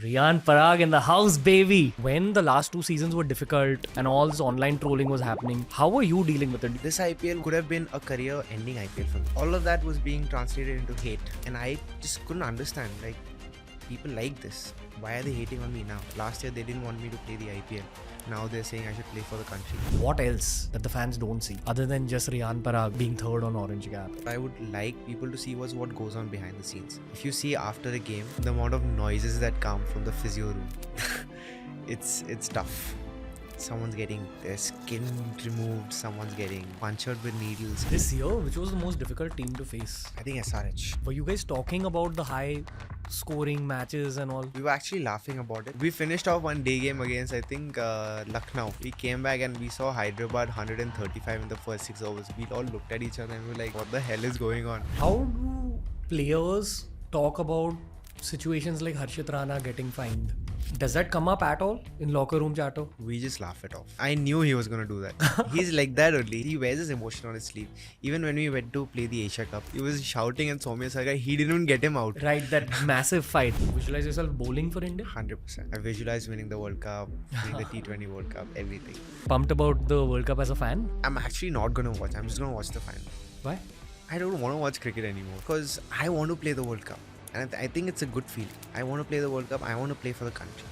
Riyan Parag in the house, baby. When the last two seasons were difficult and all this online trolling was happening, how were you dealing with it? This IPL could have been a career-ending IPL for me. All of that was being translated into hate, and I just couldn't understand. Like, people like this. Why are they hating on me now? Last year they didn't want me to play the IPL. Now they're saying I should play for the country. What else that the fans don't see other than just Riyan Parag being third on Orange Cap? I would like people to see what goes on behind the scenes. If you see after a game, the amount of noises that come from the physio room, it's tough. Someone's getting their skin removed, someone's getting punctured with needles. This year, which was the most difficult team to face? I think SRH. Were you guys talking about the high scoring matches and all? We were actually laughing about it. We finished off one day game against, I think, Lucknow. We came back and we saw Hyderabad 135 in the first 6 overs. We all looked at each other and we were like, what the hell is going on? How do players talk about situations like Harshit Rana getting fined? Does that come up at all in locker room chatter? We just laugh it off. I knew he was going to do that. He's like that only. He wears his emotion on his sleeve. Even when we went to play the Asia Cup, he was shouting at Soumya Sarkar. He didn't even get him out. Right, that massive fight. Visualize yourself bowling for India? 100%. I visualized winning the World Cup, winning the T20 World Cup, everything. Pumped about the World Cup as a fan? I'm actually not going to watch. I'm just going to watch the final. Why? I don't want to watch cricket anymore because I want to play the World Cup. And I think it's a good feeling. I want to play the World Cup. I want to play for the country.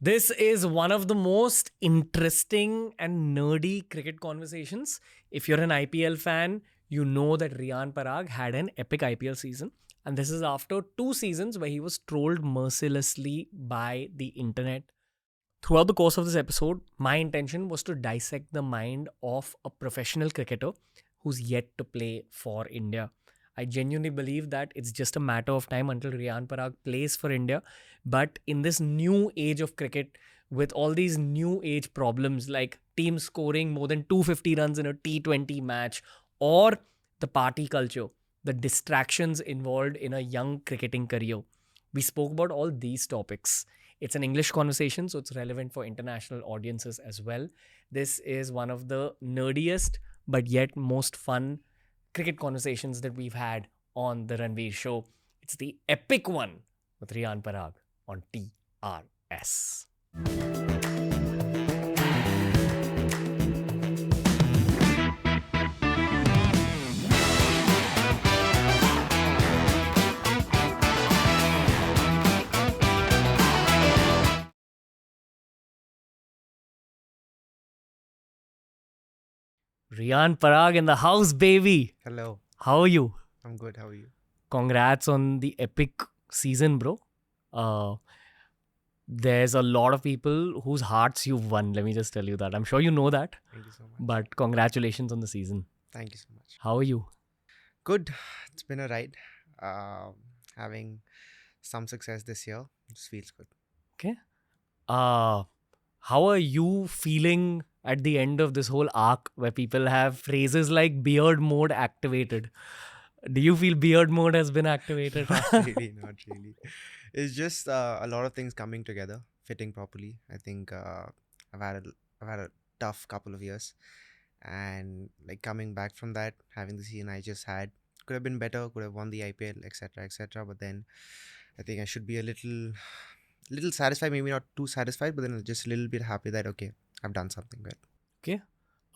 This is one of the most interesting and nerdy cricket conversations. If you're an IPL fan, you know that Riyan Parag had an epic IPL season. And this is after 2 seasons where he was trolled mercilessly by the internet. Throughout the course of this episode, my intention was to dissect the mind of a professional cricketer who's yet to play for India. I genuinely believe that it's just a matter of time until Riyan Parag plays for India. But in this new age of cricket, with all these new age problems like teams scoring more than 250 runs in a T20 match, or the party culture, the distractions involved in a young cricketing career, we spoke about all these topics. It's an English conversation, so it's relevant for international audiences as well. This is one of the nerdiest but yet most fun cricket conversations that we've had on the Ranveer Show. It's the epic one with Riyan Parag on TRS. Riyan Parag in the house, baby. Hello. How are you? I'm good. How are you? Congrats on the epic season, bro. There's a lot of people whose hearts you've won. Let me just tell you that. I'm sure you know that. Thank you so much. But congratulations on the season. Thank you so much. How are you? Good. It's been a ride. Having some success this year. It just feels good. Okay. How are you feeling at the end of this whole arc where people have phrases like beard mode activated? Do you feel beard mode has been activated? Not really. It's just a lot of things coming together, fitting properly. I think I've had a tough couple of years, and like coming back from that, having the season I just had, could have been better, could have won the IPL, etc., etc. But then I think I should be a little satisfied, maybe not too satisfied, but then just a little bit happy that okay, I've done something good. Okay.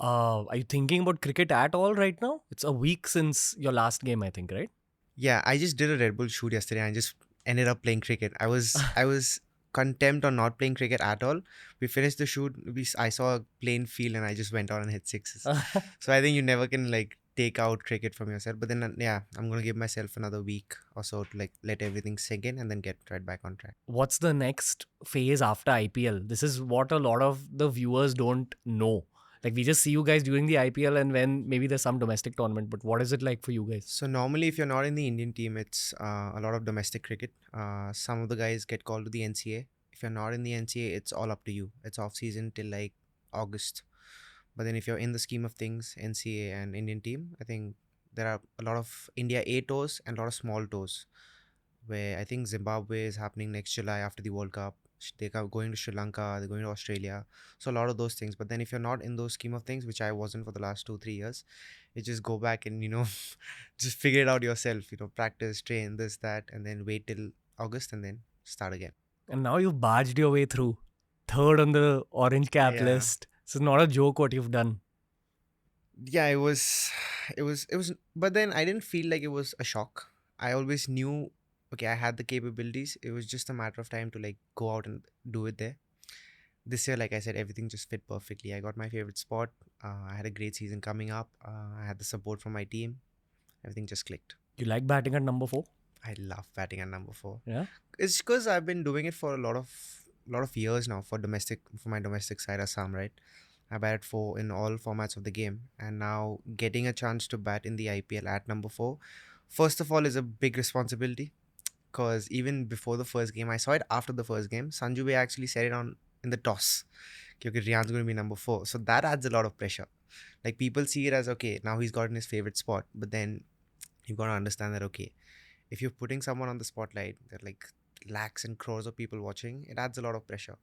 Are you thinking about cricket at all right now? It's a week since your last game, I think, right? Yeah, I just did a Red Bull shoot yesterday and I just ended up playing cricket. I was contempt on not playing cricket at all. We finished the shoot. I saw a plain field and I just went out and hit sixes. So I think you never can like take out cricket from yourself. But then yeah, I'm gonna give myself another week or so to like let everything sink in and then get right back on track. What's the next phase after IPL? This is what a lot of the viewers don't know. Like, we just see you guys during the IPL and when maybe there's some domestic tournament. But what is it like for you guys? So normally if you're not in the Indian team, it's a lot of domestic cricket. Some of the guys get called to the NCA. If you're not in the NCA, it's all up to you. It's off season till like August. But then if you're in the scheme of things, NCA and Indian team, I think there are a lot of India A tours and a lot of small tours, where I think Zimbabwe is happening next July after the World Cup. They're going to Sri Lanka, they're going to Australia. So a lot of those things. But then if you're not in those scheme of things, which I wasn't for the last 2 3 years, you just go back and just figure it out yourself. Practice, train, this, that, and then wait till August and then start again. And now you've barged your way through. Third on the orange cap Yeah. list. This is not a joke what you've done. Yeah, it was, but then I didn't feel like it was a shock. I always knew, okay, I had the capabilities. It was just a matter of time to like go out and do it there. This year, like I said, everything just fit perfectly. I got my favorite spot. I had a great season coming up. I had the support from my team. Everything just clicked. You like batting at number 4? I love batting at number 4. Yeah. It's because I've been doing it for a lot of years now for my domestic side, Assam, right? I batted 4 in all formats of the game, and now getting a chance to bat in the IPL at number 4, first of all, is a big responsibility. Because even before the first game, I saw it after the first game. Sanju Bhai actually said it on in the toss. Okay, Riyan's going to be number 4, so that adds a lot of pressure. Like people see it as okay, now he's gotten his favorite spot, but then you've got to understand that okay, if you're putting someone on the spotlight, there are like lakhs and crores of people watching. It adds a lot of pressure.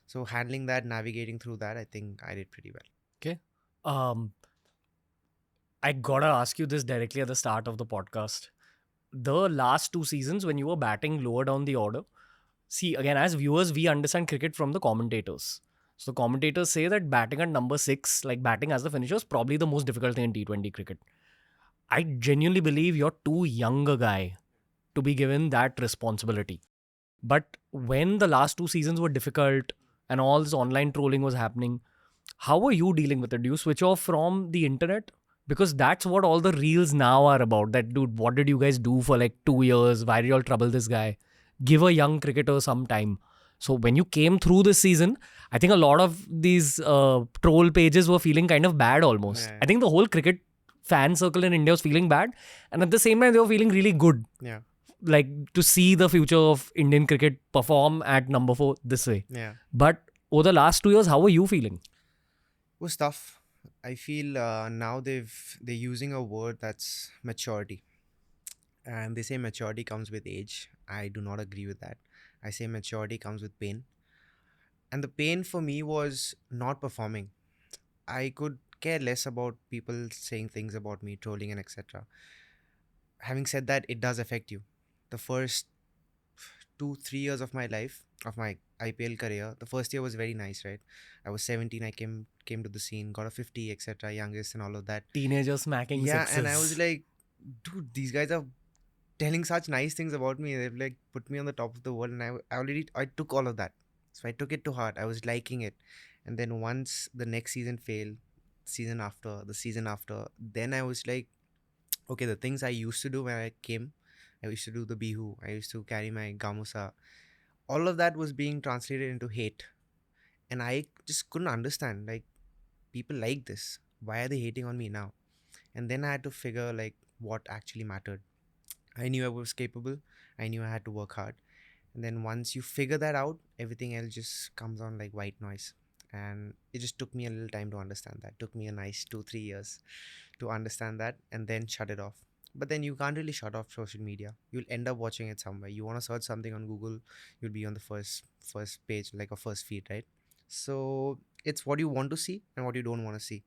So handling that, navigating through that, I think I did pretty well. Okay. I gotta ask you this directly at the start of the podcast. The last 2 seasons when you were batting lower down the order, see, again, as viewers, we understand cricket from the commentators. So the commentators say that batting at number 6, like batting as the finisher, is probably the most difficult thing in T20 cricket. I genuinely believe you're too young a guy to be given that responsibility. But when the last 2 seasons were difficult and all this online trolling was happening, how were you dealing with it? Do you switch off from the internet? Because that's what all the reels now are about. That, dude, what did you guys do for like 2 years? Why did you all trouble this guy? Give a young cricketer some time. So when you came through this season, I think a lot of these troll pages were feeling kind of bad almost. Yeah. I think the whole cricket fan circle in India was feeling bad. And at the same time, they were feeling really good. Yeah. Like to see the future of Indian cricket perform at number 4 this way. Yeah. But over the last 2 years, how were you feeling? It was tough. I feel now they're using a word that's maturity, and they say maturity comes with age. I do not agree with that. I say maturity comes with pain, and the pain for me was not performing. I could care less about people saying things about me, trolling and etc. Having said that, it does affect you. The first 2 3 years of my life, of my IPL career, the first year was very nice, right? I was 17, I came to the scene, got a 50, etc., youngest and all of that. Teenager smacking Yeah, sixes. and I was like, dude, these guys are telling such nice things about me. They've like put me on the top of the world, and I took all of that. So I took it to heart. I was liking it. And then once the next season failed, the season after, then I was like, okay, the things I used to do when I came, I used to do the bihu, I used to carry my gamusa. All of that was being translated into hate. And I just couldn't understand, like, people like this. Why are they hating on me now? And then I had to figure, like, what actually mattered. I knew I was capable. I knew I had to work hard. And then once you figure that out, everything else just comes on like white noise. And it just took me a little time to understand that. Took me a nice 2 3 years to understand that and then shut it off. But then you can't really shut off social media. You'll end up watching it somewhere. You want to search something on Google, you'll be on the first page, like a first feed, right? So it's what you want to see and what you don't want to see.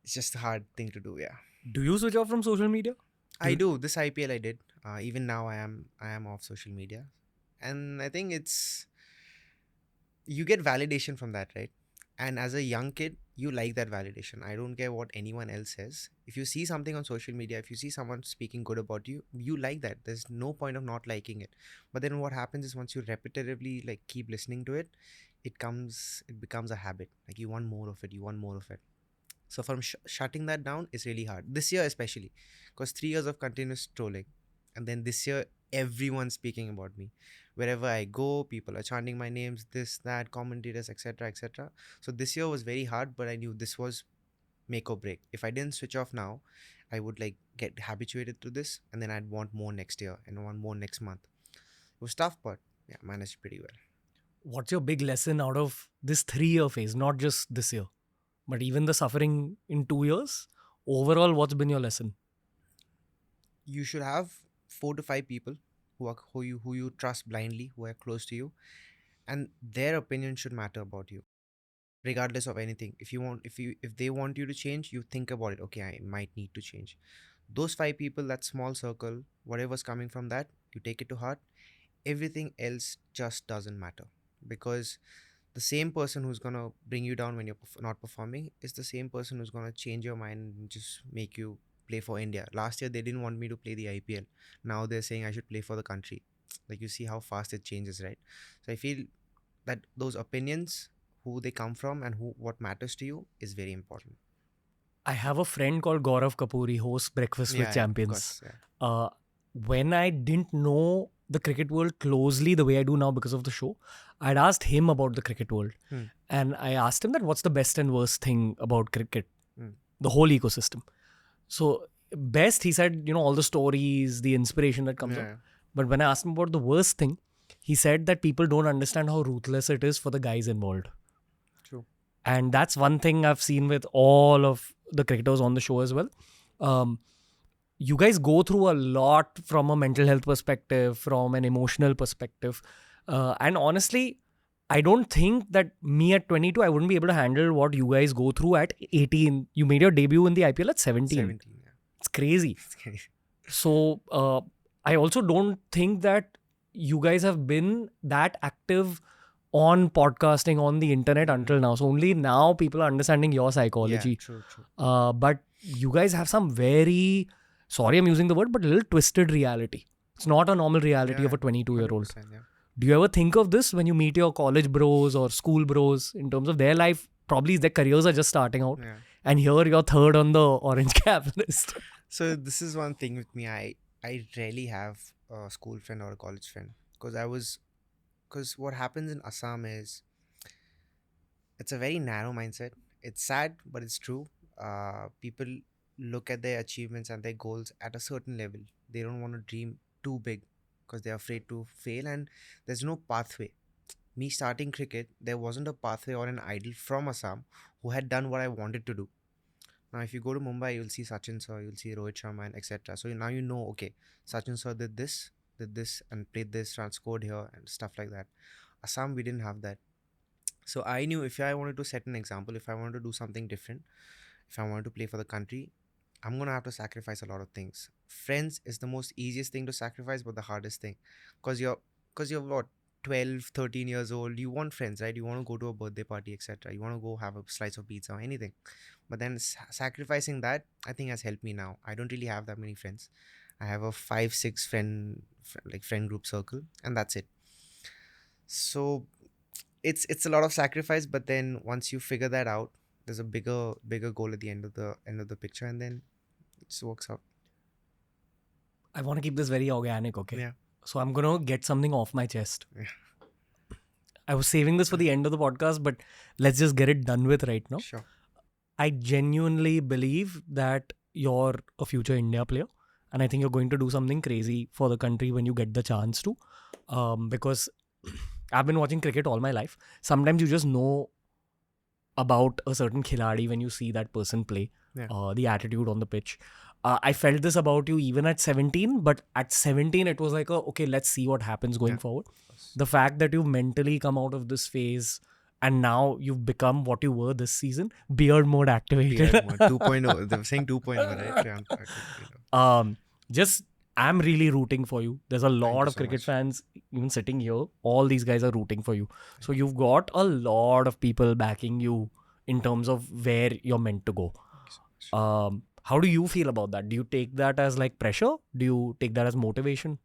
It's just a hard thing to do, yeah. Do you switch off from social media? I do. This IPL I did. Even now I am off social media. And I think it's, you get validation from that, right? And as a young kid, you like that validation. I don't care what anyone else says. If you see something on social media, if you see someone speaking good about you, you like that. There's no point of not liking it. But then what happens is once you repetitively like keep listening to it, it becomes a habit. Like you want more of it, you want more of it. So from shutting that down is really hard. This year especially, because 3 years of continuous trolling, and then this year everyone's speaking about me. Wherever I go, people are chanting my names, this, that, commentators, etc., etc. So this year was very hard, but I knew this was make or break. If I didn't switch off now, I would like get habituated to this, and then I'd want more next year and want more next month. It was tough, but yeah, managed pretty well. What's your big lesson out of this 3-year phase? Not just this year, but even the suffering in 2 years? Overall, what's been your lesson? You should have 4 to 5 people who you trust blindly, who are close to you, and their opinion should matter about you, regardless of anything. If they want you to change, you think about it. Okay, I might need to change. Those five people, that small circle, whatever's coming from that, you take it to heart. Everything else just doesn't matter, because the same person who's gonna bring you down when you're not performing is the same person who's gonna change your mind and just make you play for India. Last year they didn't want me to play the IPL. Now they're saying I should play for the country. Like, you see how fast it changes, right? So I feel that those opinions, who they come from and who what matters to you, is very important. I have a friend called Gaurav Kapoor. He hosts Breakfast with Yeah, of Champions. course. Yeah. When I didn't know the cricket world closely the way I do now because of the show, I'd asked him about the cricket world. Hmm. And I asked him that what's the best and worst thing about cricket, Hmm. the whole ecosystem. So best, he said, all the stories, the inspiration that comes Yeah. up. But when I asked him about the worst thing, he said that people don't understand how ruthless it is for the guys involved. True. And that's one thing I've seen with all of the cricketers on the show as well. You guys go through a lot from a mental health perspective, from an emotional perspective. And honestly, I don't think that me at 22, I wouldn't be able to handle what you guys go through at 18. You made your debut in the IPL at 17. 17. Yeah. It's crazy. It's crazy. So I also don't think that you guys have been that active on podcasting on the internet until now. So only now people are understanding your psychology. Yeah, true. But you guys have some very, sorry I'm using the word, but a little twisted reality. It's not a normal reality Yeah, of a 22-year-old. 100%, yeah. Do you ever think of this when you meet your college bros or school bros in terms of their life? Probably their careers are just starting out. Yeah. And here you're third on the orange cap list. So this is one thing with me. I rarely have a school friend or a college friend, because what happens in Assam is, it's a very narrow mindset. It's sad, but it's true. People look at their achievements and their goals at a certain level. They don't want to dream too big because they're afraid to fail, and there's no pathway. Me starting cricket, there wasn't a pathway or an idol from Assam who had done what I wanted to do. Now, if you go to Mumbai, you'll see Sachin sir, you'll see Rohit Sharma, and etc. So now you know, okay, Sachin sir did this, and played this, scored here, and stuff like that. Assam, we didn't have that. So I knew if I wanted to set an example, if I wanted to do something different, if I wanted to play for the country, I'm gonna have to sacrifice a lot of things. Friends is the most easiest thing to sacrifice, but the hardest thing, because you're what, 12, 13 years old. You want friends, right? You want to go to a birthday party, etc. You want to go have a slice of pizza or anything. But then sacrificing that, I think, has helped me now. I don't really have that many friends. I have a 5-6 friend group circle, and that's it. So it's a lot of sacrifice, but then once you figure that out, there's a bigger goal at the end of the picture, and then it just works out. I want to keep this very organic, okay? Yeah. So I'm going to get something off my chest. Yeah. I was saving this for the end of the podcast, but let's just get it done with right now. Sure. I genuinely believe that you're a future India player, and I think you're going to do something crazy for the country when you get the chance to. Because I've been watching cricket all my life. Sometimes you just know about a certain khiladi when you see that person play, the attitude on the pitch. I felt this about you even at 17, but at 17 it was like, okay, let's see what happens going forward. The fact that you've mentally come out of this phase and now you've become what you were this season, beard mode activated. Beard mode 2.0. They're saying 2.0, right? Just, I'm really rooting for you. There's a lot you of so cricket much. fans even sitting here. All these guys are rooting for you. So you've got a lot of people backing you in terms of where you're meant to go. How do you feel about that? Do you take that as like pressure? Do you take that as motivation?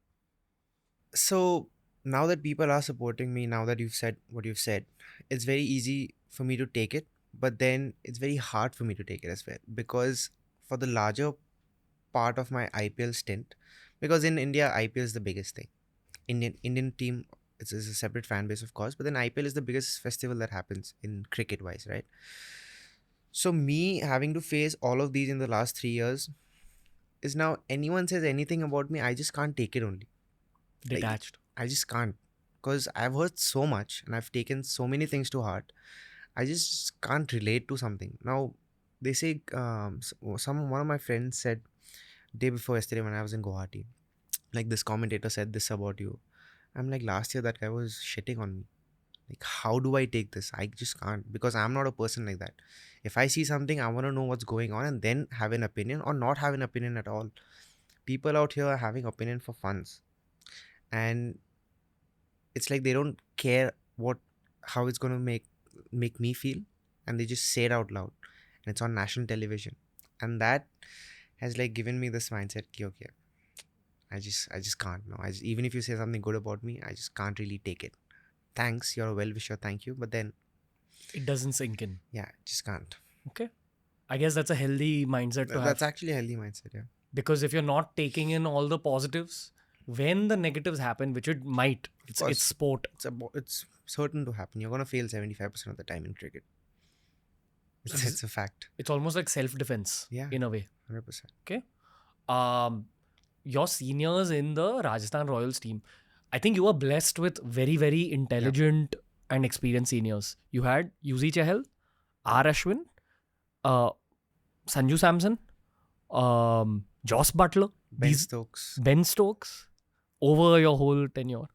So now that people are supporting me, now that you've said what you've said, it's very easy for me to take it, but then it's very hard for me to take it as well, because for the larger part of my IPL stint, because in India IPL is the biggest thing. Indian team, it's a separate fan base, of course, but then IPL is the biggest festival that happens in cricket wise, right? So me having to face all of these in the last 3 years is, now anyone says anything about me, I just can't take it only. Detached. I just can't, because I've heard so much and I've taken so many things to heart. I just can't relate to something. Now they say, one of my friends said day before yesterday when I was in Guwahati, like, this commentator said this about you. I'm like, last year that guy was shitting on me. Like, how do I take this? I just can't, because I'm not a person like that. If I see something, I want to know what's going on and then have an opinion, or not have an opinion at all. People out here are having opinion for funs, and it's like they don't care how it's going to make me feel, and they just say it out loud, and it's on national television, and that has like given me this mindset ki, okay, I just can't now. Even if you say something good about me, I just can't really take it. Thanks, you're a well-wisher, thank you, but then It doesn't sink in. yeah, just can't. Okay. I guess that's a healthy mindset to That's have. actually a healthy mindset. Yeah, Because if you're not taking in all the positives, when the negatives happen, which it might, it's course. sport. It's certain to happen. You're gonna fail 75% of the time in cricket. It's a fact. It's almost like self-defense Yeah. in a way. 100%. Okay. Your seniors in the Rajasthan Royals team, I think you were blessed with very, very intelligent and experienced seniors. You had Yuzi Chahal, R. Ashwin, Sanju Samson, Joss Butler, Ben Stokes, over your whole tenure.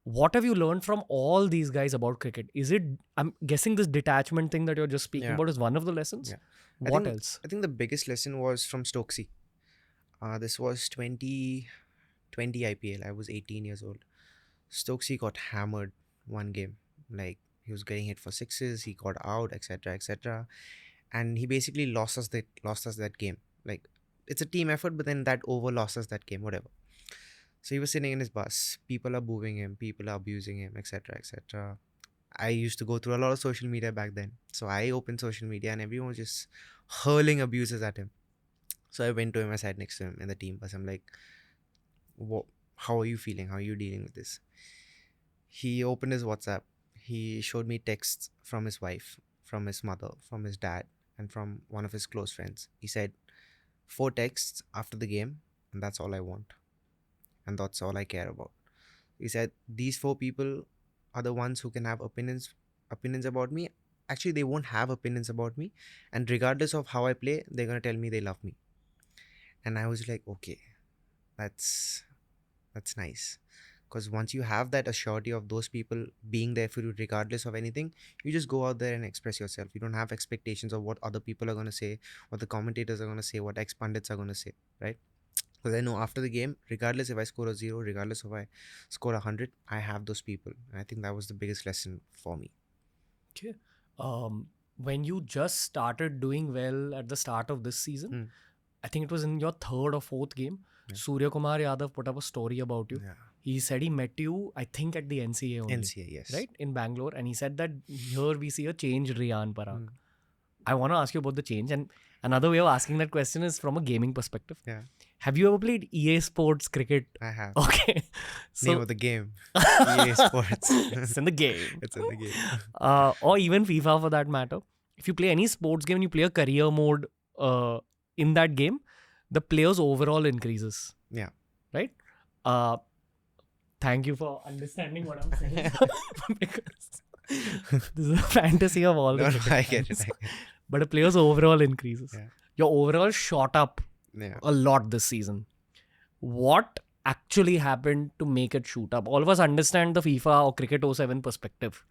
What have you learned from all these guys about cricket? Is it, I'm guessing this detachment thing that you're just speaking about is one of the lessons? Yeah. What else? I think the biggest lesson was from Stokesy. This was 2020 IPL. I was 18 years old. Stokesy got hammered one game. Like, he was getting hit for sixes, he got out, etc., etc. And he basically lost us that game. Like, it's a team effort, but then that over lost us that game, whatever. So he was sitting in his bus. People are booing him, people are abusing him, etc., etc. I used to go through a lot of social media back then. So I opened social media and everyone was just hurling abuses at him. So I went to him, I sat next to him in the team bus. I'm like, how are you feeling? How are you dealing with this? He opened his WhatsApp. He showed me texts from his wife, from his mother, from his dad, and from one of his close friends. He said, 4 texts after the game, and that's all I want. And that's all I care about. He said, these 4 people are the ones who can have opinions about me. Actually, they won't have opinions about me. And regardless of how I play, they're going to tell me they love me. And I was like, okay, that's nice. Because once you have that assurity of those people being there for you regardless of anything, you just go out there and express yourself. You don't have expectations of what other people are going to say, what the commentators are going to say, what ex-pundits are going to say, right? Because I know after the game, regardless if I score a 0, regardless if I score 100, I have those people. And I think that was the biggest lesson for me. Okay. When you just started doing well at the start of this season, I think it was in your 3rd or 4th game, Surya Kumar Yadav put up a story about you. Yeah. He said he met you, I think, at the NCA only. NCA, yes. Right? In Bangalore. And he said that here we see a changed Riyan Parag. I want to ask you about the change. And another way of asking that question is from a gaming perspective. Yeah. Have you ever played EA Sports cricket? I have. Okay. Name of the game. EA Sports. It's in the game. It's in the game. Or even FIFA for that matter. If you play any sports game and you play a career mode in that game, the player's overall increases. Yeah. Right? Thank you for understanding what I'm saying. Because this is a fantasy of all the I get it. But a player's overall increases. Yeah. Your overall shot up a lot this season. What actually happened to make it shoot up? All of us understand the FIFA or Cricket 07 perspective.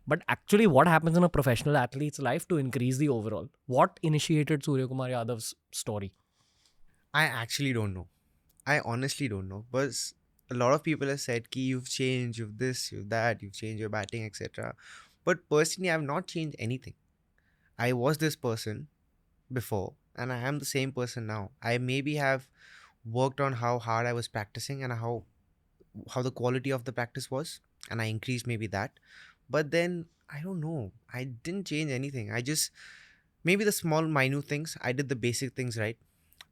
But actually what happens in a professional athlete's life to increase the overall? What initiated Surya Kumar Yadav's story? I actually don't know. I honestly don't know. But a lot of people have said, Ki, you've changed, you've this, you've that, you've changed your batting, etc. But personally, I've not changed anything. I was this person before and I am the same person now. I maybe have worked on how hard I was practicing and how the quality of the practice was, and I increased maybe that. But then, I don't know. I didn't change anything. I just, maybe the small minute things, I did the basic things right.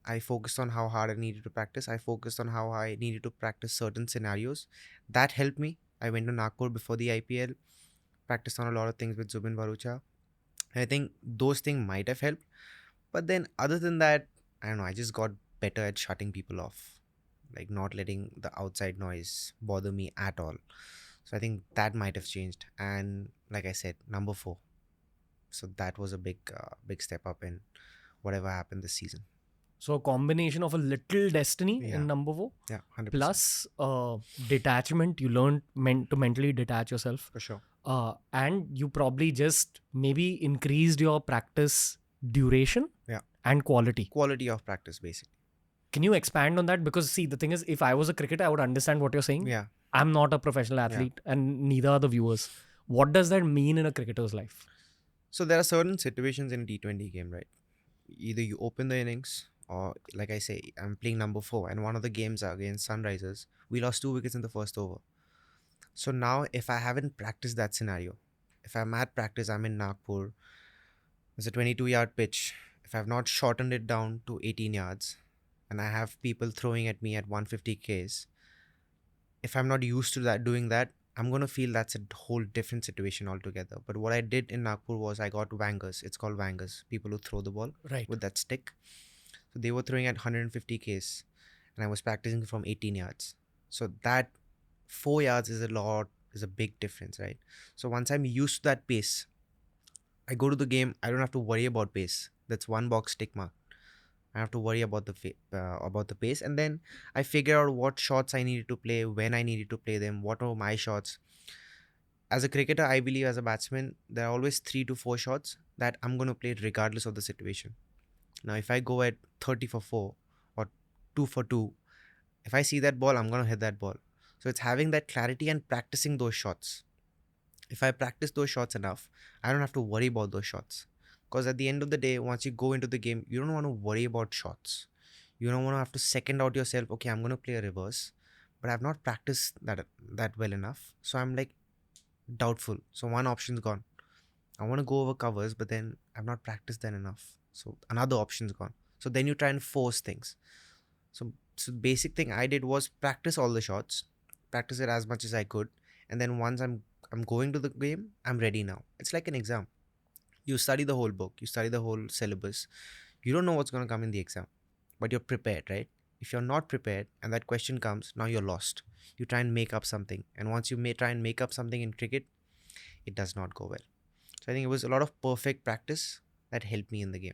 I focused on how hard I needed to practice. I focused on how I needed to practice certain scenarios. That helped me. I went to Nagpur before the IPL, practiced on a lot of things with Zubin Bharucha. And I think those things might have helped. But then other than that, I don't know, I just got better at shutting people off. Like not letting the outside noise bother me at all. So I think that might have changed. And like I said, number 4. So that was a big step up in whatever happened this season. So a combination of a little destiny in number 4. Yeah, 100%. Plus detachment. You learned to mentally detach yourself. For sure. and you probably just maybe increased your practice duration Yeah. and quality. Quality of practice, basically. Can you expand on that? Because see, the thing is, if I was a cricketer, I would understand what you're saying. Yeah. I'm not a professional athlete, and neither are the viewers. What does that mean in a cricketer's life? So there are certain situations in a T20 game, right? Either you open the innings, or like I say, I'm playing number 4, and one of the games against Sunrisers, we lost 2 wickets in the first over. So now, if I haven't practiced that scenario, if I'm at practice, I'm in Nagpur, it's a 22-yard pitch. If I've not shortened it down to 18 yards, and I have people throwing at me at 150 Ks, if I'm not used to that, doing that, I'm gonna feel that's a whole different situation altogether. But what I did in Nagpur was I got wangers. It's called wangers, people who throw the ball Right. with that stick. So they were throwing at 150 Ks, and I was practicing from 18 yards. So that 4 yards is a big difference, right? So once I'm used to that pace, I go to the game, I don't have to worry about pace. That's one box tick mark. I have to worry about the pace, and then I figure out what shots I needed to play, when I needed to play them, what are my shots. As a cricketer, I believe as a batsman, there are always 3 to 4 shots that I'm going to play regardless of the situation. Now, if I go at 30 for 4 or 2 for 2, if I see that ball, I'm going to hit that ball. So it's having that clarity and practicing those shots. If I practice those shots enough, I don't have to worry about those shots. Because at the end of the day, once you go into the game, you don't want to worry about shots. You don't want to have to second out yourself, okay, I'm going to play a reverse, but I've not practiced that well enough. So I'm like doubtful. So one option's gone. I want to go over covers, but then I've not practiced that enough. So another option's gone. So then you try and force things. So basic thing I did was practice all the shots, practice it as much as I could, and then once I'm going to the game, I'm ready now. It's like an exam. You study the whole book, you study the whole syllabus. You don't know what's going to come in the exam, but you're prepared, right? If you're not prepared and that question comes, now you're lost. You try and make up something, and once you may try and make up something in cricket, it does not go well. So I think it was a lot of perfect practice that helped me in the game.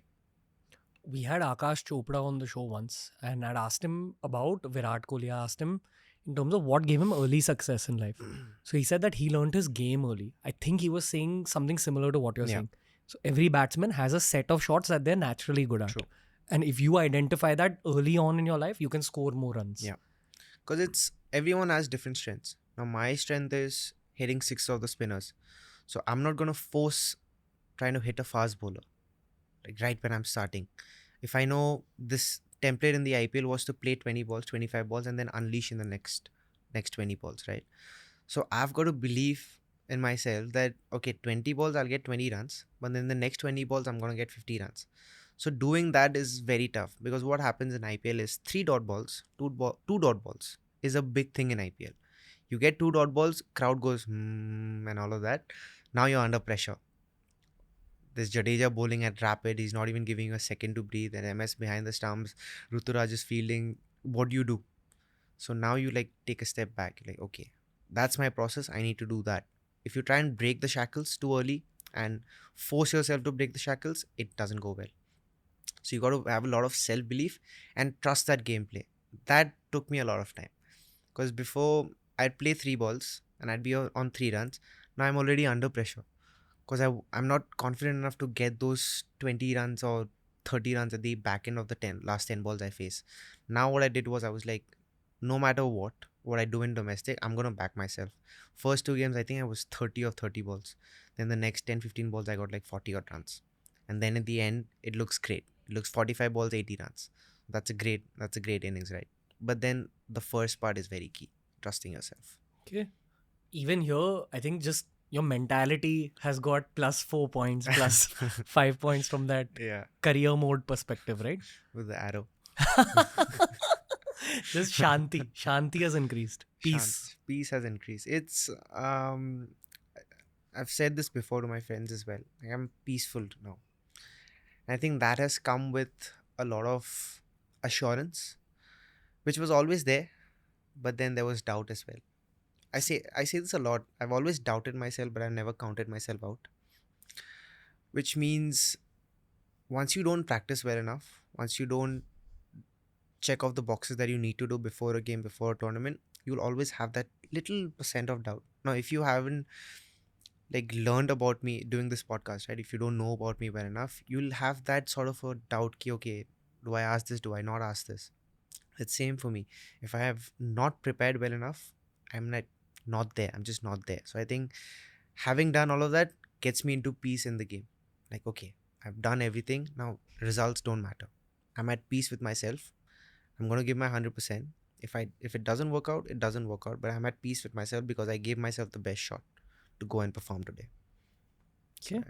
We had Akash Chopra on the show once, and I'd asked him about Virat Kohli. I asked him in terms of what gave him early success in life. So he said that he learned his game early. I think he was saying something similar to what you're Yeah. saying. So every batsman has a set of shots that they're naturally good at. True. And if you identify that early on in your life, you can score more runs. Yeah. Because it's everyone has different strengths. Now my strength is hitting 6 of the spinners. So I'm not gonna force trying to hit a fast bowler like right when I'm starting. If I know this template in the IPL was to play 20 balls, 25 balls, and then unleash in the next 20 balls, right? So I've got to believe in myself that okay, 20 balls I'll get 20 runs, but then the next 20 balls I'm gonna get 50 runs. So doing that is very tough because what happens in IPL is 3 dot balls, two dot balls is a big thing in IPL. You get 2 dot balls, crowd goes and all of that. Now you're under pressure. There's Jadeja bowling at rapid. He's not even giving you a second to breathe. And MS behind the stumps. Ruturaj is fielding. What do you do? So now you like take a step back. You're like, okay, that's my process. I need to do that. If you try and break the shackles too early and force yourself to break the shackles, it doesn't go well. So you got to have a lot of self-belief and trust that gameplay. That took me a lot of time. Because before I'd play 3 balls and I'd be on 3 runs. Now I'm already under pressure because I'm not confident enough to get those 20 runs or 30 runs at the back end of the last 10 balls I face. Now what I did was I was like, no matter what I do in domestic, I'm going to back myself. First 2 games, I think I was 30 or 30 balls. Then the next 10, 15 balls, I got like 40 odd runs. And then at the end, it looks great. It looks 45 balls, 80 runs. That's a great innings, right? But then the first part is very key. Trusting yourself. Okay. Even here, I think just your mentality has got +4 points, +5 points from that Yeah. career mode perspective, right? With the arrow. Just Shanti. Shanti has increased. Peace. Peace has increased. It's I've said this before to my friends as well. Like, I'm peaceful now. I think that has come with a lot of assurance, which was always there, but then there was doubt as well. I say this a lot. I've always doubted myself, but I've never counted myself out. Which means once you don't practice well enough, once you don't check off the boxes that you need to do before a game, before a tournament, you'll always have that little percent of doubt. Now, if you haven't like learned about me doing this podcast, right? If you don't know about me well enough, you'll have that sort of a doubt ki, okay, do I ask this, do I not ask this? It's same for me. If I have not prepared well enough, I'm like not there, I'm just not there. So I think having done all of that gets me into peace in the game. Like, okay, I've done everything, now results don't matter. I'm at peace with myself. I'm going to give my 100%. If it doesn't work out, it doesn't work out, but I'm at peace with myself because I gave myself the best shot to go and perform today. So Okay.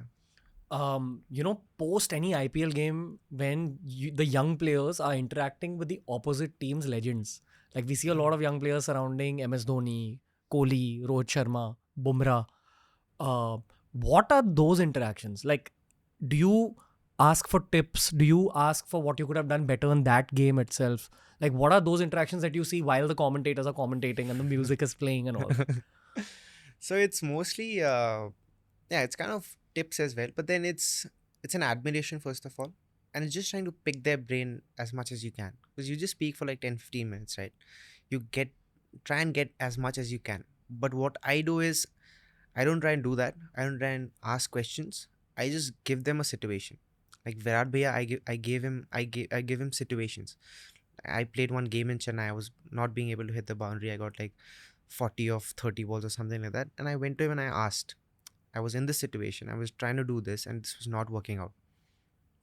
yeah. Post any IPL game, when the young players are interacting with the opposite team's legends, like we see a lot of young players surrounding MS Dhoni, Kohli, Rohit Sharma, Bumrah. Uh, what are those interactions like? Do you ask for tips? Do you ask for what you could have done better in that game itself? Like, what are those interactions that you see while the commentators are commentating and the music is playing and all? So it's mostly yeah, it's kind of tips as well, but then it's an admiration first of all, and it's just trying to pick their brain as much as you can, because you just speak for like 10-15 minutes, right? You get try and get as much as you can. But what I do is I don't try and do that. I don't try and ask questions. I just give them a situation. Like Virat Bhaiya, I give him situations. I played one game in Chennai. I was not being able to hit the boundary. I got like 40 of 30 balls or something like that. And I went to him and I asked, I was in this situation. I was trying to do this and this was not working out.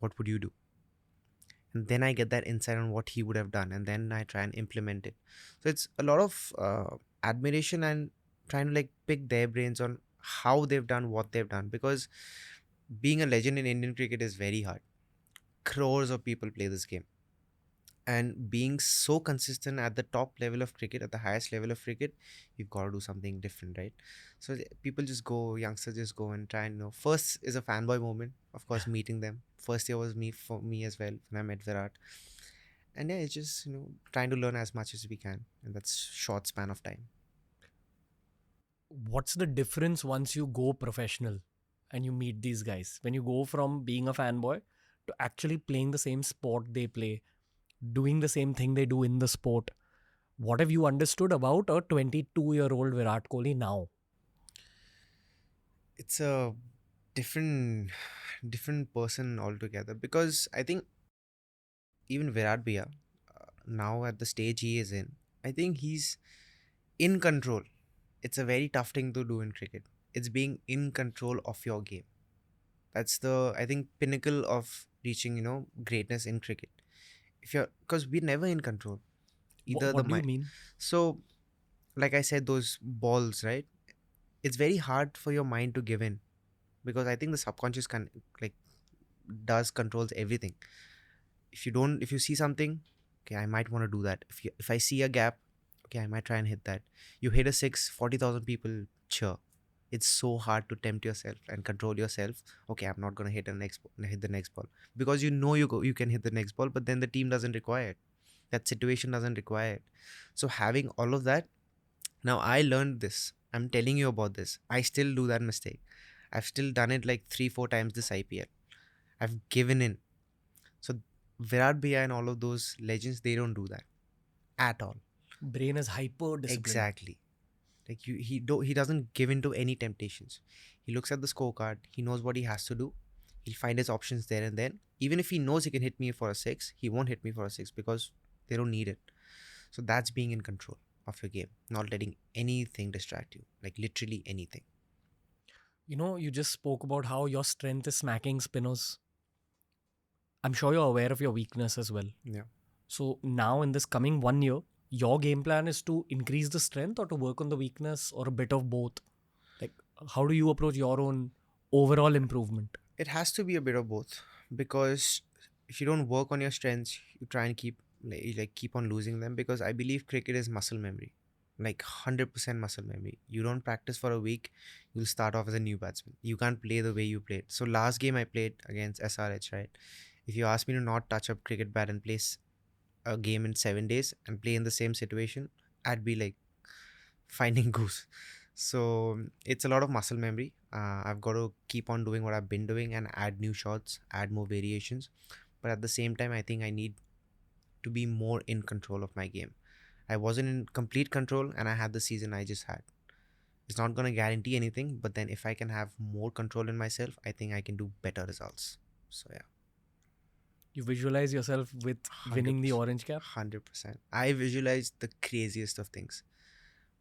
What would you do? And then I get that insight on what he would have done. And then I try and implement it. So it's a lot of admiration and trying to like pick their brains on how they've done what they've done. Because being a legend in Indian cricket is very hard. Crores of people play this game, and being so consistent at the top level of cricket, at the highest level of cricket, you've got to do something different, right? So people just go, youngsters just go and try and first is a fanboy moment, of course, meeting them. First year was me, for me as well, when I met Virat. And yeah, it's just trying to learn as much as we can in that short span of time. What's the difference once you go professional and you meet these guys? When you go from being a fanboy to actually playing the same sport they play, doing the same thing they do in the sport, what have you understood about a 22-year-old Virat Kohli now? It's a different different person altogether, because I think even Virat Bhaiya, now at the stage he is in, I think he's in control. It's a very tough thing to do in cricket. It's being in control of your game. That's the, I think, pinnacle of reaching greatness in cricket. If you're, because we're never in control, either the What do you mind. mean? So like I said, those balls, right? It's very hard for your mind to give in, because I think the subconscious can like does controls everything. If you see something, okay, I might want to do that. If I see a gap, okay, I might try and hit that. You hit a six, 40,000 people cheer. It's so hard to tempt yourself and control yourself. Okay, I'm not gonna hit the next ball, because you can hit the next ball, but then the team doesn't require it. That situation doesn't require it. So having all of that, now I learned this. I'm telling you about this. I still do that mistake. I've still done it like 3-4 times this IPL. I've given in. So Virat Bhaiya and all of those legends, they don't do that at all. Brain is hyper disciplined. Exactly. Like he doesn't give in to any temptations. He looks at the scorecard. He knows what he has to do. He'll find his options there and then. Even if he knows he can hit me for a six, he won't hit me for a six, because they don't need it. So that's being in control of your game, not letting anything distract you. Like literally anything. You just spoke about how your strength is smacking spinners. I'm sure you're aware of your weakness as well. Yeah. So now in this coming 1 year, your game plan is to increase the strength or to work on the weakness or a bit of both. Like, how do you approach your own overall improvement? It has to be a bit of both, because if you don't work on your strengths, you try and keep on losing them, because I believe cricket is muscle memory. Like 100% muscle memory. You don't practice for a week, you'll start off as a new batsman. You can't play the way you played. So last game I played against SRH, right? If you ask me to not touch a cricket bat and place a game in 7 days and play in the same situation, I'd be like finding goose. So it's a lot of muscle memory. I've got to keep on doing what I've been doing and add new shots, add more variations. But at the same time, I think I need to be more in control of my game. I wasn't in complete control, and I had the season I just had. It's not going to guarantee anything, but then if I can have more control in myself, I think I can do better results. So yeah, You visualize yourself with winning the 100%. orange cap? 100%. I visualized the craziest of things.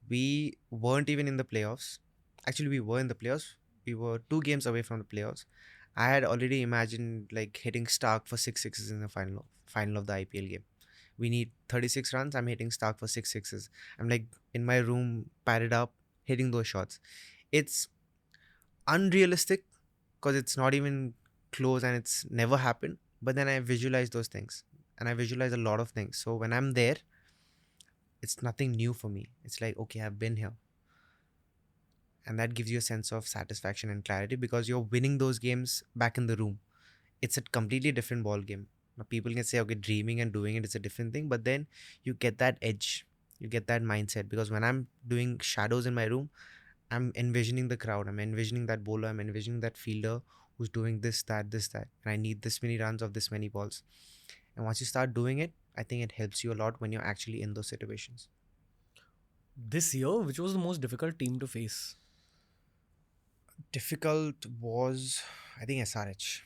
We weren't even in the playoffs. Actually, we were in the playoffs. We were 2 games away from the playoffs. I had already imagined like hitting Stark for 6 sixes in the final of the IPL game. We need 36 runs. I'm hitting Stark for 6 sixes. I'm like in my room, padded up, hitting those shots. It's unrealistic because it's not even close and it's never happened. But then I visualize those things and I visualize a lot of things. So when I'm there, it's nothing new for me. It's like, okay, I've been here. And that gives you a sense of satisfaction and clarity because you're winning those games back in the room. It's a completely different ball game. Now, people can say, okay, dreaming and doing it is a different thing, but then you get that edge, you get that mindset. Because when I'm doing shadows in my room, I'm envisioning the crowd, I'm envisioning that bowler, I'm envisioning that fielder who's doing this, that, and I need this many runs of this many balls. And once you start doing it, I think it helps you a lot when you're actually in those situations. This year, which was the most difficult team to face? Difficult was, I think, SRH.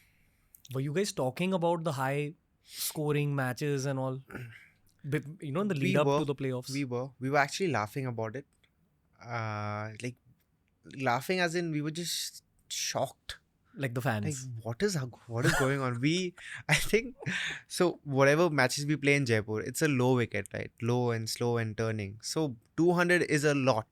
Were you guys talking about the high scoring matches and all? In the lead We up were, to the playoffs? we were actually laughing about it. Like laughing as in we were just shocked. Like the Like fans. what is going on? I think so. Whatever matches we play in Jaipur, it's a low wicket, right? Low and slow and turning. So 200 is a lot.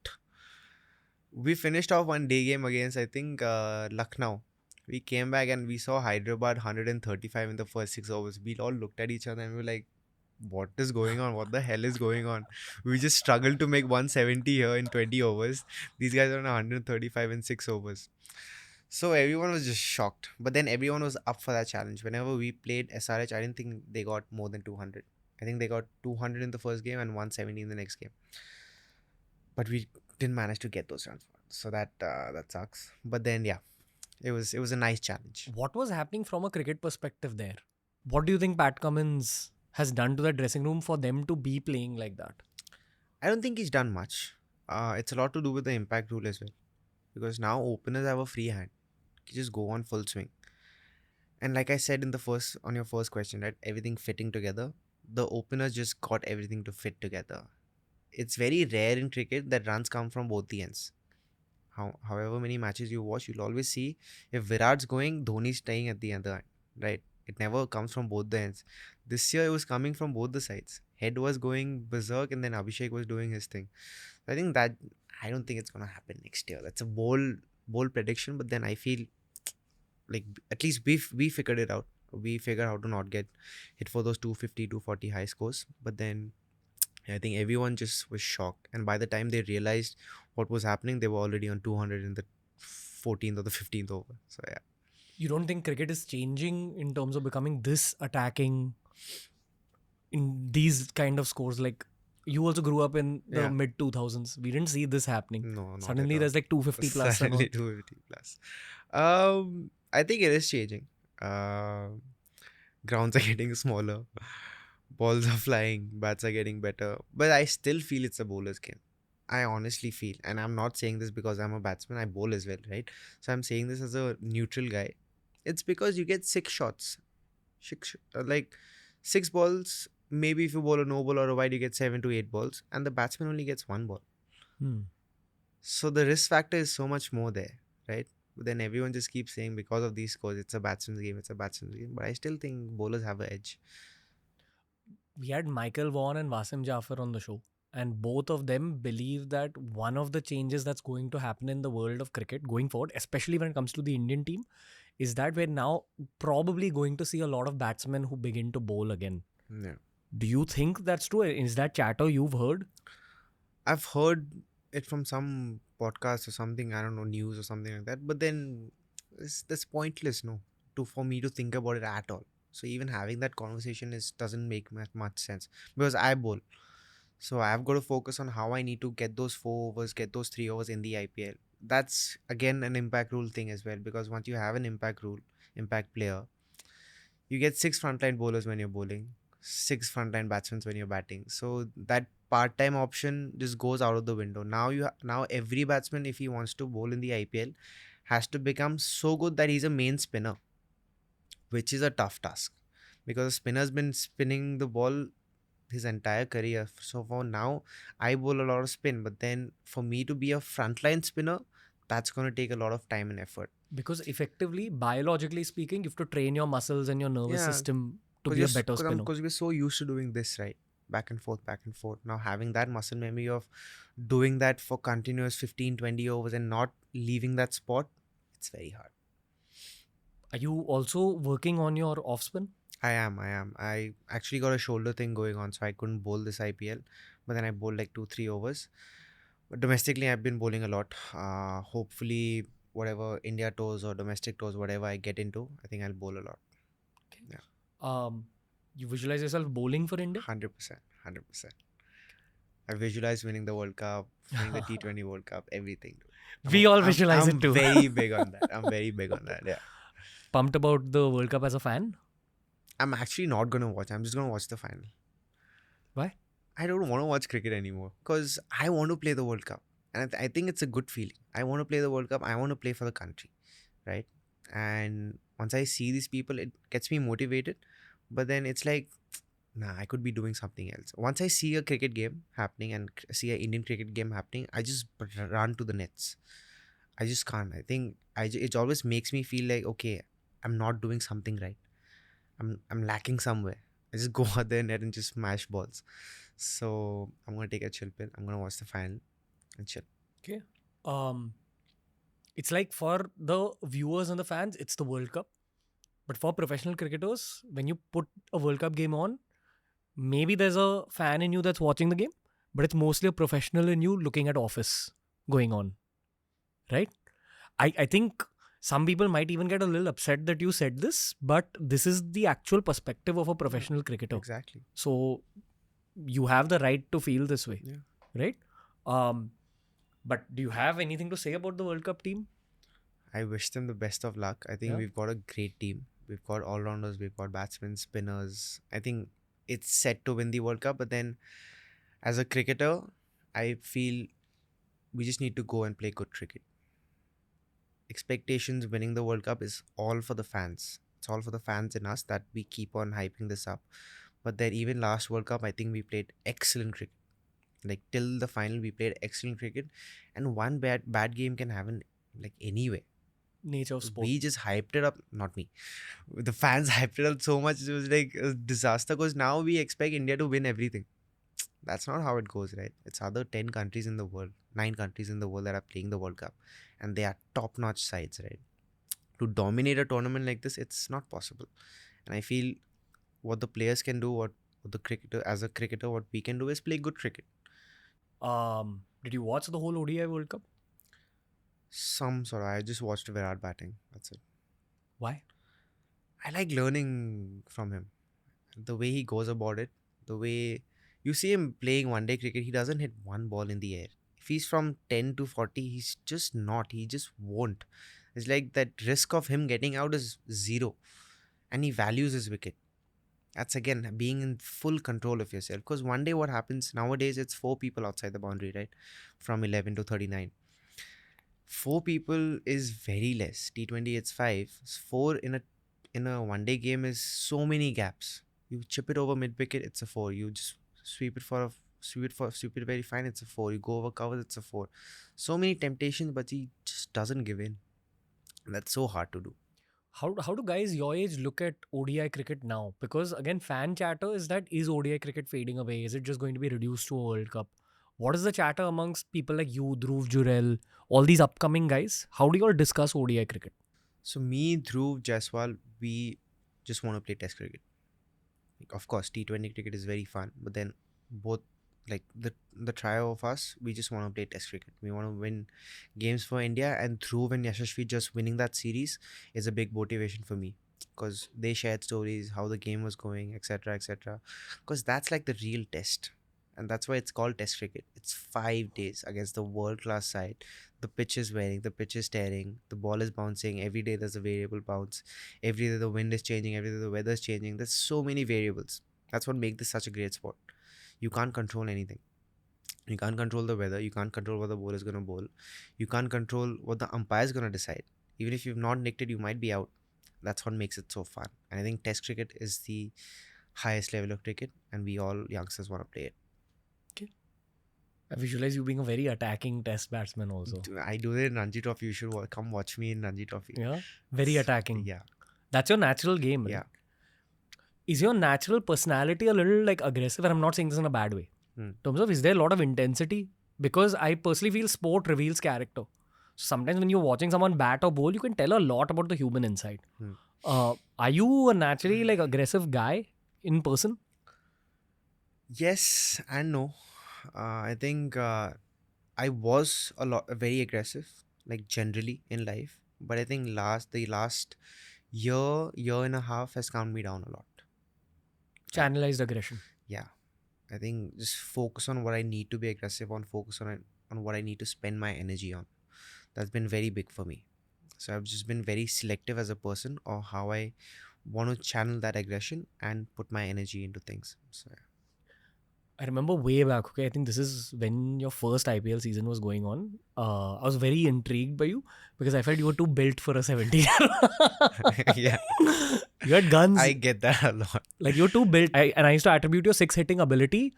We finished off one day game against I think Lucknow. We came back and we saw Hyderabad 135 in the first 6 overs. We all looked at each other and we were like, what is going on? What the hell is going on? We just struggled to make 170 here in 20 overs. These guys are on 135 in 6 overs. So everyone was just shocked. But then everyone was up for that challenge. Whenever we played SRH, I didn't think they got more than 200. I think they got 200 in the first game and 170 in the next game. But we didn't manage to get those runs. So that sucks. But then yeah, it was a nice challenge. What was happening from a cricket perspective there? What do you think Pat Cummins has done to the dressing room for them to be playing like that? I don't think he's done much. It's a lot to do with the impact rule as well. Because now openers have a free hand. You just go on full swing. And like I said on your first question, right? Everything fitting together. The openers just got everything to fit together. It's very rare in cricket that runs come from both the ends. However many matches you watch, you'll always see if Virat's going, Dhoni's staying at the other end, right? It never comes from both the ends. This year it was coming from both the sides. Head was going berserk and then Abhishek was doing his thing. I think that I don't think it's gonna happen next year. That's a bold prediction, but then I feel like at least we figured it out. We figured how to not get hit for those 250, 240 high scores. But then I think everyone just was shocked. And by the time they realized what was happening, they were already on 200 in the 14th or the 15th over. So yeah. You don't think cricket is changing in terms of becoming this attacking in these kind of scores? Like, you also grew up in the Yeah. mid 2000s. We didn't see this happening. No, not Suddenly at all. there's like 250 plus. and all. Suddenly 250 plus. I think it is changing. Grounds are getting smaller. Balls are flying. Bats are getting better. But I still feel it's a bowler's game. I honestly feel, and I'm not saying this because I'm a batsman, I bowl as well, right? So I'm saying this as a neutral guy. It's because you get 6 shots. Like 6 balls, maybe if you bowl a no ball or a wide, you get 7 to 8 balls, and the batsman only gets 1 ball. So the risk factor is so much more there, right? But then everyone just keeps saying because of these scores, it's a batsman's game. But I still think bowlers have an edge. We had Michael Vaughan and Wasim Jaffer on the show, and both of them believe that one of the changes that's going to happen in the world of cricket going forward, especially when it comes to the Indian team, is that we're now probably going to see a lot of batsmen who begin to bowl again. Yeah. Do you think that's true? Is that chatter you've heard? I've heard it from some podcast or something, I don't know, news or something like that. But then that's pointless, no, for me to think about it at all. So even having that conversation doesn't make much sense because I bowl. So I've got to focus on how I need to get those 4 overs, get those 3 overs in the IPL. That's again an impact rule thing as well because once you have an impact player, you get 6 frontline bowlers when you're bowling, 6 frontline batsmen when you're batting. So that part-time option just goes out of the window. Now every batsman, if he wants to bowl in the IPL, has to become so good that he's a main spinner, which is a tough task because a spinner's been spinning the ball his entire career. So for now, I bowl a lot of spin, but then for me to be a frontline spinner, that's going to take a lot of time and effort. Because effectively, biologically speaking, you have to train your muscles and your nervous Yeah, system to be a better spinner. because we're so used to doing this, right? Back and forth, back and forth. Now having that muscle memory of doing that for continuous 15, 20 overs and not leaving that spot, it's very hard. Are you also working on your off spin? I am. I actually got a shoulder thing going on, so I couldn't bowl this IPL. But then I bowled like 2, 3 overs. But domestically, I've been bowling a lot. Hopefully, whatever India tours or domestic tours, whatever I get into, I think I'll bowl a lot. You visualize yourself bowling for India? 100%. 100%. I visualize winning the World Cup, winning the T20 World Cup, everything. We all visualize I'm it too. very big on that. I'm very big on that. Yeah. Pumped about the World Cup as a fan? I'm actually not going to watch. I'm just going to watch the final. Why? I don't want to watch cricket anymore because I want to play the World Cup. And I think it's a good feeling. I want to play the World Cup. I want to play for the country. Right? And once I see these people, it gets me motivated. But then it's like, nah, I could be doing something else. Once I see a cricket game happening and see an Indian cricket game happening, I just run to the nets. I just can't. I think it always makes me feel like, okay, I'm not doing something right. I'm lacking somewhere. I just go out there net and just smash balls. So I'm gonna take a chill pill. I'm gonna watch the final and chill. Okay. It's like for the viewers and the fans, it's the World Cup. But for professional cricketers, when you put a World Cup game on, maybe there's a fan in you that's watching the game, but it's mostly a professional in you looking at office going on. Right? I think some people might even get a little upset that you said this, but this is the actual perspective of a professional cricketer. Exactly. So you have the right to feel this way. Yeah. Right? But do you have anything to say about the World Cup team? I wish them the best of luck. I think Yeah. we've got a great team. We've got all-rounders. We've got batsmen, spinners. I think it's set to win the World Cup. But then as a cricketer, I feel we just need to go and play good cricket. Expectations winning the World Cup is all for the fans. It's all for the fans in us that we keep on hyping this up. But then even last World Cup, I think we played excellent cricket. Like till the final, we played excellent cricket. And one bad game can happen like anyway. Nature of sport. We just hyped it up. Not me. The fans hyped it up so much. It was like a disaster because now we expect India to win everything. That's not how it goes, right? It's other 10 countries in the world, 9 countries in the world that are playing the World Cup. And they are top-notch sides, right? To dominate a tournament like this, it's not possible. And I feel what the players can do, what the cricketer, as a cricketer, what we can do is play good cricket. Did you watch the whole ODI World Cup? Some sort of, I just watched Virat batting. That's it. Why? I like learning from him. The way he goes about it, the way you see him playing one-day cricket, he doesn't hit one ball in the air. If he's from 10 to 40, he's just not. He just won't. It's like that risk of him getting out is zero. And he values his wicket. That's again being in full control of yourself. Because one day what happens, nowadays it's 4 people outside the boundary, right? From 11 to 39. 4 people is very less. T20 it's 5. 4 in a one-day game is so many gaps. You chip it over mid-wicket, it's a 4. You just sweep it very fine, it's a 4. You go over covers, it's a 4. So many temptations, but he just doesn't give in. And that's so hard to do. How do guys your age look at ODI cricket now? Because again, fan chatter is that is ODI cricket fading away? Is it just going to be reduced to a World Cup? What is the chatter amongst people like you, Dhruv, Jurel, all these upcoming guys? How do you all discuss ODI cricket? So me, Dhruv, Jaiswal, we just want to play test cricket. Like, of course, T20 cricket is very fun, but then both like the trio of us, we just want to play test cricket. We want to win games for India, and Dhruv and Yashashvi just winning that series is a big motivation for me because they shared stories, how the game was going, etc., etc. Because that's like the real test. And that's why it's called test cricket. It's 5 days against the world-class side. The pitch is wearing, the pitch is tearing, the ball is bouncing. Every day there's a variable bounce. Every day the wind is changing, every day the weather is changing. There's so many variables. That's what makes this such a great sport. You can't control anything. You can't control the weather. You can't control what the bowler is going to bowl. You can't control what the umpire is going to decide. Even if you've not nicked it, you might be out. That's what makes it so fun. And I think Test cricket is the highest level of cricket, and we all youngsters want to play it. Okay. I visualize you being a very attacking test batsman also. I do it in Ranji Trophy. You should come watch me in Ranji Trophy. Yeah. Very attacking. Yeah. That's your natural game, right? Yeah. Is your natural personality a little like aggressive? And I'm not saying this in a bad way. In terms of, is there a lot of intensity? Because I personally feel sport reveals character. Sometimes when you're watching someone bat or bowl, you can tell a lot about the human inside. Are you a naturally like aggressive guy in person? Yes and no. I think I was very aggressive, like generally in life. But I think the last year and a half has calmed me down a lot. Channelized aggression. Yeah. I think just focus on what I need to be aggressive on, focus on it, on what I need to spend my energy on. That's been very big for me. So I've just been very selective as a person or how I want to channel that aggression and put my energy into things. So yeah. I remember way back, okay, I think this is when your first IPL season was going on. I was very intrigued by you because I felt you were too built for a 17. Yeah. You had guns. I get that a lot. Like you're too built. And I used to attribute your six hitting ability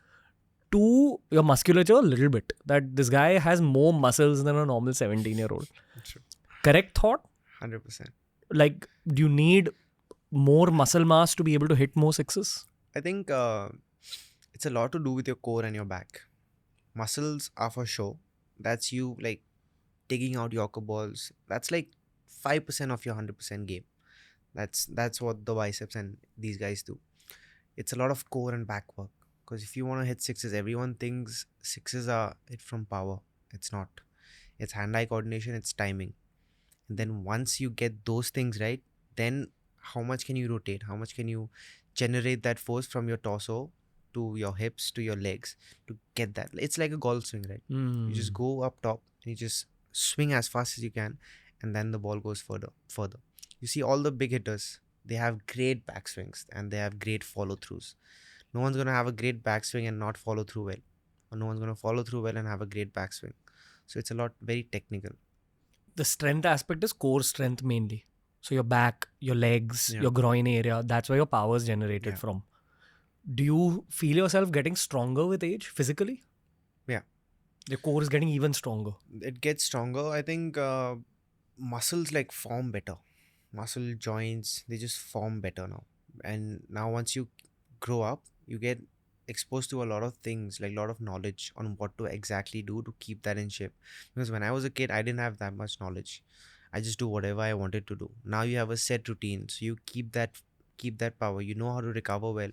to your musculature a little bit. That this guy has more muscles than a normal 17-year-old. True. Correct thought? 100%. Like, do you need more muscle mass to be able to hit more sixes? I think it's a lot to do with your core and your back. Muscles are for show. That's you like digging out Yorker balls. That's like 5% of your 100% game. That's what the biceps and these guys do. It's a lot of core and back work. Because if you want to hit sixes, everyone thinks sixes are hit from power. It's not. It's hand-eye coordination. It's timing. And then once you get those things right, then how much can you rotate? How much can you generate that force from your torso to your hips to your legs to get that? It's like a golf swing, right? You just go up top and you just swing as fast as you can, and then the ball goes further. You see all the big hitters, they have great backswings and they have great follow-throughs. No one's going to have a great backswing and not follow through well. Or no one's going to follow through well and have a great backswing. So it's a lot very technical. The strength aspect is core strength mainly. So your back, your legs, your groin area, that's where your power is generated from. Do you feel yourself getting stronger with age physically? Yeah. Your core is getting even stronger. It gets stronger. I think muscles like form better. Muscle joints, they just form better now. And now once you grow up, you get exposed to a lot of things, like a lot of knowledge on what to exactly do to keep that in shape. Because when I was a kid, I didn't have that much knowledge. I just do whatever I wanted to do. Now you have a set routine, so you keep that power. You know how to recover well,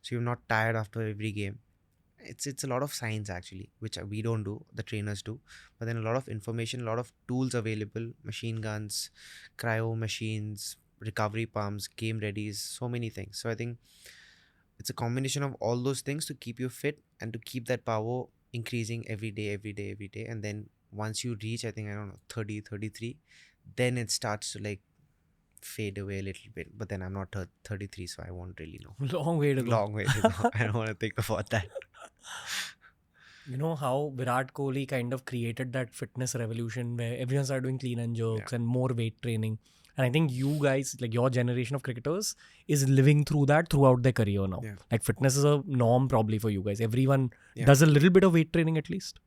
so you're not tired after every game. It's a lot of science actually, which we don't do, the trainers do, but then a lot of information, a lot of tools available, machine guns, cryo machines, recovery pumps, game readies, so many things. So I think it's a combination of all those things to keep you fit and to keep that power increasing every day. And then once you reach, I think, I don't know, 30, 33, then it starts to like fade away a little bit. But then I'm not 33, so I won't really know. Long way to go. Long way to go. I don't want to think about that. You know how Virat Kohli kind of created that fitness revolution where everyone started doing clean and jerks and more weight training. And I think you guys, like your generation of cricketers, is living through that throughout their career now. Yeah. Like fitness is a norm probably for you guys. Everyone does a little bit of weight training at least.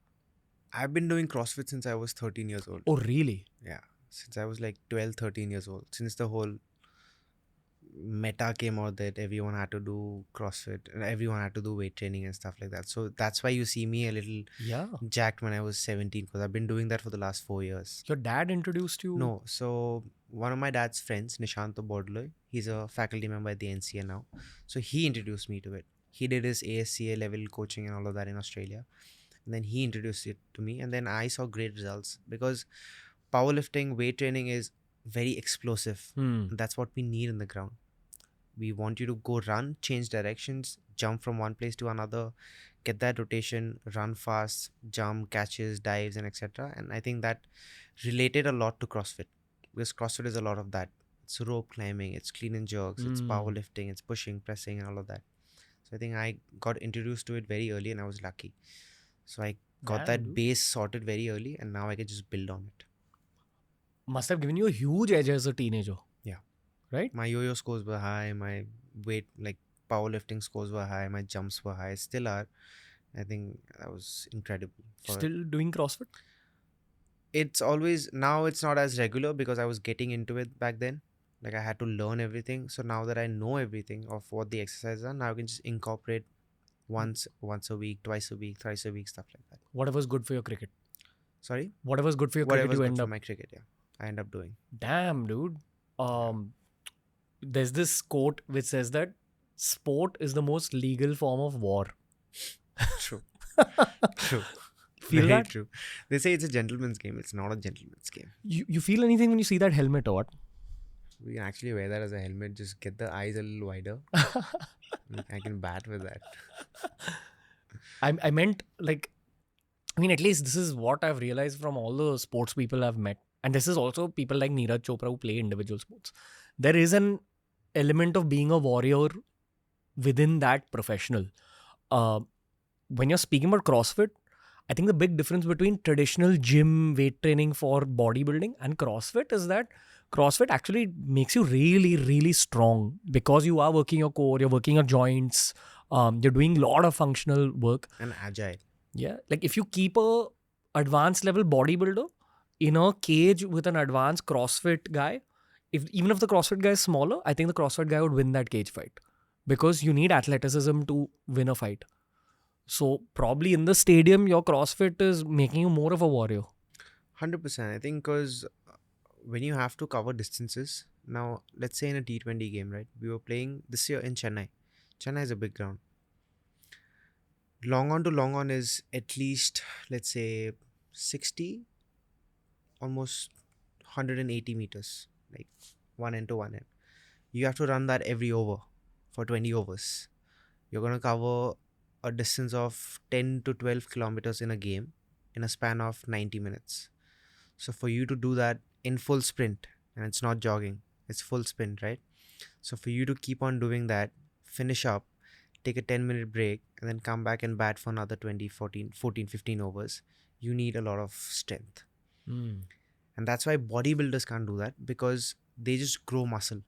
I've been doing CrossFit since I was 13 years old. Oh, really? Yeah. Since I was like 12, 13 years old. Since the whole meta came out that everyone had to do CrossFit and everyone had to do weight training and stuff like that. So that's why you see me a little jacked when I was 17, because I've been doing that for the last 4 years. Your dad introduced you? No. So one of my dad's friends, Nishant Bodloy, he's a faculty member at the NCA now. So he introduced me to it. He did his ASCA level coaching and all of that in Australia. And then he introduced it to me. And then I saw great results because powerlifting, weight training is very explosive. That's what we need in the ground. We want you to go run, change directions, jump from one place to another, get that rotation, run fast, jump, catches, dives, and etc. And I think that related a lot to CrossFit, because CrossFit is a lot of that. It's rope climbing, it's clean and jerks, it's powerlifting, it's pushing, pressing, and all of that. So I think I got introduced to it very early and I was lucky. So I got Damn, that dude. base sorted very early, and now I can just build on it. Must have given you a huge edge as a teenager. Yeah. Right? My yo-yo scores were high. My weight, like powerlifting scores were high. My jumps were high. Still are. I think that was incredible. Still doing CrossFit? It's always, now it's not as regular because I was getting into it back then. Like I had to learn everything. So now that I know everything of what the exercises are, now I can just incorporate once a week, twice a week, thrice a week, stuff like that. Whatever's good for your cricket. Sorry? Whatever's good for your cricket, Whatever's you good end for up. my cricket, yeah. I end up doing. Damn, dude. There's this quote which says that sport is the most legal form of war. True. True. Feel Very that? true. They say it's a gentleman's game. It's not a gentleman's game. You feel anything when you see that helmet or what? We can actually wear that as a helmet. Just get the eyes a little wider. I can bat with that. I meant like, I mean, at least this is what I've realized from all the sports people I've met. And this is also people like Neeraj Chopra who play individual sports. There is an element of being a warrior within that professional. When you're speaking about CrossFit, I think the big difference between traditional gym weight training for bodybuilding and CrossFit is that CrossFit actually makes you really, really strong because you are working your core, you're working your joints, you're doing a lot of functional work. And agile. Yeah, like if you keep a advanced level bodybuilder in a cage with an advanced CrossFit guy, even if the CrossFit guy is smaller, I think the CrossFit guy would win that cage fight because you need athleticism to win a fight. So probably in the stadium, your CrossFit is making you more of a warrior. 100%. I think because when you have to cover distances, now let's say in a T20 game, right? We were playing this year in Chennai. Chennai is a big ground. Long on to long on is at least, let's say, 60, almost 180 meters, like one end to one end. You have to run that every over for 20 overs. You're going to cover a distance of 10 to 12 kilometers in a game in a span of 90 minutes. So for you to do that in full sprint, and it's not jogging, it's full sprint, right? So for you to keep on doing that, finish up, take a 10-minute break, and then come back and bat for another 20, 14, 15 overs, you need a lot of strength. And that's why bodybuilders can't do that, because they just grow muscle.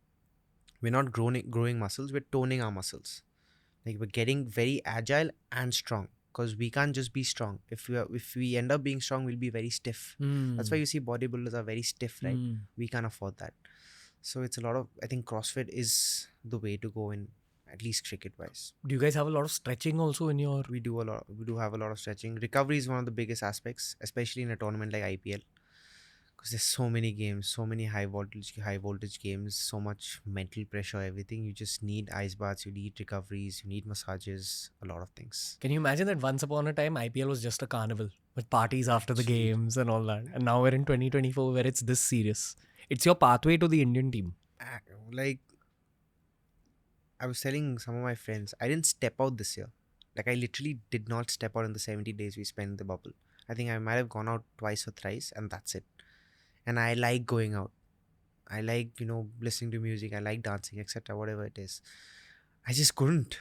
We're not growing muscles, we're toning our muscles. Like we're getting very agile and strong, because we can't just be strong. If we end up being strong, we'll be very stiff. That's why you see bodybuilders are very stiff, right? We can't afford that. So it's a lot of, I think CrossFit is the way to go in, at least cricket wise. Do you guys have a lot of stretching also in your... We do have a lot of stretching. Recovery is one of the biggest aspects, especially in a tournament like IPL. Because there's so many games, so many high voltage games, so much mental pressure, everything. You just need ice baths, you need recoveries, you need massages, a lot of things. Can you imagine that once upon a time IPL was just a carnival with parties after the Actually. games and all that, and now we're in 2024 where it's this serious? It's your pathway to the Indian team. Like, I was telling some of my friends, I didn't step out this year. Like, I literally did not step out in the 70 days we spent in the bubble. I think I might have gone out twice or thrice, and that's it. And I like going out. I like, listening to music. I like dancing, etc., whatever it is. I just couldn't.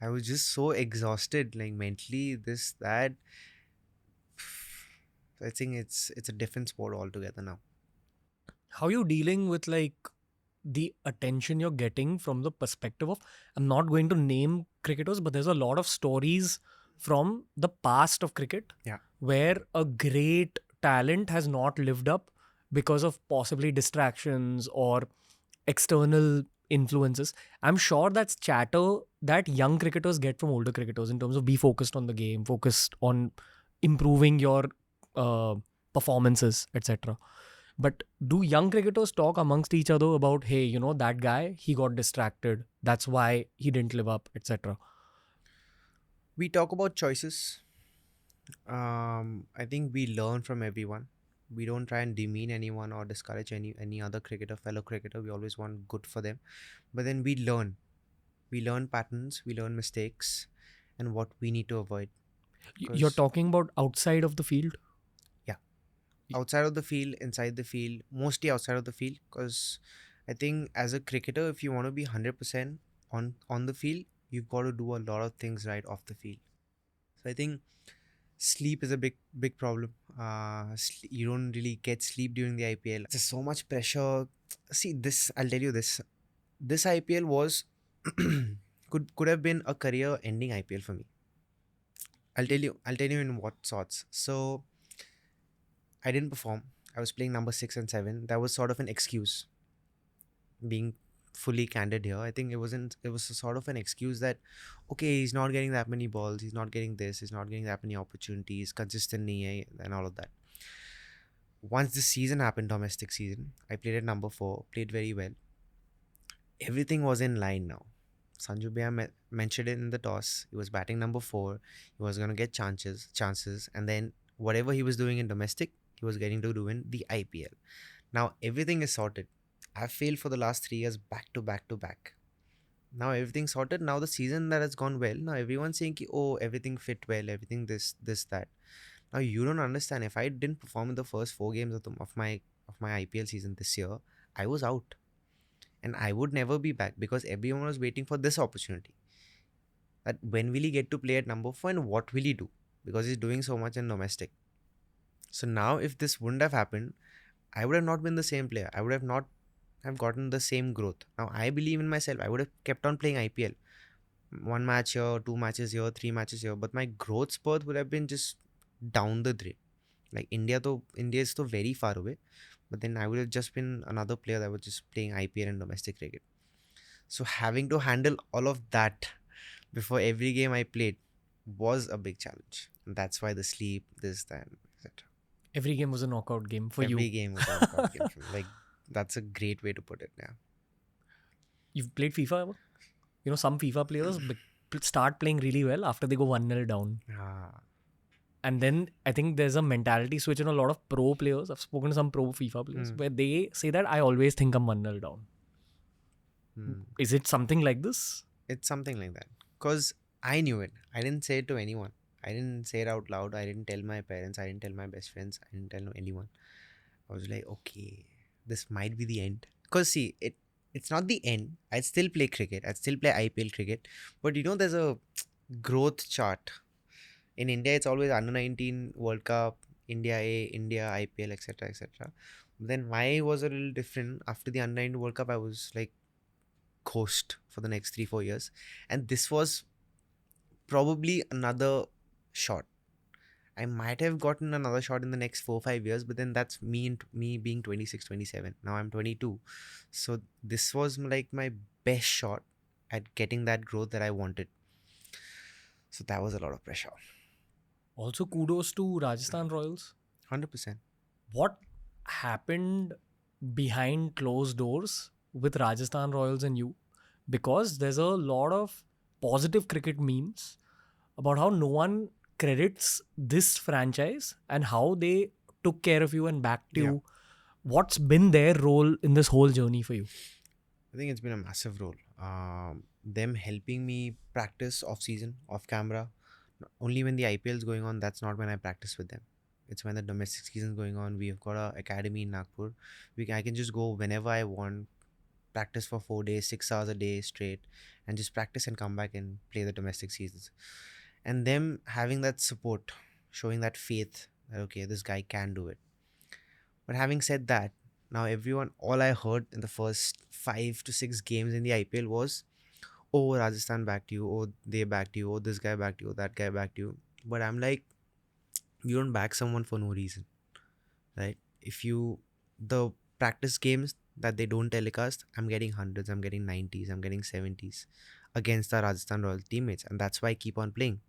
I was just so exhausted, like mentally, this, that. I think it's a different sport altogether now. How are you dealing with like the attention you're getting from the perspective of, I'm not going to name cricketers, but there's a lot of stories from the past of cricket where a great talent has not lived up because of possibly distractions or external influences. I'm sure that's chatter that young cricketers get from older cricketers in terms of be focused on the game, focused on improving your performances, etc. But do young cricketers talk amongst each other about, hey, that guy, he got distracted, that's why he didn't live up, etc.? We talk about choices. I think we learn from everyone. We don't try and demean anyone or discourage any other fellow cricketer. We always want good for them. But then we learn. We learn patterns, we learn mistakes, and what we need to avoid. You're talking about outside of the field? Yeah. Outside of the field, inside the field, mostly outside of the field. Because I think as a cricketer, if you want to be 100% on the field, you've got to do a lot of things right off the field. So I think Sleep is a big problem. You don't really get sleep during the IPL. There's so much pressure. See, this I'll tell you this. This IPL was could have been a career-ending IPL for me. I'll tell you in what sorts. So I didn't perform. I was playing number 6 and 7. That was sort of an excuse. Being fully candid here, I think it was a sort of an excuse that okay, he's not getting that many balls, he's not getting this, he's not getting that many opportunities, consistent nahi hai, and all of that. Once this season happened, domestic season, I played at number 4, played very well. Everything was in line now. Sanju Bhaiya mentioned it in the toss. He was batting number 4. He was going to get chances, and then whatever he was doing in domestic, he was getting to do in the IPL. Now everything is sorted. I've failed for the last 3 years back to back to back. Now everything's sorted. Now the season that has gone well. Now everyone's saying, ki, oh, everything fit well, everything this that. Now you don't understand. If I didn't perform in the first 4 games of my IPL season this year, I was out, and I would never be back because everyone was waiting for this opportunity. That when will he get to play at number 4 and what will he do? Because he's doing so much in domestic. So now if this wouldn't have happened, I would have not been the same player. I would have not have gotten the same growth. Now I believe in myself. I would have kept on playing IPL. 1 match here, 2 matches here, 3 matches here. But my growth spurt would have been just down the drain. Like India is so very far away. But then I would have just been another player that was just playing IPL and domestic cricket. So having to handle all of that before every game I played was a big challenge. And that's why the sleep, this, that, etc. Every game was a knockout game for Every you. game was a knockout game for me. Like, that's a great way to put it. Yeah. You've played FIFA ever? You know, some FIFA players start playing really well after they go 1-0 down. Ah. And then I think there's a mentality switch in a lot of pro players. I've spoken to some pro FIFA players where they say that I always think I'm 1-0 down. Is it something like this? It's something like that. Because I knew it. I didn't say it to anyone. I didn't say it out loud. I didn't tell my parents. I didn't tell my best friends. I didn't tell anyone. I was like, okay, this might be the end. Because see, it's not the end. I'd still play cricket. I'd still play IPL cricket. But you know, there's a growth chart. In India, it's always under 19 World Cup, India A, India IPL, etc. etc. Then why was a little different. After the under 19 World Cup, I was like ghost for the next 3-4 years. And this was probably another shot. I might have gotten another shot in the next 4-5 years, but then that's me being 26, 27. Now I'm 22. So this was like my best shot at getting that growth that I wanted. So that was a lot of pressure. Also, kudos to Rajasthan Royals. 100%. What happened behind closed doors with Rajasthan Royals and you? Because there's a lot of positive cricket memes about how no one credits this franchise and how they took care of you and backed you. What's been their role in this whole journey for you? I think it's been a massive role. Them helping me practice off season, off camera. Only when the IPL is going on, that's not when I practice with them. It's when the domestic season is going on. We've got a academy in Nagpur. I can just go whenever I want, practice for 4 days, 6 hours a day straight, and just practice and come back and play the domestic seasons. And them having that support, showing that faith that okay, this guy can do it. But having said that, now everyone, all I heard in the first 5 to 6 games in the IPL was, oh, Rajasthan backed you, oh, they backed you, oh, this guy backed you, oh, that guy backed you. But I'm like, you don't back someone for no reason, right? The practice games that they don't telecast, I'm getting hundreds, I'm getting 90s, I'm getting 70s against the Rajasthan Royals teammates. And that's why I keep on playing.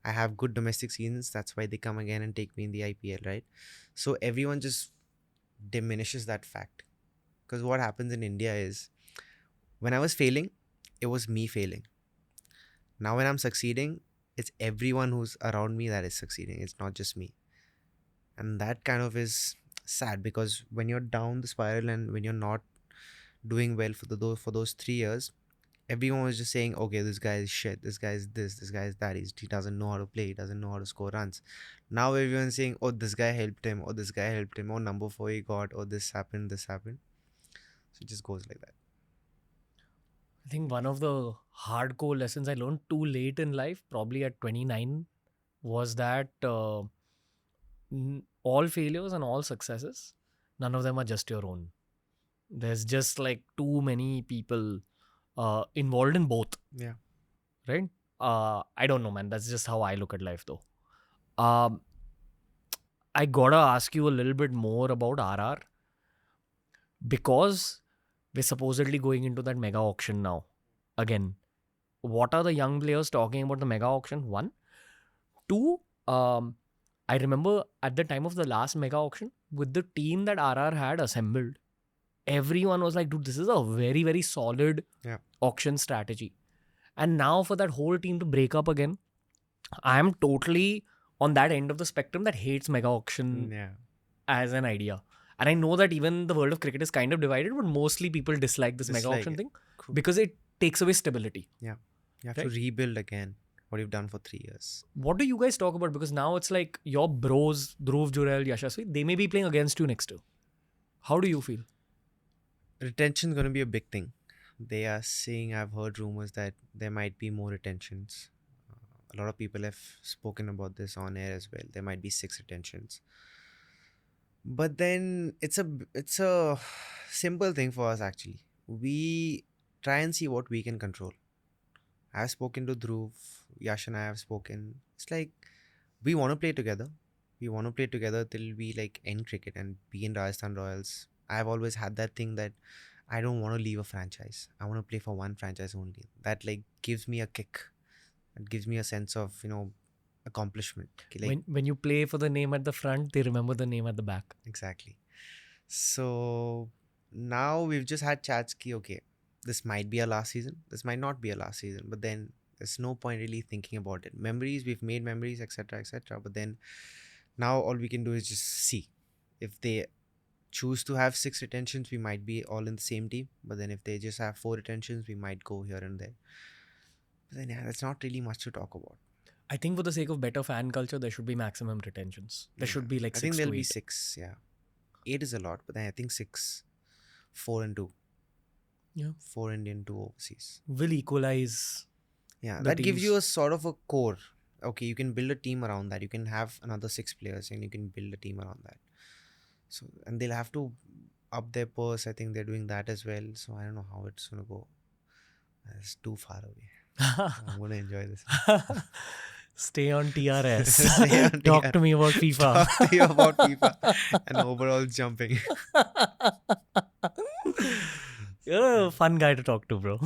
I have good domestic seasons. That's why they come again and take me in the IPL, right? So everyone just diminishes that fact. Because what happens in India is, when I was failing, it was me failing. Now when I'm succeeding, it's everyone who's around me that is succeeding. It's not just me. And that kind of is sad, because when you're down the spiral and when you're not doing well for those 3 years, everyone was just saying, okay, this guy is shit, this guy is this guy is that, he doesn't know how to play, he doesn't know how to score runs. Now everyone's saying, oh, this guy helped him, oh, this guy helped him, oh, number 4 he got, oh, this happened. So it just goes like that. I think one of the hardcore lessons I learned too late in life, probably at 29, was that all failures and all successes, none of them are just your own. There's just like too many people involved in both, Yeah. right? I don't know, man. That's just how I look at life, though. Um, I gotta ask you a little bit more about RR because we're supposedly going into that mega auction now. Again, what are the young players talking about the mega auction? One. Two, I remember at the time of the last mega auction, with the team that RR had assembled, everyone was like, dude, this is a very, very solid Yeah. auction strategy. And now for that whole team to break up again, I am totally on that end of the spectrum that hates mega auction Yeah. as an idea. And I know that even the world of cricket is kind of divided, but mostly people dislike this mega Dislike auction it. thing Cool. because it takes away stability. Yeah. You have Right. to rebuild again what you've done for 3 years. What do you guys talk about? Because now it's like your bros, Dhruv, Jurel, Yashasvi, they may be playing against you next year. How do you feel? Retention is going to be a big thing. They are saying, I've heard rumors that there might be more retentions. A lot of people have spoken about this on air as well. There might be 6 retentions. But then it's a simple thing for us actually. We try and see what we can control. I've spoken to Dhruv, Yash and I have spoken. It's like we want to play together. We want to play together till we like end cricket and be in Rajasthan Royals. I've always had that thing that I don't want to leave a franchise. I want to play for one franchise only. That like gives me a kick. It gives me a sense of, accomplishment. Like When you play for the name at the front, they remember the name at the back. exactly. So now we've just had chats ki okay, this might be a last season, this might not be a last season, but then there's no point really thinking about it. Memories, we've made memories, etc. etc. But then now all we can do is just see. If they choose to have 6 retentions, we might be all in the same team. But then if they just have 4 retentions, we might go here and there. But then yeah, that's not really much to talk about. I think for the sake of better fan culture, there should be maximum retentions. There should be like I 6 think to there'll 8. be 6, yeah. 8 is a lot, but then I think 6, 4 and 2. Yeah. 4 Indian, 2 overseas. Will equalize. Yeah, the that gives you teams. a sort of a core. Okay, you can build a team around that. You can have another 6 players and you can build a team around that. So, and they'll have to up their purse. I think they're doing that as well. So, I don't know how it's going to go. It's too far away. I'm going to enjoy this. Stay on TRS. Stay on Talk TRS. to me about FIFA. Talk to you about FIFA and overall jumping. You're a fun guy to talk to, bro.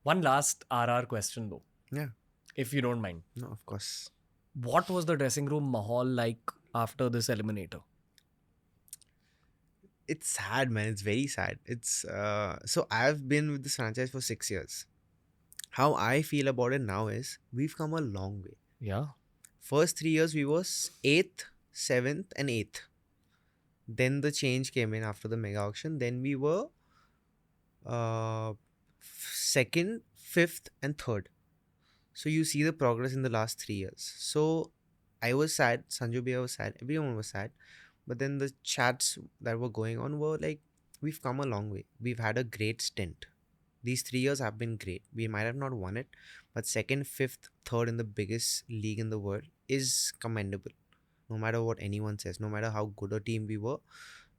One last RR question though. Yeah. If you don't mind. No, of course. What was the dressing room mahal like after this eliminator? It's sad, man. It's very sad. It's so I've been with this franchise for 6 years. How I feel about it now is we've come a long way. Yeah. First 3 years we was 8th, 7th and 8th. Then the change came in after the mega auction. Then we were 2nd, 5th and 3rd. So you see the progress in the last 3 years. So I was sad, Sanju Bhaiya was sad, everyone was sad. But then the chats that were going on were like, we've come a long way. We've had a great stint. These 3 years have been great. We might have not won it, but 2nd, 5th, 3rd in the biggest league in the world is commendable. No matter what anyone says, no matter how good a team we were,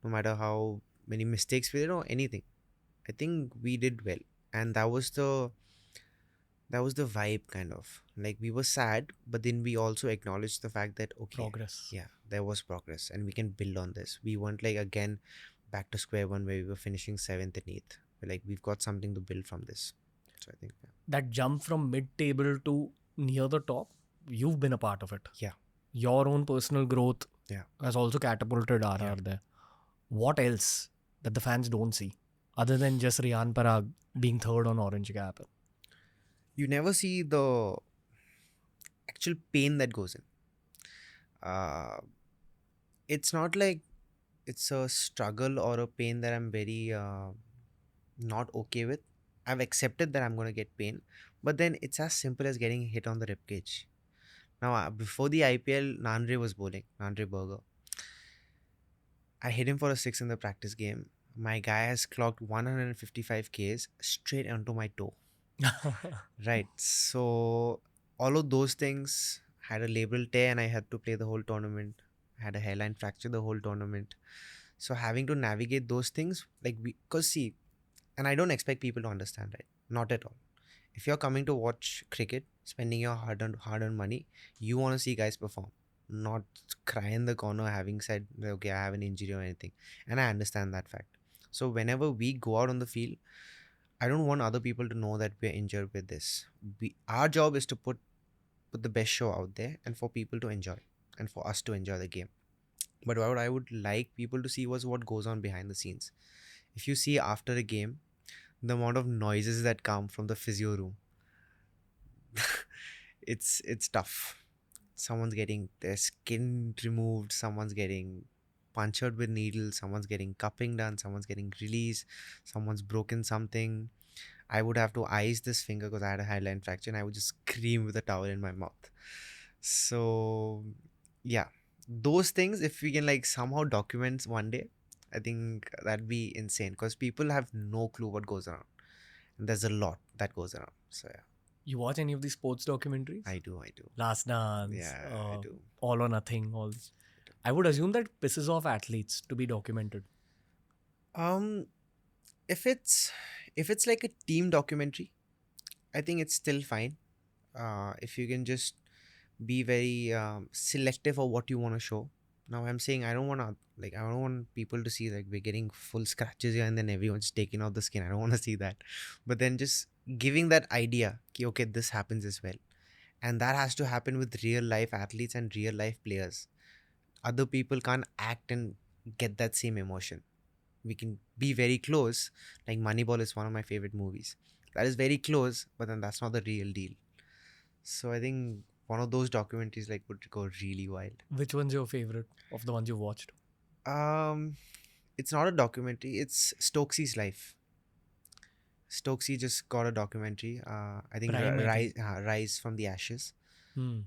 no matter how many mistakes we did or anything. I think we did well. And that was the vibe kind of. Like we were sad, but then we also acknowledged the fact that okay, Progress. yeah, there was progress and we can build on this. We weren't like again back to square one where we were finishing 7th and 8th. We're like we've got something to build from this. So I think That jump from mid-table to near the top, you've been a part of it. Yeah. Your own personal growth Yeah. has also catapulted RR Yeah. there. What else that the fans don't see other than just Riyan Parag being 3rd on Orange Cap? You never see the actual pain that goes in. It's not like it's a struggle or a pain that I'm very not okay with. I've accepted that I'm going to get pain, but then it's as simple as getting hit on the ribcage. Now, before the IPL, Nandre was bowling, Nandre Burger. I hit him for a 6 in the practice game. My guy has clocked 155 Ks straight onto my toe. Right. So all of those things had a labral tear and I had to play the whole tournament. I had a hairline fracture the whole tournament. So having to navigate those things, like because see, and I don't expect people to understand, right? Not at all. If you're coming to watch cricket, spending your hard earned money, you want to see guys perform, not cry in the corner having said, okay, I have an injury or anything. And I understand that fact. So whenever we go out on the field, I don't want other people to know that we're injured with this. Our job is to put the best show out there and for people to enjoy and for us to enjoy the game. But what I would like people to see was what goes on behind the scenes. If you see after a game, the amount of noises that come from the physio room, it's tough. Someone's getting their skin removed, someone's getting punctured with needles, someone's getting cupping done, someone's getting released, someone's broken something. I would have to ice this finger because I had a hairline fracture and I would just scream with a towel in my mouth. So yeah, those things, if we can like somehow document one day, I think that'd be insane because people have no clue what goes around. And there's a lot that goes around. So yeah, You watch any of these sports documentaries? I do. Last Dance, Yeah, I do. All or Nothing, all. I would assume that pisses off athletes to be documented. Um, if it's like a team documentary, I think it's still fine. If you can just be very selective of what you want to show. Now I'm saying I don't want people to see like we're getting full scratches here and then everyone's taking out the skin. I don't want to see that. But then just giving that idea, ki, okay, this happens as well. And that has to happen with real life athletes and real life players. Other people can't act and get that same emotion. We can be very close. Like Moneyball is one of my favorite movies. That is very close, but then that's not the real deal. So I think one of those documentaries like would go really wild. Which one's your favorite of the ones you watched? Um, it's not a documentary. It's Stokesy's life. Stokesy just got a documentary. I think Prime, I think. Rise from the Ashes. Hmm.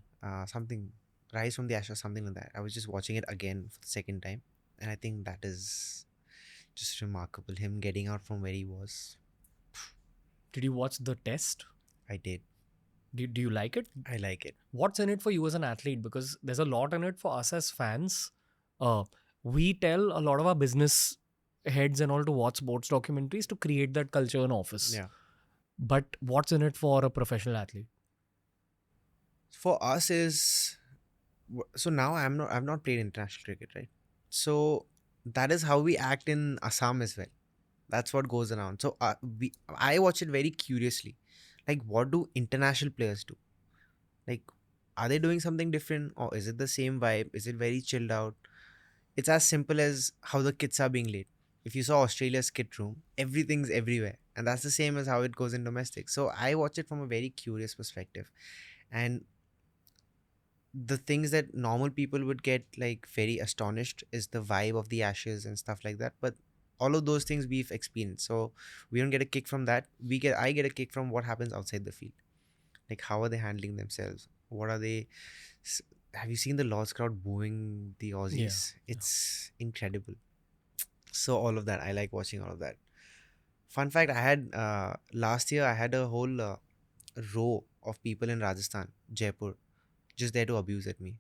Something Rise from the Ashes, something like that. I was just watching it again for the second time, and I think that is just remarkable. Him getting out from where he was. Did you watch The Test? I did. Do you like it? I like it. What's in it for you as an athlete? Because there's a lot in it for us as fans. We tell a lot of our business heads and all to watch sports documentaries to create that culture in office. Yeah. But what's in it for a professional athlete? For us is so now I've not played international cricket, right? So that is how we act in Assam as well. That's what goes around. So I watch it very curiously. Like, what do international players do? Like, are they doing something different or is it the same vibe? Is it very chilled out? It's as simple as how the kits are being laid. If you saw Australia's kit room, everything's everywhere. And that's the same as how it goes in domestic. So I watch it from a very curious perspective. And the things that normal people would get like very astonished is the vibe of the Ashes and stuff like that. But all of those things we've experienced. So we don't get a kick from that. I get a kick from what happens outside the field. Like, how are they handling themselves? What are they have you seen the Lord's crowd booing the Aussies? It's incredible. So all of that, I like watching all of that. Fun fact, I had last year I had a whole row of people in Rajasthan, Jaipur, just there to abuse at me.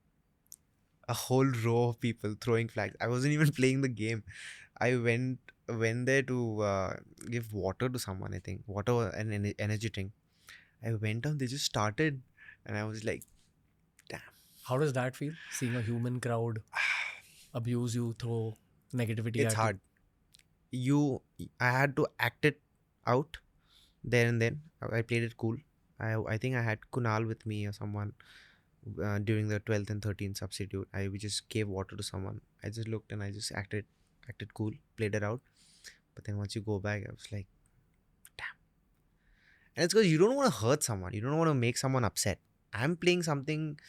A whole row of people throwing flags. I wasn't even playing the game. I went there to give water to someone. I think water and energy drink. I went on. They just started, and I was like, damn. How does that feel? Seeing a human crowd abuse you, throw negativity It's at hard. I had to act it out there and then. I played it cool. I think I had Kunal with me or someone during the 12th and 13th substitute. We just gave water to someone. I just looked and I just acted cool, played it out. But then once you go back, I was like, damn. And it's because you don't want to hurt someone. You don't want to make someone upset. I'm playing something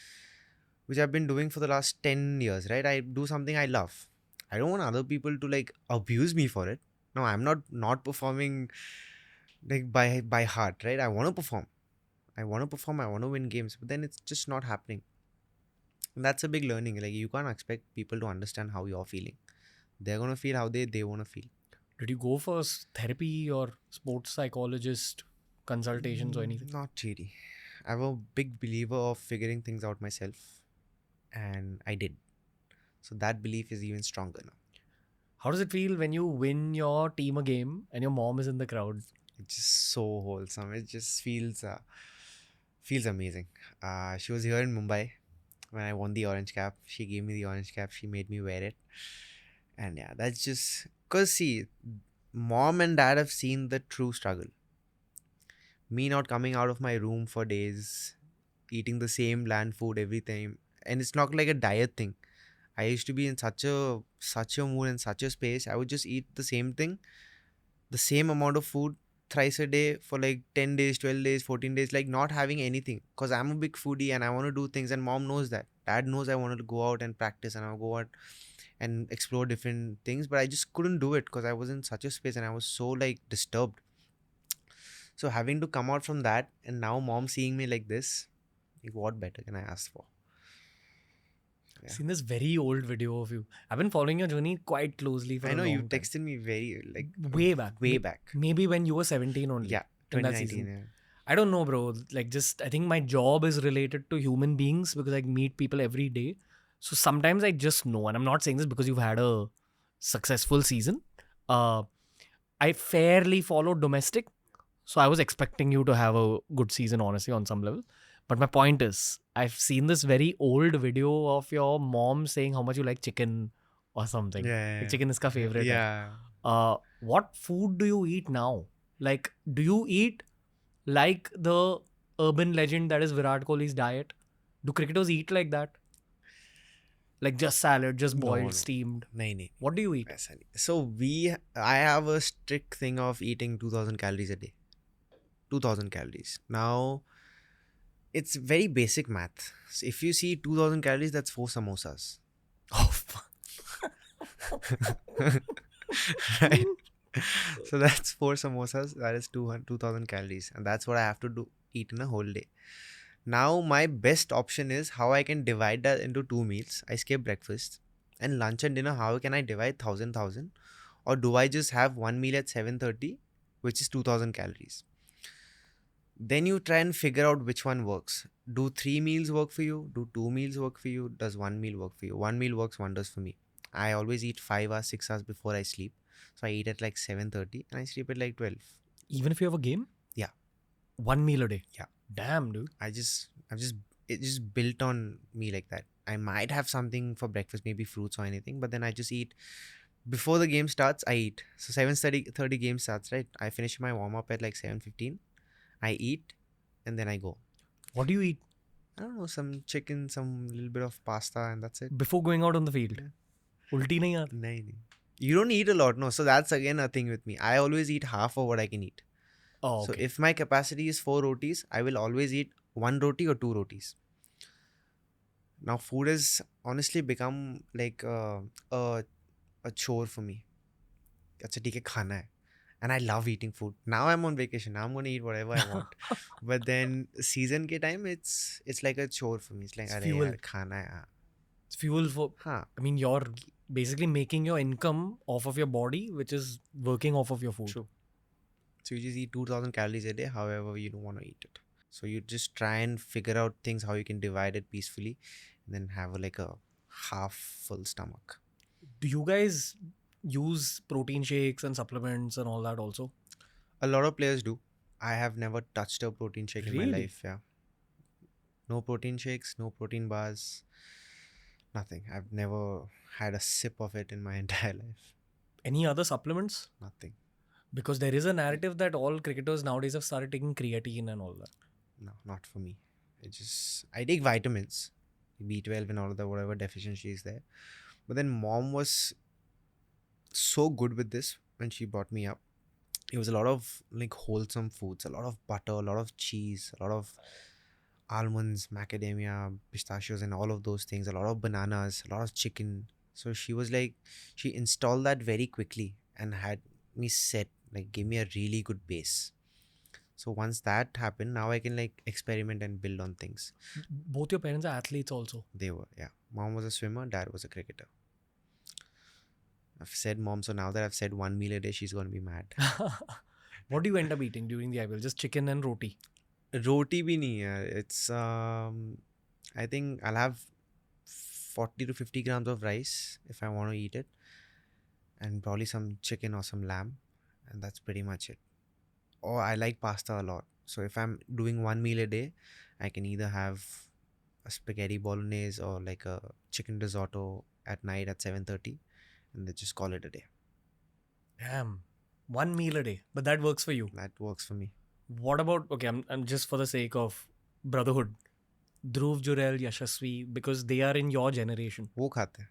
which I've been doing for the last 10 years, right? I do something I love. I don't want other people to like abuse me for it. No, I'm not performing like by heart, right? I want to perform. I want to perform. I want to win games, but then it's just not happening. And that's a big learning. Like, you can't expect people to understand how you're feeling. They're gonna feel how they want to feel. Did you go for therapy or sports psychologist consultations or anything? Not really. I'm a big believer of figuring things out myself, and I did. So that belief is even stronger now. How does it feel when you win your team a game and your mom is in the crowd? It's just so wholesome. It just feels amazing. She was here in Mumbai when I won the orange cap. She gave me the orange cap. She made me wear it, and yeah, that's just cause see, mom and dad have seen the true struggle. Me not coming out of my room for days, eating the same bland food every time, and it's not like a diet thing. I used to be in such a mood and such a space. I would just eat the same thing, the same amount of food thrice a day for like 10 days, 12 days, 14 days, like not having anything. Because I'm a big foodie and I want to do things, and mom knows that. Dad knows I wanted to go out and practice and I'll go out and explore different things, but I just couldn't do it because I was in such a space and I was so like disturbed. So having to come out from that, and now mom seeing me like this, like, what better can I ask for? I've Yeah. seen this very old video of you. I've been following your journey quite closely for I a know long you time. texted me very like Way back. way back. Maybe when you were 17 only. Yeah, in that 2019. season. Yeah. I don't know, bro. Like, just I think my job is related to human beings because I meet people every day. So sometimes I just know, and I'm not saying this because you've had a successful season. I fairly follow domestic, so I was expecting you to have a good season, honestly, on some level. But my point is, I've seen this very old video of your mom saying how much you like chicken or something. Yeah. Like chicken is her favorite. Yeah. What food do you eat now? Like, do you eat like the urban legend that is Virat Kohli's diet? Do cricketers eat like that? Like just salad, just boiled, No. steamed? Nahi. What do you eat? ऐसा नहीं. So I have a strict thing of eating 2000 calories a day. 2000 calories. Now, it's very basic math. So if you see 2000 calories, that's 4 samosas. Oh, fuck. Right? So that's 4 samosas. That is 2000 calories. And that's what I have to do eat in a whole day. Now, my best option is how I can divide that into 2 meals. I skip breakfast. And lunch and dinner, how can I divide 1000? Or do I just have one meal at 7:30, which is 2000 calories? Then you try and figure out which one works. Do 3 meals work for you? Do 2 meals work for you? Does 1 meal work for you? 1 meal works wonders for me. I always eat 5 hours, 6 hours before I sleep. So I eat at like 7:30 and I sleep at like 12. Even if you have a game? Yeah. 1 meal a day? Yeah. Damn, dude. It's just built on me like that. I might have something for breakfast, maybe fruits or anything, but then I just eat. Before the game starts, I eat. So 7:30 game starts, right? I finish my warm up at like 7:15. I eat and then I go. What do you eat I don't know, some chicken, some little bit of pasta, and that's it. before going out on the field? Yeah. Ulti nahi aati? Nahi. You don't eat a lot, no. So that's again a thing with me. I always eat half of what I can eat. Oh, So okay. if my capacity is 4 rotis, I will always eat 1 roti or 2 rotis. Now food has honestly become like a chore for me. अच्छा ठीक है खाना है. And I love eating food. Now I'm on vacation. Now I'm going to eat whatever I want. But then season ke time, it's like a chore for me. It's like, It's अरे fuel. यार खाना है. हाँ. It's fuel for. हाँ. I mean, you're basically making your income off of your body, which is working off of your food. True. So you just eat 2000 calories a day, however you don't want to eat it. So you just try and figure out things how you can divide it peacefully, and then have like a half full stomach. Do you guys use protein shakes and supplements and all that also? A lot of players do. I have never touched a protein shake in my Really? life. Yeah. No protein shakes, no protein bars, nothing. I've never had a sip of it in my entire life. Any other supplements? Nothing. Because there is a narrative that all cricketers nowadays have started taking creatine and all that. No, not for me. I take vitamins, B12 and all of the whatever deficiency is there. But then mom was so good with this when she brought me up. It was a lot of like wholesome foods, a lot of butter, a lot of cheese, a lot of almonds, macadamia, pistachios, and all of those things, a lot of bananas, a lot of chicken. So she was like, she installed that very quickly and had me set, like, gave me a really good base. So once that happened, now I can like experiment and build on things. Both your parents are athletes also. They were, yeah. Mom was a swimmer, dad was a cricketer. I've said mom, so now that I've said 1 meal a day, she's going to be mad. What do you end up eating during the IPL? Just chicken and roti. Roti bhi nahi hai. It's I think I'll have 40 to 50 grams of rice if I want to eat it, and probably some chicken or some lamb, and that's pretty much it. Or I like pasta a lot. So if I'm doing one meal a day, I can either have a spaghetti bolognese or like a chicken risotto at night at 7:30, and then just call it a day. Damn. One meal a day. But that works for you. That works for me. What about, okay, I'm just for the sake of brotherhood. Dhruv, Jurel, Yashasvi, because they are in your generation. वो खाते हैं.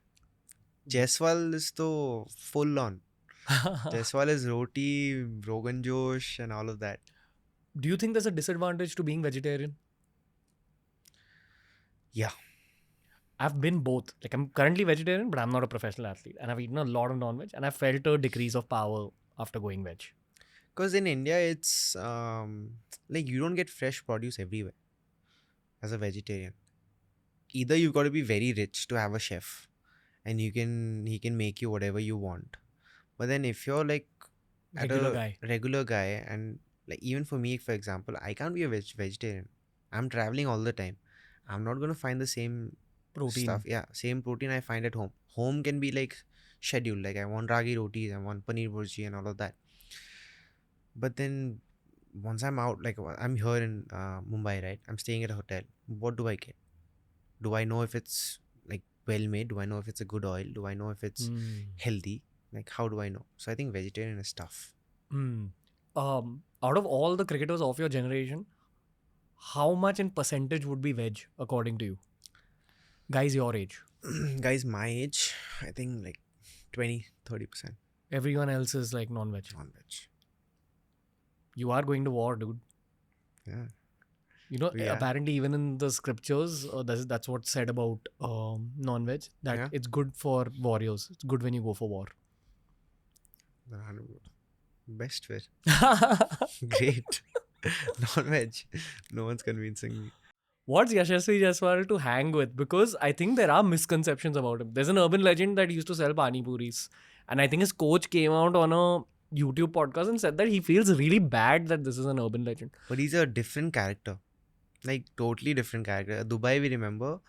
Jaiswal is तो full on. Jaiswal is roti, Rogan Josh, and all of that. Do you think there's a disadvantage to being vegetarian? Yeah. I've been both. Like, I'm currently vegetarian, but I'm not a professional athlete. And I've eaten a lot of non-veg, and I felt a decrease of power after going veg. Because in India, it's like you don't get fresh produce everywhere as a vegetarian. Either you've got to be very rich to have a chef, and he can make you whatever you want. But then if you're like regular guy, and like even for me, for example, I can't be a vegetarian. I'm traveling all the time. I'm not going to find the same Protein. stuff. Yeah, same protein I find at home. Home can be like scheduled. Like I want ragi rotis, I want paneer bhurji and all of that. But then once I'm out, like I'm here in Mumbai, right? I'm staying at a hotel. What do I get? Do I know if it's like well made? Do I know if it's a good oil? Do I know if it's healthy? Like how do I know? So I think vegetarian is tough. Out of all the cricketers of your generation, how much in percentage would be veg according to you? Guys your age. Guys my age, I think like 20-30%. Everyone else is like non-veg. Non-veg. You are going to war, dude. Yeah. You know, apparently even in the scriptures, that's what's said about non-veg, that it's good for warriors. It's good when you go for war. Best fit. Great. Non-veg. No one's convincing me. What's Yashasvi Jaiswal to hang with? Because I think there are misconceptions about him. There's an urban legend that he used to sell pani puris. And I think his coach came out on a YouTube podcast and said that he feels really bad that this is an urban legend. But he's a different character. Like totally different character. Dubai, we remember,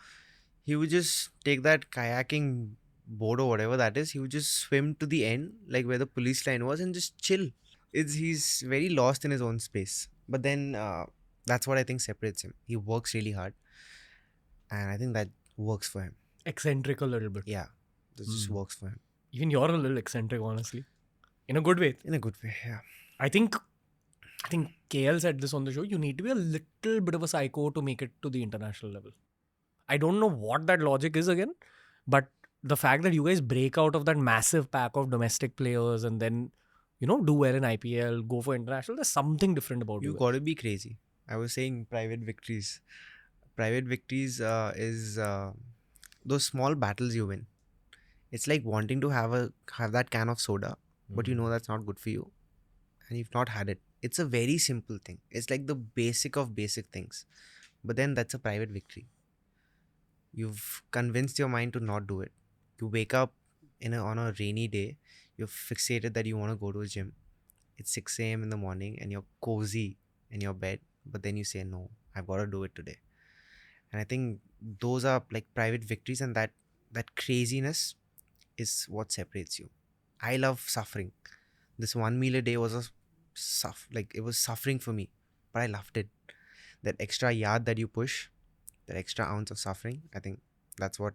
he would just take that kayaking board or whatever that is. He would just swim to the end, like where the police line was, and just chill. He's very lost in his own space. But then that's what I think separates him. He works really hard, and I think that works for him. Eccentric a little bit. Yeah, this just works for him. Even you're a little eccentric, honestly. In a good way. In a good way, yeah. I think KL said this on the show. You need to be a little bit of a psycho to make it to the international level. I don't know what that logic is again, but the fact that you guys break out of that massive pack of domestic players and then, you know, do well in IPL, go for international, there's something different about you. You got to be crazy. I was saying private victories. Private victories is those small battles you win. It's like wanting to have that can of soda, but you know that's not good for you, and you've not had it. It's a very simple thing. It's like the basic of basic things, but then that's a private victory. You've convinced your mind to not do it. You wake up on a rainy day. You're fixated that you want to go to a gym. It's 6 a.m. in the morning and you're cozy in your bed, but then you say, no, I've got to do it today. And I think those are like private victories, and that craziness is what separates you. I love suffering. This one meal a day was it was suffering for me, but I loved it. That extra yard that you push, that extra ounce of suffering, I think that's what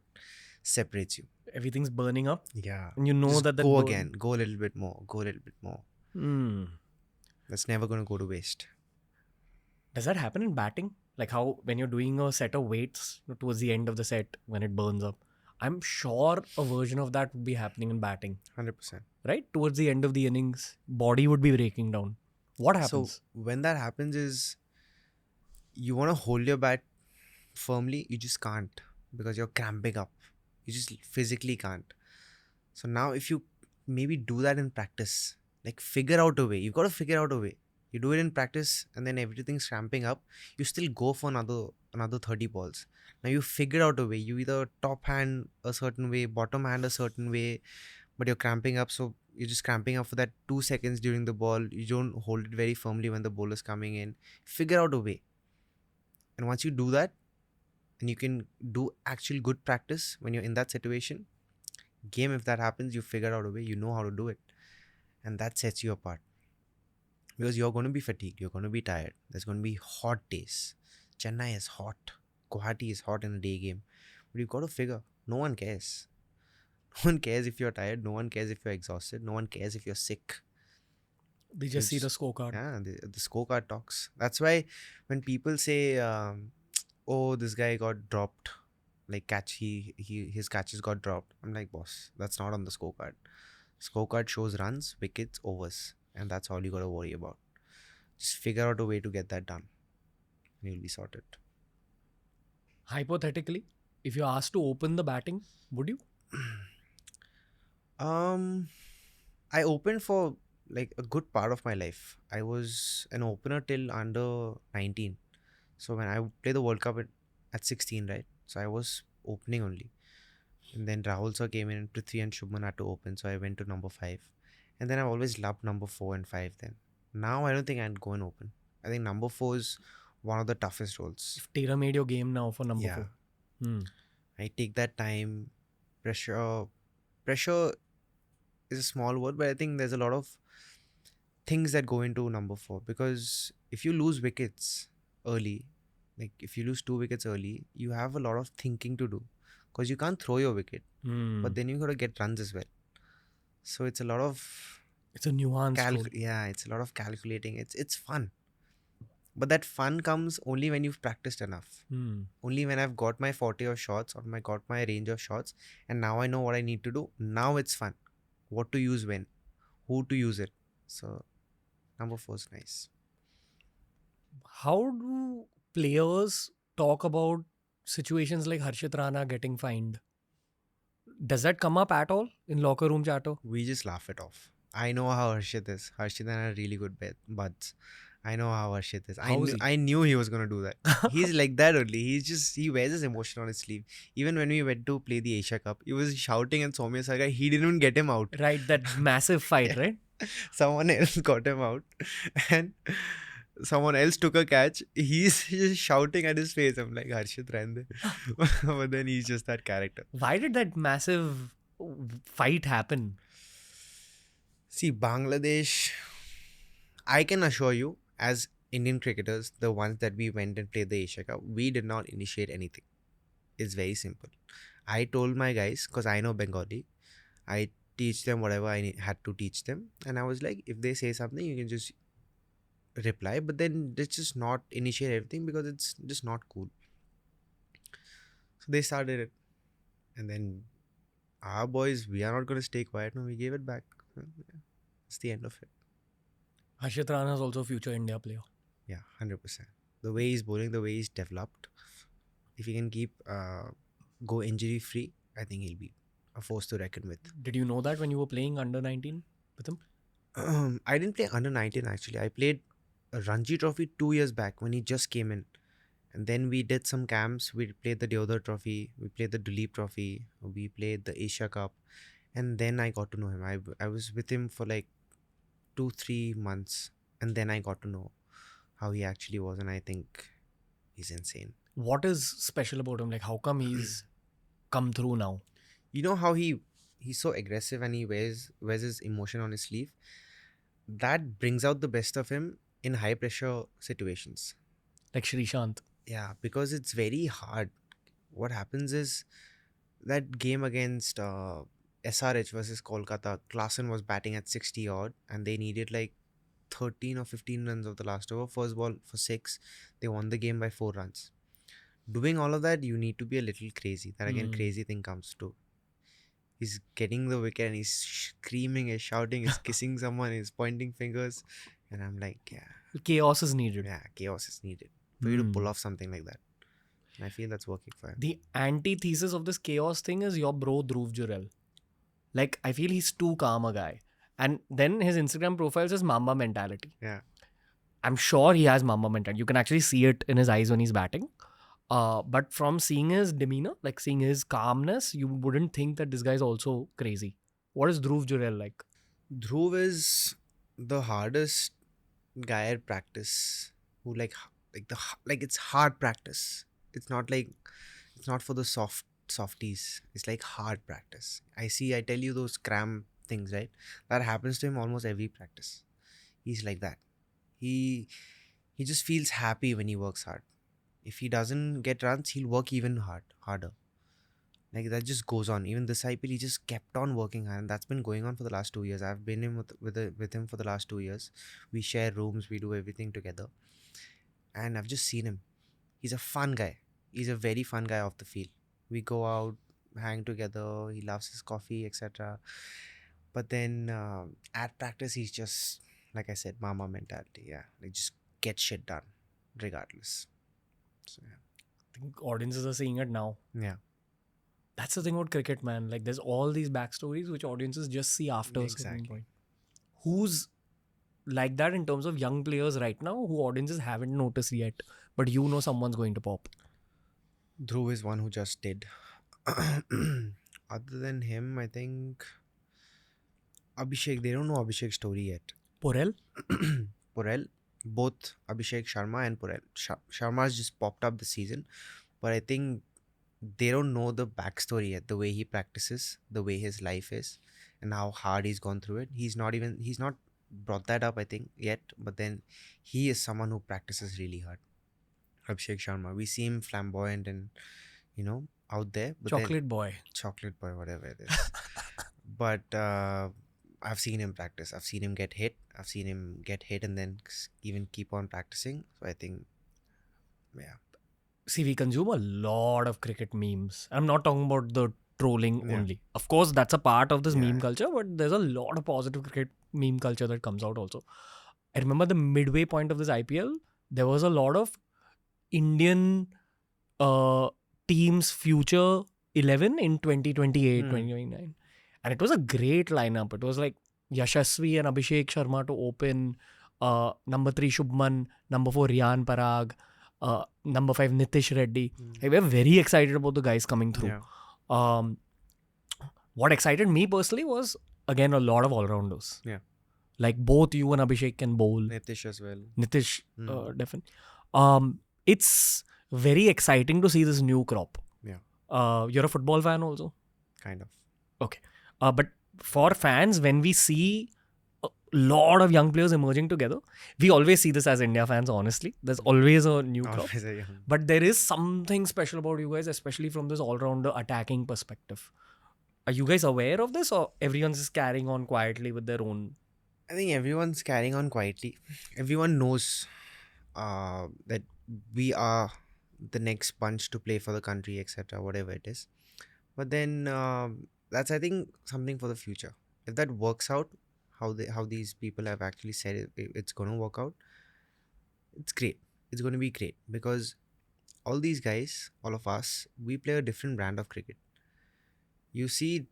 separates you. Everything's burning up. Yeah. And you know just that go again, go a little bit more, Hmm. That's never going to go to waste. Does that happen in batting? Like how when you're doing a set of weights towards the end of the set when it burns up? I'm sure a version of that would be happening in batting. 100%. Right? Towards the end of the innings, body would be breaking down. What happens? So when that happens is you want to hold your bat firmly, you just can't because you're cramping up. You just physically can't. So now if you maybe do that in practice, like figure out a way. You've got to figure out a way. You do it in practice and then everything's cramping up. You still go for another 30 balls. Now you figure out a way. You either top hand a certain way, bottom hand a certain way, but you're cramping up. So you're just cramping up for that 2 seconds during the ball. You don't hold it very firmly when the bowler's coming in. Figure out a way. And once you do that, and you can do actual good practice when you're in that situation, game, if that happens, you figure out a way, you know how to do it. And that sets you apart. Because you're going to be fatigued, you're going to be tired. There's going to be hot days. Chennai is hot. Guwahati is hot in a day game. But you've got to figure, no one cares. No one cares if you're tired. No one cares if you're exhausted. No one cares if you're sick. They just see the scorecard. Yeah, the scorecard talks. That's why when people say, oh, this guy got dropped, like his catches got dropped, I'm like, boss, that's not on the scorecard. Scorecard shows runs, wickets, overs, and that's all you got to worry about. Just figure out a way to get that done, and you'll be sorted. Hypothetically, if you're asked to open the batting, would you? I opened for like a good part of my life. I was an opener till under 19. So when I played the World Cup at 16, right? So I was opening only. And then Rahul sir came in and Prithvi and Shubman had to open. So I went to number 5. And then I've always loved number 4 and 5 then. Now I don't think I'd go and open. I think number 4 is one of the toughest roles. You've tailor-made your game now for number Yeah. 4. I take that time. Pressure is a small word, but I think there's a lot of things that go into number 4. Because if you lose wickets early, like if you lose 2 wickets early, you have a lot of thinking to do. Because you can't throw your wicket, but then you got to get runs as well. So it's a lot of It's a nuanced role. yeah, it's a lot of calculating. It's fun, but that fun comes only when you've practiced enough. Only when I've got my 40 of shots or got my range of shots, and now I know what I need to do. Now it's fun. What to use when, who to use it. So number 4 is nice. How do players talk about situations like Harshit Rana getting fined? Does that come up at all in locker room chatter? We just laugh it off. I know how Harshit is. Harshit and I are really good buds. I know how Harshit is. How is he? I knew he was going to do that. He's like that only. He wears his emotion on his sleeve. Even when we went to play the Asia Cup, he was shouting at Soumya Sarkar. He didn't even get him out. Right, that massive fight, right? Someone else got him out. And someone else took a catch. He's just shouting at his face. I'm like, Harshit, run. But then he's just that character. Why did that massive fight happen? See, Bangladesh, I can assure you, as Indian cricketers, the ones that we went and played the Asia Cup, we did not initiate anything. It's very simple. I told my guys, because I know Bengali, I teach them whatever I had to teach them. And I was like, if they say something, you can just reply. But then let's just not initiate everything because it's just not cool. So they started it. And then our boys, we are not going to stay quiet. No, we gave it back. It's the end of it. Harshit Rana is also a future India player. Yeah, 100%. The way he's bowling, the way he's developed, if he can keep go injury free, I think he'll be a force to reckon with. Did you know that when you were playing under 19 with him? I didn't play under 19 actually. I played a Ranji Trophy 2 years back when he just came in. And then we did some camps. We played the Deodhar Trophy. We played the Duleep Trophy. We played the Asia Cup. And then I got to know him. I was with him for like 2-3 months. And then I got to know how he actually was. And I think he's insane. What is special about him? Like, how come he's come through now? You know how he's so aggressive and he wears his emotion on his sleeve? That brings out the best of him in high pressure situations. Like Shrishant. Yeah, because it's very hard. What happens is that game against SRH versus Kolkata, Klaasen was batting at 60 odd and they needed like 13 or 15 runs of the last over. First ball for 6. They won the game by 4 runs. Doing all of that, you need to be a little crazy. That again, crazy thing comes to. He's getting the wicket and he's screaming, he's shouting, he's kissing someone, he's pointing fingers. And I'm like, yeah. Chaos is needed. Yeah, chaos is needed for you to pull off something like that. And I feel that's working for him. The antithesis of this chaos thing is your bro Dhruv Jurel. Like, I feel he's too calm a guy. And then his Instagram profile says Mamba mentality. Yeah. I'm sure he has Mamba mentality. You can actually see it in his eyes when he's batting. But from seeing his demeanor, like seeing his calmness, you wouldn't think that this guy is also crazy. What is Dhruv Jurel like? Dhruv is the hardest guy at practice. Who like it's hard practice. It's not like it's not for the softies. It's like hard practice. I tell you those cram things, right? That happens to him almost every practice. He's like that. He just feels happy when he works hard. If he doesn't get runs, he'll work even harder. Like that just goes on. Even this IPL, he just kept on working hard, and that's been going on for the last 2 years. I've been in with him for the last 2 years. We share rooms, we do everything together, and I've just seen him. He's a fun guy. He's a very fun guy off the field. We go out, hang together. He loves his coffee, etc. But then at practice, he's just like I said, mama mentality. Yeah, like just get shit done, regardless. So yeah. I think audiences are seeing it now. Yeah. That's the thing about cricket, man. Like, there's all these backstories which audiences just see after a certain Exactly. point. Who's like that in terms of young players right now who audiences haven't noticed yet, but you know someone's going to pop? Dhruv is one who just did. Other than him, I think Abhishek. They don't know Abhishek's story yet. Porel? Purel, both Abhishek Sharma and Purel. Sharma's just popped up this season, but I think they don't know the backstory yet. The way he practices, the way his life is, and how hard he's gone through it. He's not brought that up, I think, yet. But then he is someone who practices really hard. Abhishek Sharma. We see him flamboyant and out there. But Chocolate boy. chocolate boy, whatever it is. But I've seen him practice. I've seen him get hit. I've seen him get hit and then even keep on practicing. So I think, yeah. See, we consume a lot of cricket memes. I'm not talking about the trolling Yeah. only. Of course, that's a part of this Yeah, meme yeah. culture, but there's a lot of positive cricket meme culture that comes out also. I remember the midway point of this IPL, there was a lot of Indian teams future 11 in 2028, 2029. And it was a great lineup. It was like Yashasvi and Abhishek Sharma to open, number 3 Shubman, number 4 Riyan Parag, number 5 Nitish Reddy. Like, we're very excited about the guys coming through. Yeah. What excited me personally was, again, a lot of all-rounders. Yeah. Like both you and Abhishek can bowl. Nitish as well. Nitish, definitely. It's very exciting to see this new crop. Yeah. You're a football fan also? Kind of. Okay. But for fans, when we see a lot of young players emerging together, we always see this as India fans, honestly. There's always a new crop. Always a young. But there is something special about you guys, especially from this all-rounder attacking perspective. Are you guys aware of this, or everyone's just carrying on quietly with their own? I think everyone's carrying on quietly. Everyone knows that we are the next bunch to play for the country, etc., whatever it is. But then that's, I think, something for the future. If that works out, how these people have actually said it's going to work out, it's great. It's going to be great because all these guys, all of us, we play a different brand of cricket. You see,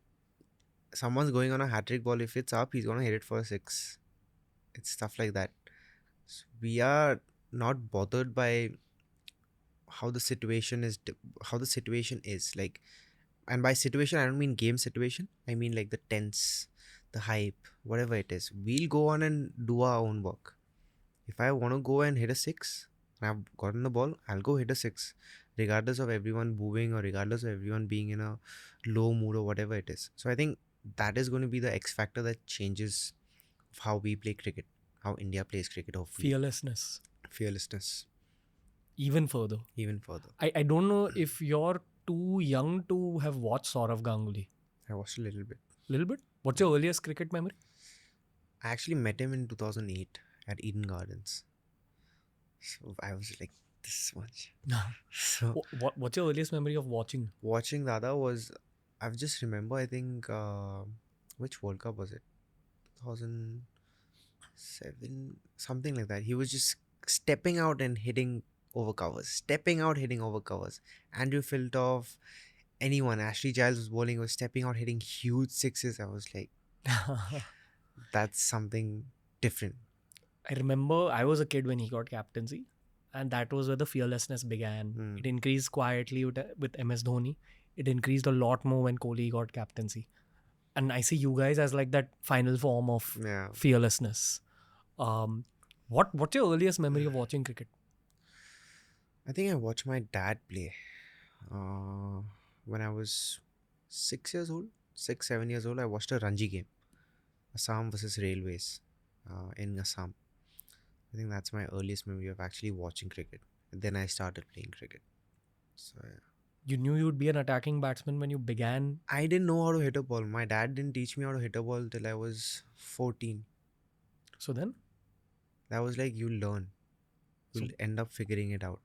someone's going on a hat-trick ball. If it's up, he's going to hit it for a 6. It's stuff like that. So we are not bothered by how the situation is like, and by situation I don't mean game situation. I mean like the tense, the hype, whatever it is. We'll go on and do our own work. If I want to go and hit a 6 and I've gotten the ball, I'll go hit a 6, regardless of everyone booing or regardless of everyone being in a low mood or whatever it is. So I think that is going to be the X factor that changes how we play cricket, how India plays cricket, hopefully. Fearlessness. Even further. I don't know if you're too young to have watched Sourav Ganguly. I watched a little bit. Little bit? What's your earliest cricket memory? I actually met him in 2008 at Eden Gardens. So I was like this much. So What's your earliest memory of watching? watching Dada was, I just remember, I think, which World Cup was it? 2007, something like that. He was just stepping out and hitting over covers. Andrew Filtoff, anyone, Ashley Giles was bowling, was stepping out, hitting huge 6s. I was like, that's something different. I remember I was a kid when he got captaincy, and that was where the fearlessness began. It increased quietly with MS Dhoni. It increased a lot more when Kohli got captaincy. And I see you guys as like that final form of Yeah. fearlessness. What's your earliest memory of watching cricket? I think I watched my dad play when I was 6 years old, 7 years old. I watched a Ranji game, Assam versus Railways in Assam. I think that's my earliest memory of actually watching cricket. And then I started playing cricket. So yeah. You knew you'd be an attacking batsman when you began. I didn't know how to hit a ball. My dad didn't teach me how to hit a ball till I was 14. So then, That was like, you learn. You'll So- end up figuring it out.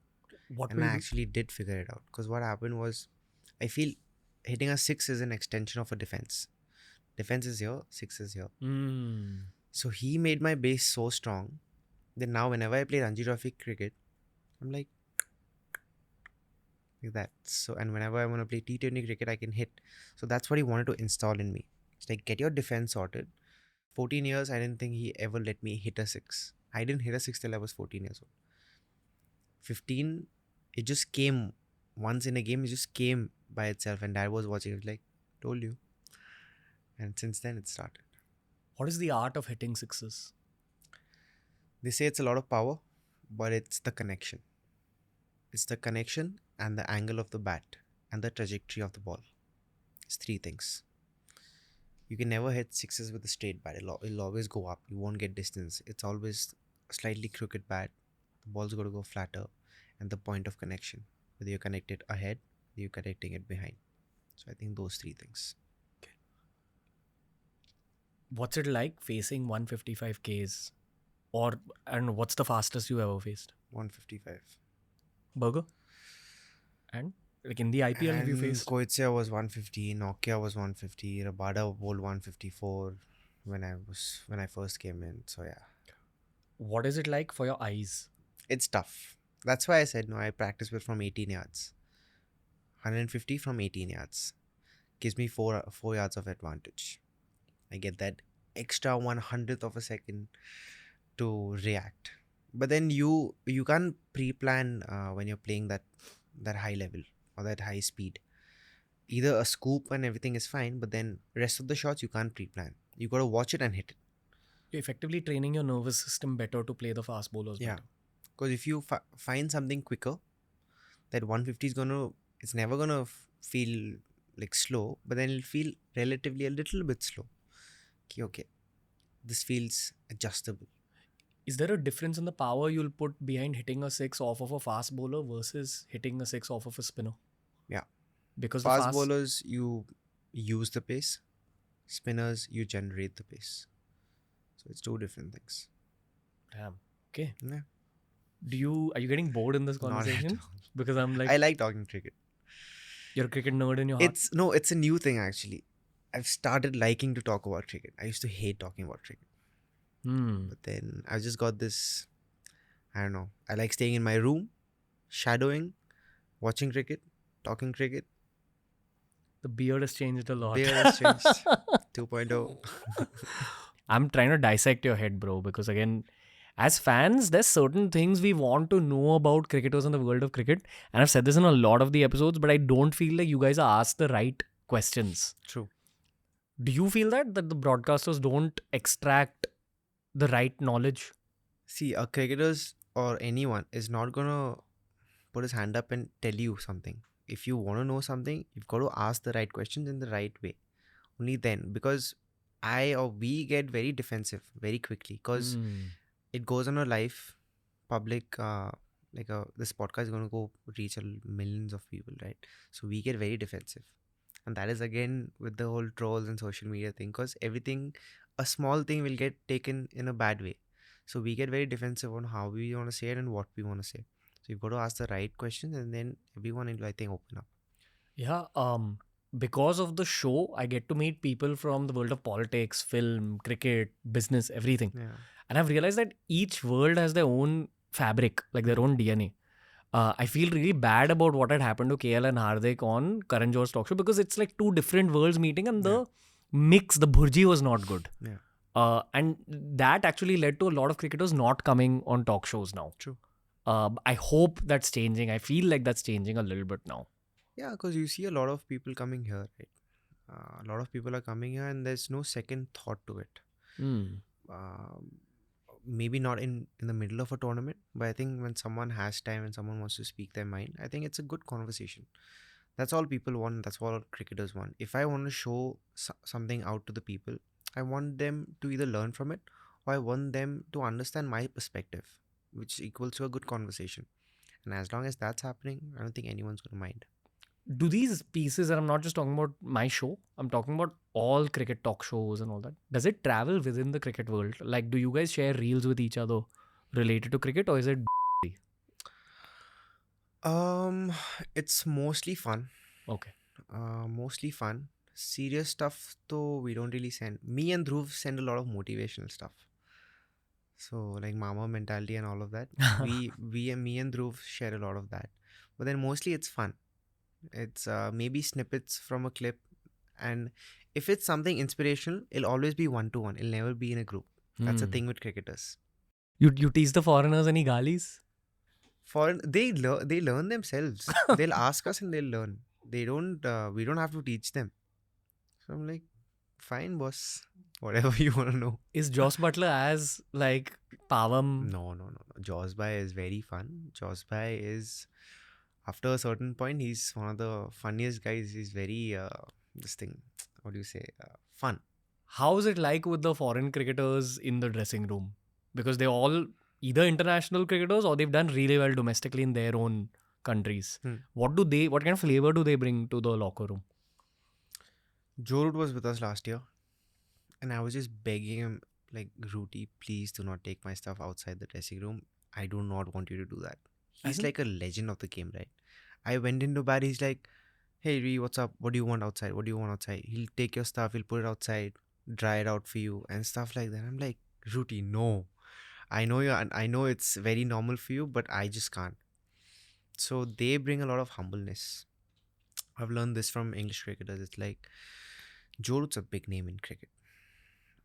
what And were I you do? actually did figure it out. Because what happened was, I feel hitting a six is an extension of a defense. Defense is here, six is here. Mm. So he made my base so strong that now whenever I play Ranji Trophy cricket, I'm like that. So, and whenever I want to play T20 cricket, I can hit. So that's what he wanted to install in me. It's like, get your defense sorted. 14 years, I didn't think he ever let me hit a six. I didn't hit a six till I was 14 years old. 15, it just came once in a game. It just came by itself, and dad was watching. It was like, told you. And since then, it started. What is the art of hitting sixes? They say it's a lot of power, but it's the connection. It's the connection and the angle of the bat and the trajectory of the ball. It's three things. You can never hit sixes with a straight bat. It'll always go up. You won't get distance. It's always a slightly crooked bat. The ball's got to go flatter. And the point of connection. Whether you connect it ahead, whether you're connecting it behind. So I think those three things. What's it like facing 155 Ks? And what's the fastest you ever faced? 155. Burger? And like in the IPL, have you And faced? Koitsia was 150, Nokia was 150, Rabada bowled 154 when I first came in. So yeah. What is it like for your eyes? It's tough. That's why I said no, I practice with from 18 yards. 150 from 18 yards. Gives me 4 yards of advantage. I get that extra 100th of a second to react. But then you can't pre-plan when you're playing that high level or that high speed. Either a scoop and everything is fine, but then rest of the shots you can't pre-plan. You got to watch it and hit it. You're effectively training your nervous system better to play the fast bowlers Yeah. better. Because if you find something quicker, that 150 is it's never gonna feel like slow, but then it'll feel relatively a little bit slow. Okay, this feels adjustable. Is there a difference in the power you'll put behind hitting a six off of a fast bowler versus hitting a six off of a spinner? Yeah. Because Fast bowlers, you use the pace. Spinners, you generate the pace. So it's two different things. Damn. Okay. Yeah. Are you getting bored in this Not at conversation? all. Because I'm like, I like talking cricket. you're a cricket nerd in your heart. It's a new thing actually. I've started liking to talk about cricket. I used to hate talking about cricket. But then I've just got this, I don't know. I like staying in my room, shadowing, watching cricket, talking cricket. The beard has changed a lot. Beard has changed. 2.0. I'm trying to dissect your head, bro, because again, as fans, there's certain things we want to know about cricketers in the world of cricket. And I've said this in a lot of the episodes, but I don't feel like you guys are asked the right questions. True. Do you feel that the broadcasters don't extract the right knowledge? See, a cricketers or anyone is not gonna put his hand up and tell you something. If you want to know something, you've got to ask the right questions in the right way. Only then, because we get very defensive very quickly because it goes on a live public this podcast is going to go reach millions of people, right? So we get very defensive, and that is again with the whole trolls and social media thing, because everything, a small thing will get taken in a bad way. So we get very defensive on how we want to say it and what we want to say. So you've got to ask the right questions, and then everyone will, I think, open up. Yeah. Because of the show, I get to meet people from the world of politics, film, cricket, business, everything. Yeah. And I've realized that each world has their own fabric, like their own DNA. I feel really bad about what had happened to KL and Hardik on Karan Johar's talk show, because it's like two different worlds meeting, and the mix, the bhurji was not good. Yeah. And that actually led to a lot of cricketers not coming on talk shows now. True. I hope that's changing. I feel like that's changing a little bit now. Yeah, because you see a lot of people coming here, right? A lot of people are coming here, and there's no second thought to it. Mm. Um, Maybe not in the middle of a tournament, but I think when someone has time and someone wants to speak their mind, I think it's a good conversation. That's all people want. That's all cricketers want. If I want to show something out to the people, I want them to either learn from it, or I want them to understand my perspective, which equals to a good conversation. And as long as that's happening, I don't think anyone's going to mind. Do these pieces, and I'm not just talking about my show, I'm talking about all cricket talk shows and all that, does it travel within the cricket world? Like, do you guys share reels with each other related to cricket, or is it Um, it's mostly fun. okay? Mostly fun. Serious stuff, though, we don't really send. Me and Dhruv send a lot of motivational stuff. So like mama mentality and all of that. Me and Dhruv share a lot of that. But then mostly it's fun. It's maybe snippets from a clip, and if it's something inspirational, it'll always be one to one. It'll never be in a group. That's the Hmm. thing with cricketers. You tease the foreigners any galis? They learn themselves. They'll ask us and they'll learn. They don't. We don't have to teach them. So I'm like, fine, boss. Whatever you want to know. Is Joss Butler as like Pavam? No. Jaws by is very fun. Jaws by is, after a certain point, he's one of the funniest guys. He's very this thing. What do you say? Fun. How is it like with the foreign cricketers in the dressing room? Because they're all either international cricketers or they've done really well domestically in their own countries. Hmm. What kind of flavor do they bring to the locker room? Joe was with us last year, and I was just begging him, like, Rooty, please do not take my stuff outside the dressing room. I do not want you to do that. As He's in- like a legend of the game, right? I went into bed, he's like, hey, Ree, what's up? What do you want outside? What do you want outside? He'll take your stuff, he'll put it outside, dry it out for you, and stuff like that. I'm like, Rooty, no. I know it's very normal for you, but I just can't. So they bring a lot of humbleness. I've learned this from English cricketers. It's like Joe Root's a big name in cricket,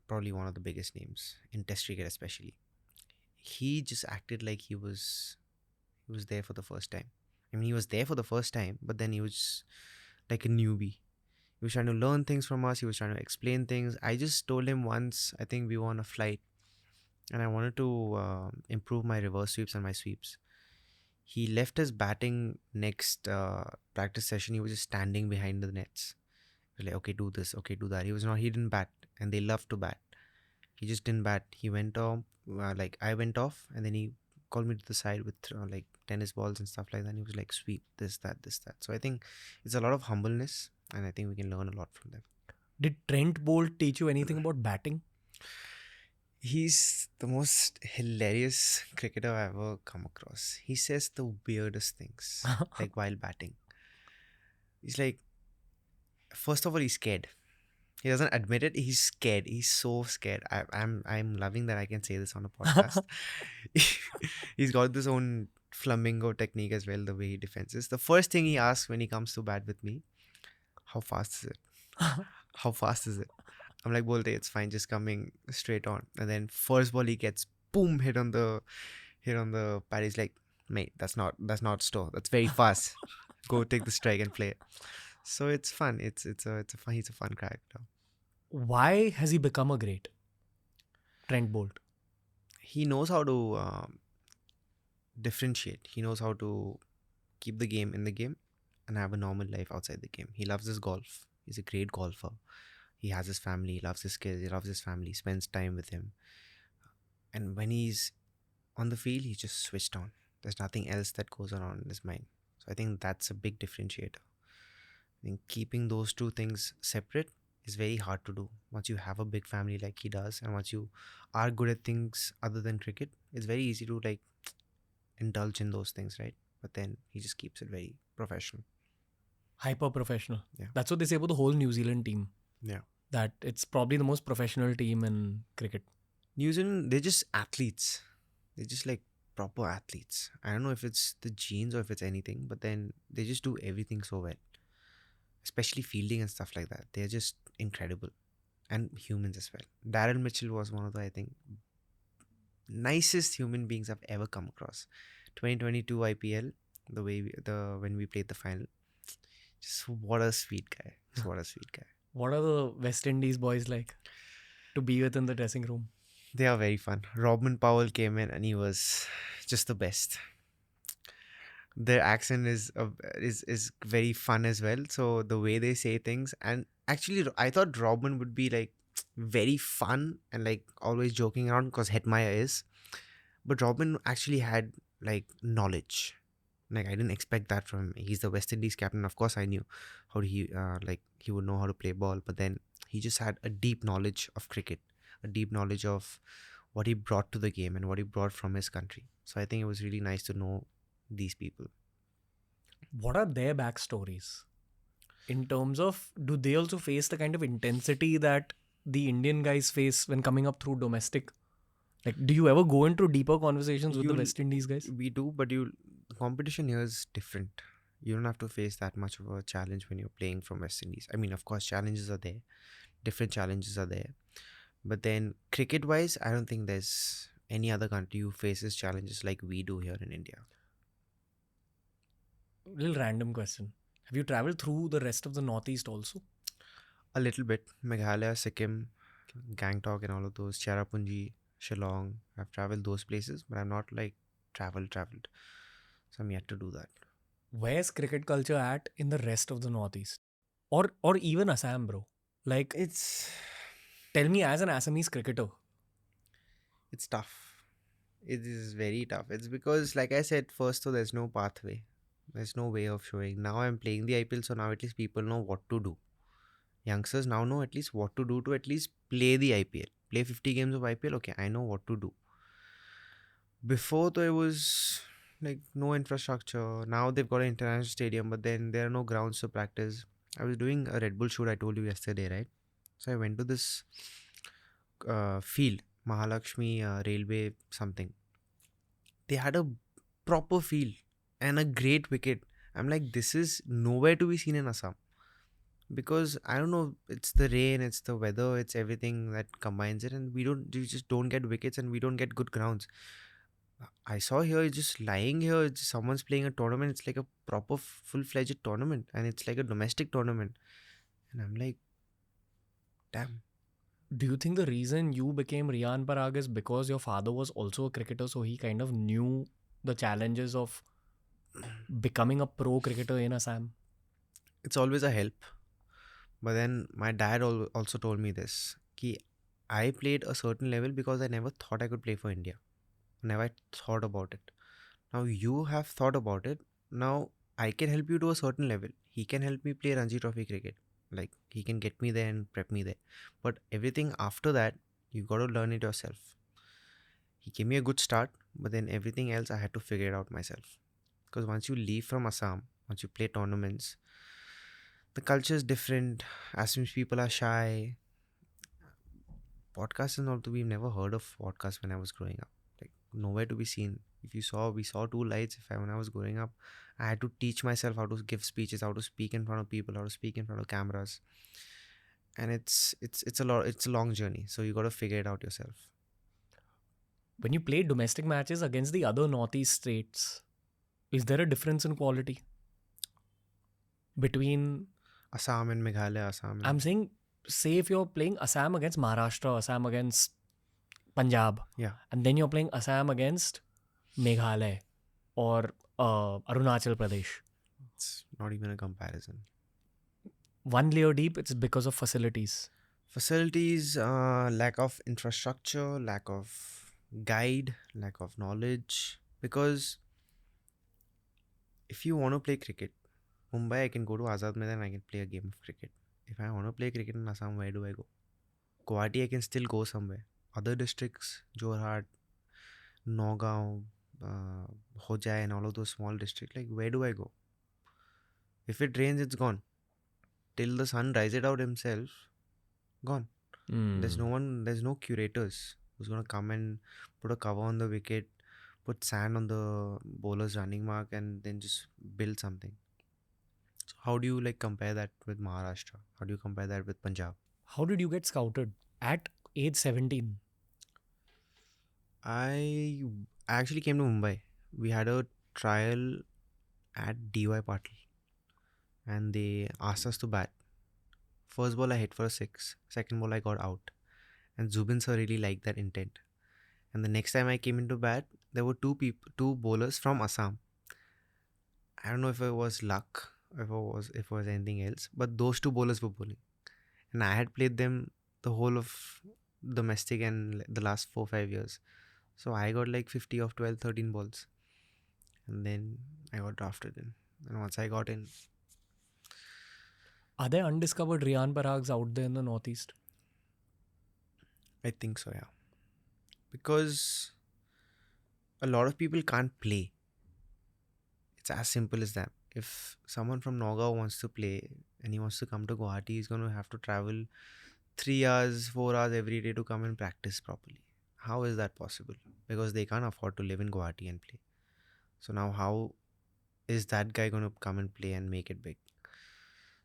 probably one of the biggest names in Test cricket, especially. He just acted like he was there for the first time. I mean, he was there for the first time, but then he was like a newbie. He was trying to learn things from us. He was trying to explain things. I just told him once. I think we were on a flight, and I wanted to improve my reverse sweeps and my sweeps. He left his batting next practice session. He was just standing behind the nets. Like, okay, do this, okay, do that. He didn't bat, and they love to bat. He just didn't bat. He went off, like I went off, and then he called me to the side with like tennis balls and stuff like that. And he was like, sweep, this, that, this, that. So I think it's a lot of humbleness, and I think we can learn a lot from them. Did Trent Bolt teach you anything about batting? He's the most hilarious cricketer I've ever come across. He says the weirdest things, like while batting. He's like, first of all, he's scared. He doesn't admit it. He's scared. He's so scared. I'm loving that I can say this on a podcast. He's got this own flamingo technique as well. The way he defends. The first thing he asks when he comes to bat with me, how fast is it? How fast is it? I'm like, bolte, it's fine, just coming straight on. And then first ball he gets boom hit on the pad. He's like, mate, that's not slow. That's very fast. Go take the strike and play it. So it's fun. It's a fun. He's a fun character. Why has he become a great? Trent Bolt. He knows how to differentiate. He knows how to keep the game in the game and have a normal life outside the game. He loves his golf. He's a great golfer. He has his family. He loves his kids. He loves his family. Spends time with him. And when he's on the field, he's just switched on. There's nothing else that goes on in his mind. So I think that's a big differentiator. I think keeping those two things separate is very hard to do. Once you have a big family like he does, and once you are good at things other than cricket, it's very easy to like indulge in those things, right? But then he just keeps it very professional. Hyper professional. Yeah. That's what they say about the whole New Zealand team. Yeah. That it's probably the most professional team in cricket. New Zealand, they're just athletes. They're just like proper athletes. I don't know if it's the genes or if it's anything, but then they just do everything so well. Especially fielding and stuff like that. They're just incredible. And humans as well. Darren Mitchell was one of the, I think, nicest human beings I've ever come across. 2022 IPL, when we played the final. Just what a sweet guy. Just what a sweet guy. What are the West Indies boys like to be with in the dressing room? They are very fun. Robin Powell came in and he was just the best. Their accent is very fun as well. So the way they say things, and actually I thought Robin would be like very fun and like always joking around because Hetmaya is, but Robin actually had like knowledge. Like I didn't expect that from him. He's the West Indies captain. Of course, I knew how he like he would know how to play ball, but then he just had a deep knowledge of cricket, a deep knowledge of what he brought to the game and what he brought from his country. So I think it was really nice to know these people. What are their backstories in terms of, do they also face the kind of intensity that the Indian guys face when coming up through domestic? Like, do you ever go into deeper conversations with the You'll West Indies guys? We do, but the competition here is different. You don't have to face that much of a challenge when you're playing from West Indies. I mean, of course, challenges are there, different challenges are there, but then cricket wise, I don't think there's any other country who faces challenges like we do here in India. Little random question. Have you traveled through the rest of the Northeast also? A little bit. Meghalaya, Sikkim, Gangtok, and all of those. Cherrapunji, Shillong. I've traveled those places, but I'm not like traveled. So I'm yet to do that. Where's cricket culture at in the rest of the Northeast? Or even Assam, bro? Like, It's tell me as an Assamese cricketer. it's tough. It is very tough. It's because, like I said, first, so there's no pathway. There's no way of showing. Now I'm playing the IPL, so now at least people know what to do. Youngsters now know at least what to do to at least play the IPL. Play 50 games of IPL. Okay, I know what to do. Before there was like no infrastructure. Now they've got an international stadium, but then there are no grounds to practice. I was doing a Red Bull shoot. I told you yesterday, right? So I went to this field, Mahalakshmi Railway something. They had a proper field and a great wicket. I'm like, this is nowhere to be seen in Assam because I don't know. It's the rain, it's the weather, it's everything that combines it, and we just don't get wickets and we don't get good grounds. I saw here just lying here. Someone's playing a tournament. It's like a proper full fledged tournament, and it's like a domestic tournament. And I'm like, damn. Do you think the reason you became Riyan Parag is because your father was also a cricketer, so he kind of knew the challenges of becoming a pro cricketer in Assam? It's always a help. But then my dad also told me this. Ki I played a certain level because I never thought I could play for India. Never thought about it. Now you have thought about it. Now I can help you to a certain level. He can help me play Ranji Trophy cricket. Like he can get me there and prep me there. But everything after that, you got to learn it yourself. He gave me a good start, but then everything else I had to figure it out myself. Because once you leave from Assam, once you play tournaments, the culture is different. Assamese people are shy. Podcasts and all, we've never heard of podcasts when I was growing up. Like nowhere to be seen. If you saw, we saw two lights. When I was growing up, I had to teach myself how to give speeches, how to speak in front of people, how to speak in front of cameras, and it's a lot. It's a long journey, so you got to figure it out yourself. When you play domestic matches against the other Northeast states, is there a difference in quality between, Assam and Meghalaya, Assam. I'm saying, say if you're playing Assam against Maharashtra, Assam against Punjab, Yeah, and then you're playing Assam against Meghalaya or Arunachal Pradesh, it's not even a comparison. one layer deep, it's because of facilities. Facilities, lack of infrastructure, lack of guide, lack of knowledge. Because if you want to play cricket, Mumbai, I can go to Azad Maidan and I can play a game of cricket. If I want to play cricket in Assam, where do I go? Guwahati, I can still go somewhere. Other districts, Jorhat, Nagaon, Hojai, and all of those small districts, like where do I go? If it rains, it's gone. Till the sun dries it out himself, gone. There's no one, there's no curators who's gonna come and put a cover on the wicket, put sand on the bowler's running mark, and then just build something. So how do you like compare that with Maharashtra? How do you compare that with Punjab? How did you get scouted at age 17? I actually came to Mumbai. We had a trial at DY Patil, and they asked us to bat First ball I hit for a six. Second ball I got out. And Zubin sir really liked that intent. And the next time I came into bat, there were two bowlers from Assam. I don't know if it was luck, if it was anything else, but those two bowlers were bowling, and I had played them the whole of domestic and the last 4 5 years. So I got like 50 of 12, 13 balls, and then I got drafted in. And once I got in, Are there undiscovered Riyan Parags out there in the Northeast? I think so, yeah, because a lot of people can't play. It's as simple as that. If someone from Nagaon wants to play and he wants to come to Guwahati, he's going to have to travel 3 hours, 4 hours every day to come and practice properly. How is that possible? Because they can't afford to live in Guwahati and play. So now, how is that guy going to come and play and make it big?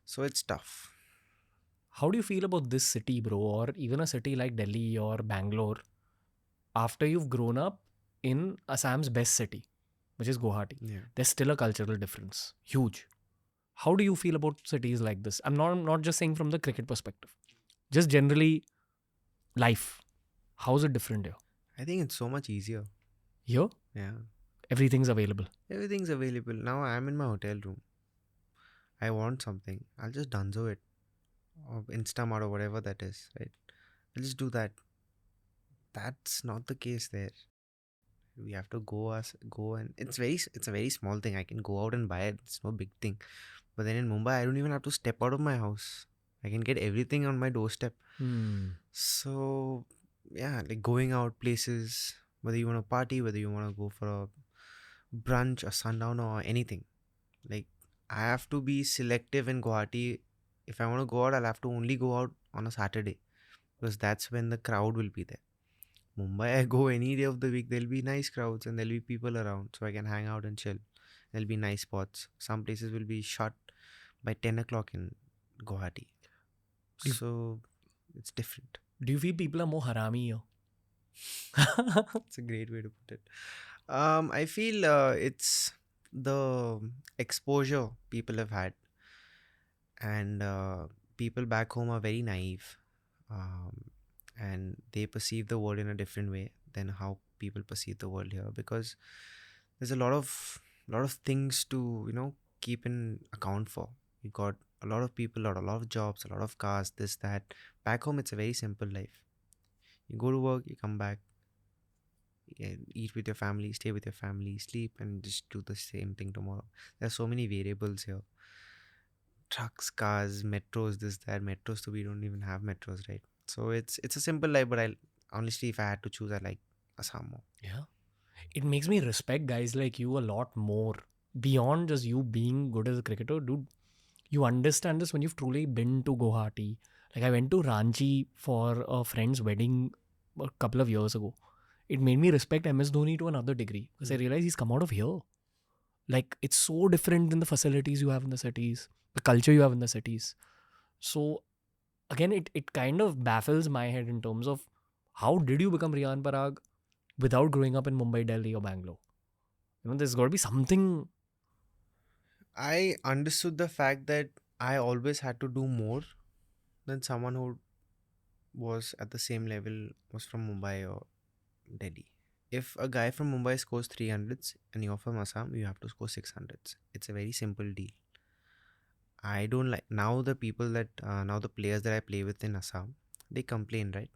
So it's tough. How do you feel about this city, bro, or even a city like Delhi or Bangalore, after you've grown up in Assam's best city, which is Guwahati? Yeah. There's still a cultural difference. Huge. How do you feel about cities like this? I'm not just saying from the cricket perspective. Just generally life. How is it different here? I think it's so much easier. Here, Yeah. everything's available. Everything's available. Now I'm in my hotel room. I want something. I'll just dunzo it. Or Instamart or whatever that is, right? I'll just do that. That's not the case there. We have to go, and it's a very small thing. I can go out and buy it. It's no big thing. But then in Mumbai, I don't even have to step out of my house. I can get everything on my doorstep. So yeah, like going out places, whether you want to party, whether you want to go for a brunch, a sundown, or anything. Like I have to be selective in Guwahati. If I want to go out, I'll have to only go out on a Saturday because that's when the crowd will be there. Mumbai, I go any day of the week. There'll be nice crowds and there'll be people around, so I can hang out and chill. There'll be nice spots. Some places will be shut by 10 o'clock in Guwahati. Do- So it's different. Do you feel people are more harami here? It's a great way to put it. I feel it's the exposure people have had, and people back home are very naive, um, and they perceive the world in a different way than how people perceive the world here, because there's a lot of things to keep in account for. You got a lot of people, a lot of jobs, a lot of cars, this that. Back home, it's a very simple life. You go to work, you come back, eat with your family, stay with your family, sleep, and just do the same thing tomorrow. There's so many variables here. Trucks, cars, metros, this that. Metros, so we don't even have metros, right? So it's a simple life, but I honestly, if I had to choose, I like Assam more. Yeah. It makes me respect guys like you a lot more. Beyond just you being good as a cricketer, dude, you understand this when you've truly been to Guwahati. Like I went to Ranchi for a friend's wedding a couple of years ago. It made me respect MS Dhoni to another degree because I realized he's come out of here. Like it's so different than the facilities you have in the cities, the culture you have in the cities. So again, it kind of baffles my head in terms of how did you become Riyan Parag without growing up in Mumbai, Delhi, or Bangalore? There's got to be something. I understood the fact that I always had to do more than someone who was at the same level, was from Mumbai or Delhi. If a guy from Mumbai scores 300s and you're from Assam, you have to score 600s. It's a very simple deal. I don't like now the players that I play with in Assam, they complain, right?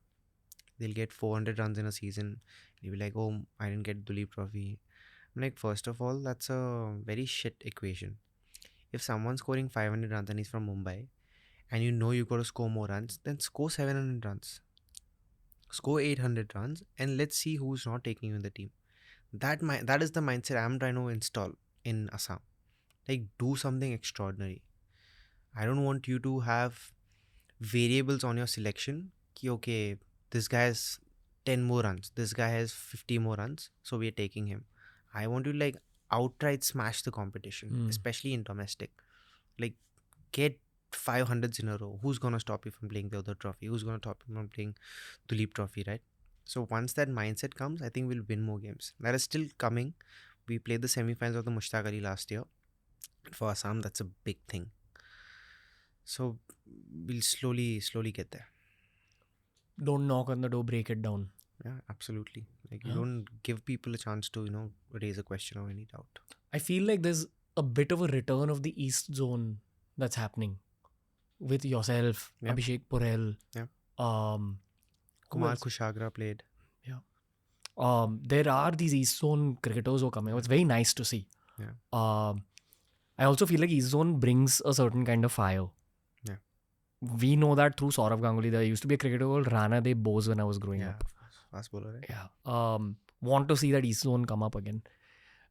They'll get 400 runs in a season. They'll be like, oh, I didn't get Duleep Trophy. I'm like, first of all, that's a very shit equation. If someone's scoring 500 runs and he's from Mumbai, and you got to score more runs, then score 700 runs. Score 800 runs, and let's see who's not taking you in the team. That is the mindset I'm trying to install in Assam. Like, do something extraordinary. I don't want you to have variables on your selection. Okay, this guy has 10 more runs. This guy has 50 more runs. So we're taking him. I want to like outright smash the competition, especially in domestic. Like, get 500s in a row. Who's going to stop you from playing the other trophy? Who's going to stop you from playing Duleep Trophy, right? So once that mindset comes, I think we'll win more games. That is still coming. We played the semi-finals of the Mushtaq Ali last year. For Assam, that's a big thing. So we'll slowly get there. Don't knock on the door, break it down. Yeah, absolutely. Like, you Huh? don't give people a chance to, raise a question or any doubt. I feel like there's a bit of a return of the East Zone that's happening with yourself, Yeah, Abhishek Porel. yeah. Um, who Kumar else? Kushagra played. Yeah. There are these East Zone cricketers who are coming. Yeah, It's very nice to see. yeah, Um, I also feel like East Zone brings a certain kind of fire. yeah, We know that through Sourav Ganguly. There used to be a cricketer called Rana de Bose when I was growing yeah. up. Fast bowler, right? Yeah. Want to see that East Zone come up again.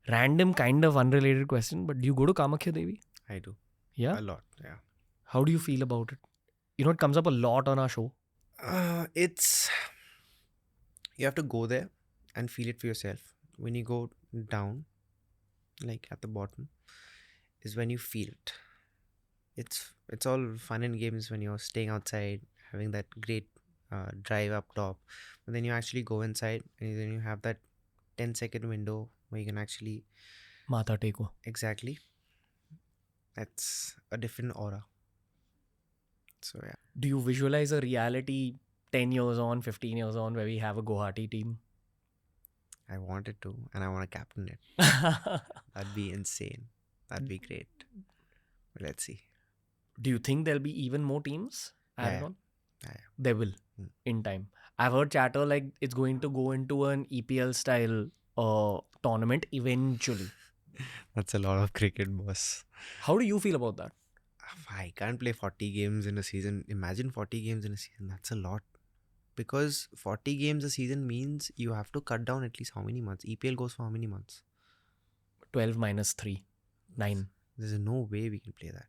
Random kind of unrelated question, but do you go to Kamakhya Devi? I do. Yeah. A lot, yeah. How do you feel about it? You know, it comes up a lot on our show. It's you have to go there and feel it for yourself. When you go down, like at the bottom, is when you feel it. It's all fun and games when you're staying outside, having that great drive up top, but then you actually go inside and then you have that 10-second window where you can actually Mata Teko. exactly. That's a different aura. So yeah, Do you visualize a reality 10 years on, 15 years on, where we have a Guwahati team? I wanted to, and I want to captain it. That'd be insane. That'd be great. But let's see. Do you think there'll be even more teams added Yeah, on? yeah. They will Hmm. in time. I've heard chatter like it's going to go into an EPL style tournament eventually. That's a lot of cricket, boss. How do you feel about that? I can't play 40 games in a season. Imagine 40 games in a season. That's a lot. Because 40 games a season means you have to cut down at least how many months? EPL goes for how many months? 12 minus 3, 9. There's no way we can play that.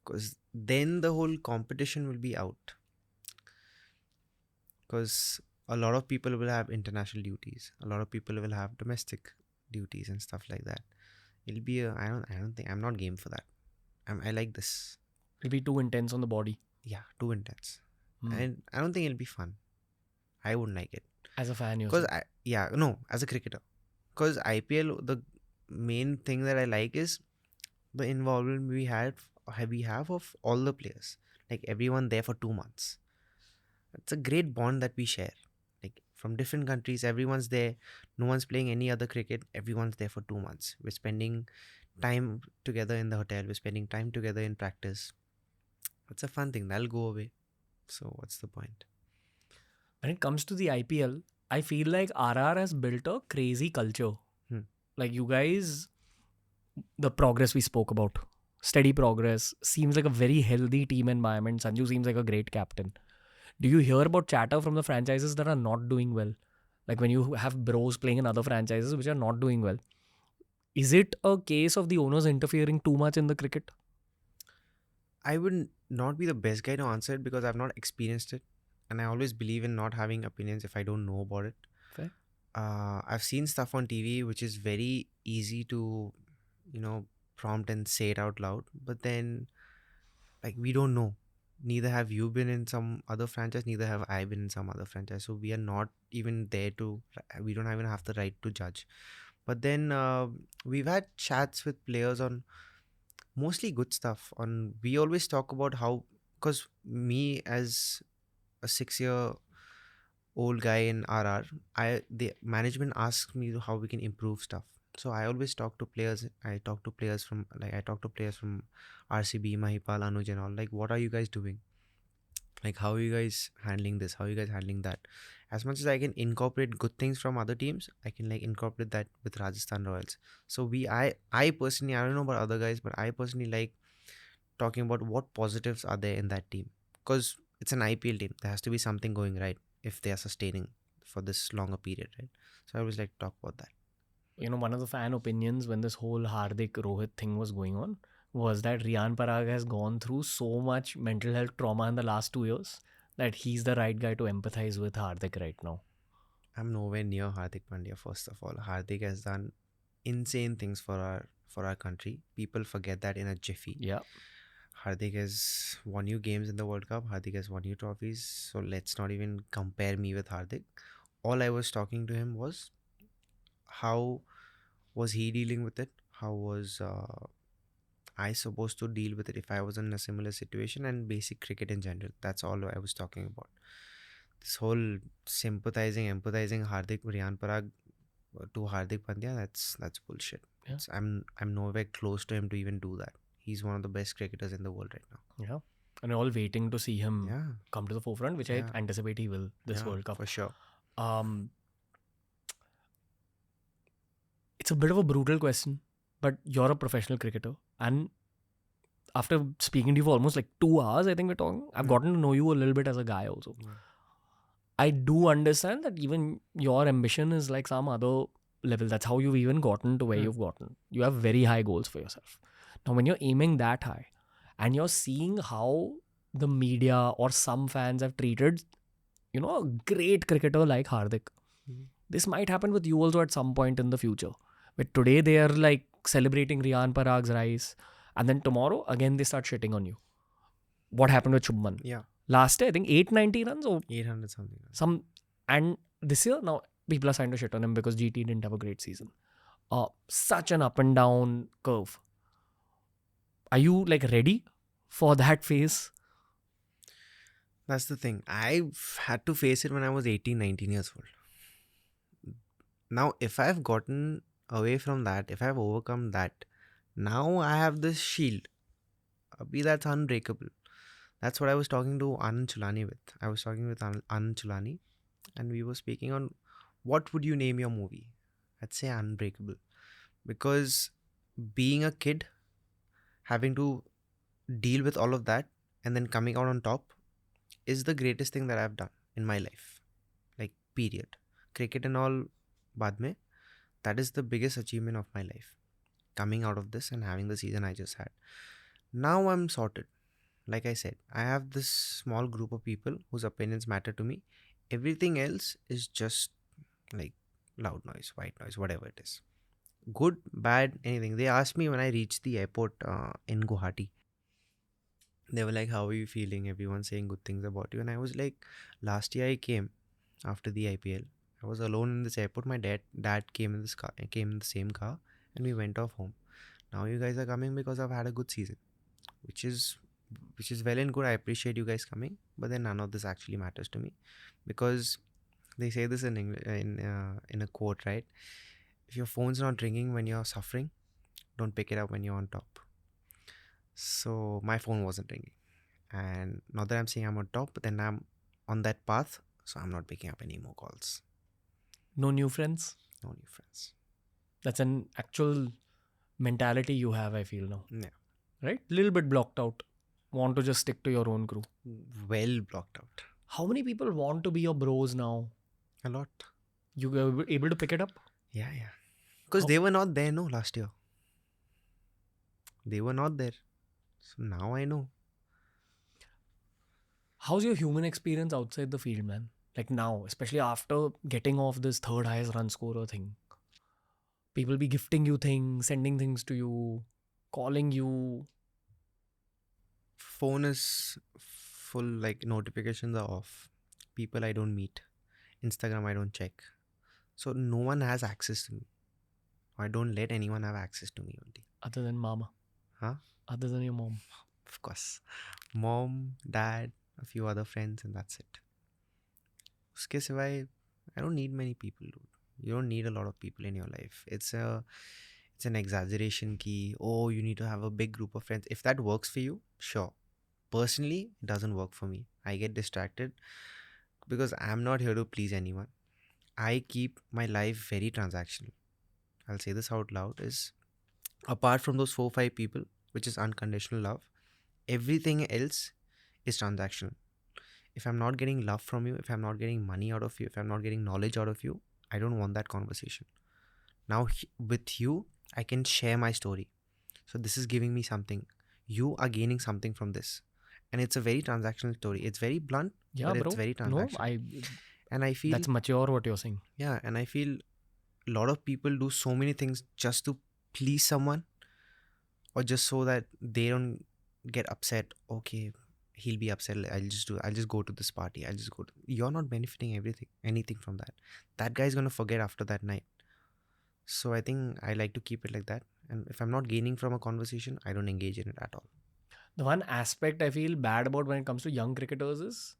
Because then the whole competition will be out. Because a lot of people will have international duties. A lot of people will have domestic duties and stuff like that. It'll be a I don't think I'm not game for that. I like this. It'll be too intense on the body. Yeah, too intense. Hmm. And I don't think it'll be fun. I wouldn't like it. As a fan, Because yourself. as a cricketer. Because IPL, the main thing that I like is the involvement we have of all the players. Like everyone there for 2 months. It's a great bond that we share. Like from different countries, everyone's there. No one's playing any other cricket. Everyone's there for 2 months. We're spending time together in the hotel. We're spending time together in practice. It's a fun thing. That'll go away. So what's the point? When it comes to the IPL, I feel like RR has built a crazy culture. Hmm. Like you guys, the progress we spoke about, steady progress, seems like a very healthy team environment. Sanju seems like a great captain. Do you hear about chatter from the franchises that are not doing well? Like when you have bros playing in other franchises which are not doing well. Is it a case of the owners interfering too much in the cricket? I would not be the best guy to answer it because I've not experienced it. And I always believe in not having opinions if I don't know about it. Fair. I've seen stuff on TV which is very easy to, prompt and say it out loud. But then, like, we don't know. Neither have you been in some other franchise, neither have I been in some other franchise. So we are not even there we don't even have the right to judge. But then we've had chats with players on mostly good stuff. We always talk about how, because me as a 6 year old guy in RR, the management asks me how we can improve stuff. So I always talk to players. I talk to players from RCB, Mahipal, Anuj, and all. Like, what are you guys doing? Like, how are you guys handling this? How are you guys handling that? As much as I can incorporate good things from other teams, I can like incorporate that with Rajasthan Royals. So I personally, I don't know about other guys, but I personally like talking about what positives are there in that team, because it's an IPL team. There has to be something going right if they are sustaining for this longer period, right? So I always like to talk about that. You know, one of the fan opinions when this whole Hardik Rohit thing was going on was that Riyan Parag has gone through so much mental health trauma in the last 2 years that he's the right guy to empathize with Hardik right now. I'm nowhere near Hardik Pandya. First of all, Hardik has done insane things for our country. People forget that in a jiffy. Yeah. Hardik has won you games in the World Cup. Hardik has won you trophies. So let's not even compare me with Hardik. All I was talking to him was how was he dealing with it? How was I supposed to deal with it if I was in a similar situation, and basic cricket in general. That's all I was talking about. This whole sympathizing, empathizing Riyan Parag to Hardik Pandya, that's bullshit. Yeah. I'm nowhere close to him to even do that. He's one of the best cricketers in the world right now. Yeah. And we're all waiting to see him Yeah, come to the forefront, which yeah, I anticipate he will this yeah, World Cup. for sure. It's a bit of a brutal question, but you're a professional cricketer. And after speaking to you for almost like 2 hours, I think we're talking, I've gotten to know you a little bit as a guy also. Yeah. I do understand that even your ambition is like some other level. That's how you've even gotten to where you've gotten. You have very high goals for yourself. Now, when you're aiming that high and you're seeing how the media or some fans have treated, a great cricketer like Hardik, this might happen with you also at some point in the future. But today they are like celebrating Riyan Parag's rise, and then tomorrow again they start shitting on you. What happened with Shubman? Yeah, Last day, I think 890 runs or 800 something. some, and this year now people are starting to shit on him because GT didn't have a great season. Such an up and down curve. Are you like ready for that phase? That's the thing. I've had to face it when I was 18, 19 years old. Now, if I've gotten away from that, if I've overcome that, now I have this shield. Abhi, that's unbreakable. That's what I was talking to Anand Chulani with. I was talking with Anand Chulani, and we were speaking on what would you name your movie? I'd say Unbreakable. Because being a kid, having to deal with all of that, and then coming out on top is the greatest thing that I've done in my life. Like, period. Cricket and all, baad mein, that is the biggest achievement of my life. Coming out of this and having the season I just had. Now I'm sorted. Like I said, I have this small group of people whose opinions matter to me. Everything else is just like loud noise, white noise, whatever it is. Good, bad, anything. They asked me when I reached the airport in Guwahati. They were like, how are you feeling? Everyone's saying good things about you. And I was like, last year I came after the IPL. I was alone in this airport. My dad came in this car, came in the same car, and we went off home. Now you guys are coming because I've had a good season, which is well and good. I appreciate you guys coming, but then none of this actually matters to me, because they say this in English, in a quote, right? If your phone's not ringing when you're suffering, don't pick it up when you're on top. So my phone wasn't ringing, and not that I'm saying I'm on top, but then I'm on that path, so I'm not picking up any more calls. No new friends? No new friends. That's an actual mentality you have, I feel now. Yeah. Right? Little bit blocked out. Want to just stick to your own crew. Well blocked out. How many people want to be your bros now? A lot. You were able to pick it up? Yeah. Because they were not there, no, last year. They were not there. So now I know. How's your human experience outside the field, man? Like now, especially after getting off this third highest run scorer thing. People be gifting you things, sending things to you, calling you. Phone is full, like notifications are off. People I don't meet. Instagram I don't check. So no one has access to me. I don't let anyone have access to me only. Other than mama. Huh? Other than your mom. Of course. Mom, dad, a few other friends, and that's it. Uske siwai, I don't need many people, dude. You don't need a lot of people in your life. It's an exaggeration key. Oh, you need to have a big group of friends. If that works for you, sure. Personally, it doesn't work for me. I get distracted because I'm not here to please anyone. I keep my life very transactional. I'll say this out loud, is apart from those 4-5 people, which is unconditional love, everything else is transactional. If I'm not getting love from you, if I'm not getting money out of you, if I'm not getting knowledge out of you, I don't want that conversation. Now with you, I can share my story. So this is giving me something. You are gaining something from this. And it's a very transactional story. It's very blunt, but it's very transactional. And I feel that's mature what you're saying. Yeah, and I feel a lot of people do so many things just to please someone, or just so that they don't get upset. Okay, he'll be upset. I'll just go to this party. You're not benefiting anything from that. That guy's gonna forget after that night. So I think I like to keep it like that. And if I'm not gaining from a conversation, I don't engage in it at all. The one aspect I feel bad about when it comes to young cricketers is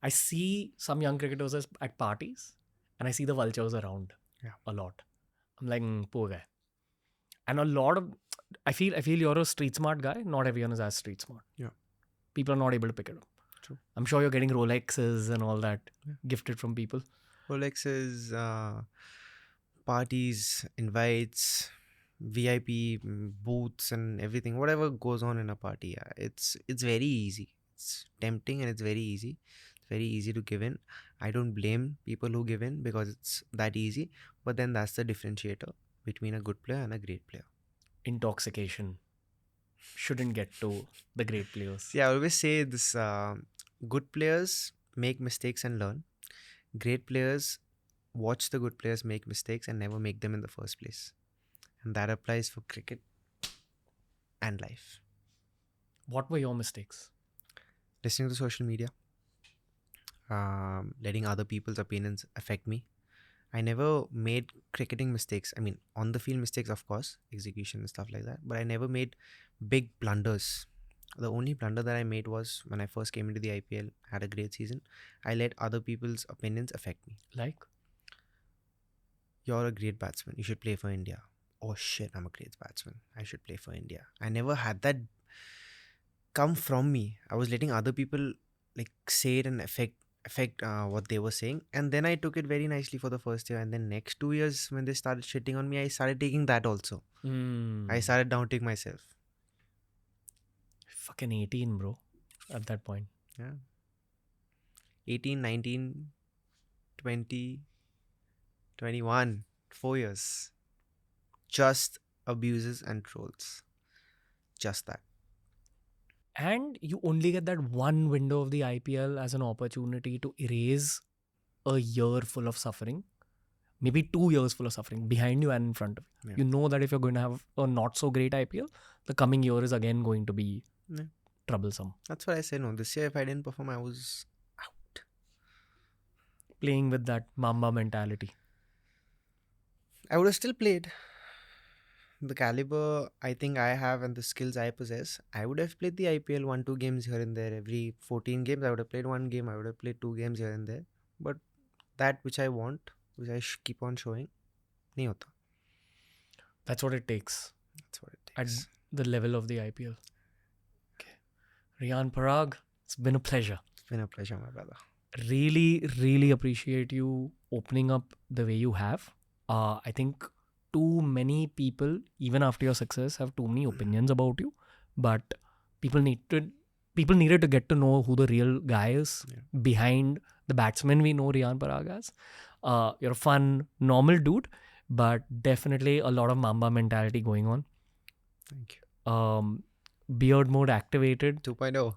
I see some young cricketers at parties and I see the vultures around a lot. I'm like, poor guy. And a lot of, I feel you're a street smart guy. Not everyone is as street smart. Yeah. People are not able to pick it up. True. I'm sure you're getting Rolexes and all that gifted from people. Rolexes, parties, invites, VIP booths and everything, whatever goes on in a party. Yeah, it's very easy. It's tempting and it's very easy. It's very easy to give in. I don't blame people who give in because it's that easy. But then that's the differentiator between a good player and a great player. Intoxication shouldn't get to the great players. Yeah, I always say this: good players make mistakes and learn. Great players watch the good players make mistakes and never make them in the first place. And that applies for cricket and life. What were your mistakes? Listening to social media, letting other people's opinions affect me. I never made cricketing mistakes. I mean, on the field mistakes, of course, execution and stuff like that. But I never made big blunders. The only blunder that I made was when I first came into the IPL, had a great season. I let other people's opinions affect me. Like? You're a great batsman. You should play for India. Oh shit, I'm a great batsman. I should play for India. I never had that come from me. I was letting other people like say it and affect what they were saying. And then I took it very nicely for the first year. And then next 2 years when they started shitting on me, I started taking that also. I started doubting myself. Fucking 18, bro. At that point. Yeah. 18, 19, 20, 21. 4 years. Just abuses and trolls. Just that. And you only get that one window of the IPL as an opportunity to erase a year full of suffering. Maybe 2 years full of suffering behind you and in front of you. Yeah. You know that if you're going to have a not so great IPL, the coming year is again going to be troublesome. That's what I say. No, this year if I didn't perform, I was out. Playing with that Mamba mentality. I would have still played. The caliber I think I have and the skills I possess, I would have played the IPL 1-2 games here and there. Every 14 games, I would have played 1 game. I would have played 2 games here and there. But that which I want, which I keep on showing, nahi hota. That's what it takes. That's what it takes. At the level of the IPL. Okay. Riyan Parag, it's been a pleasure. It's been a pleasure, my brother. Really, really appreciate you opening up the way you have. I think too many people, even after your success, have too many opinions about you. But people needed to get to know who the real guy is behind the batsman we know Riyan Parag as. You're a fun, normal dude, but definitely a lot of Mamba mentality going on. Thank you. Beard mode activated. 2.0.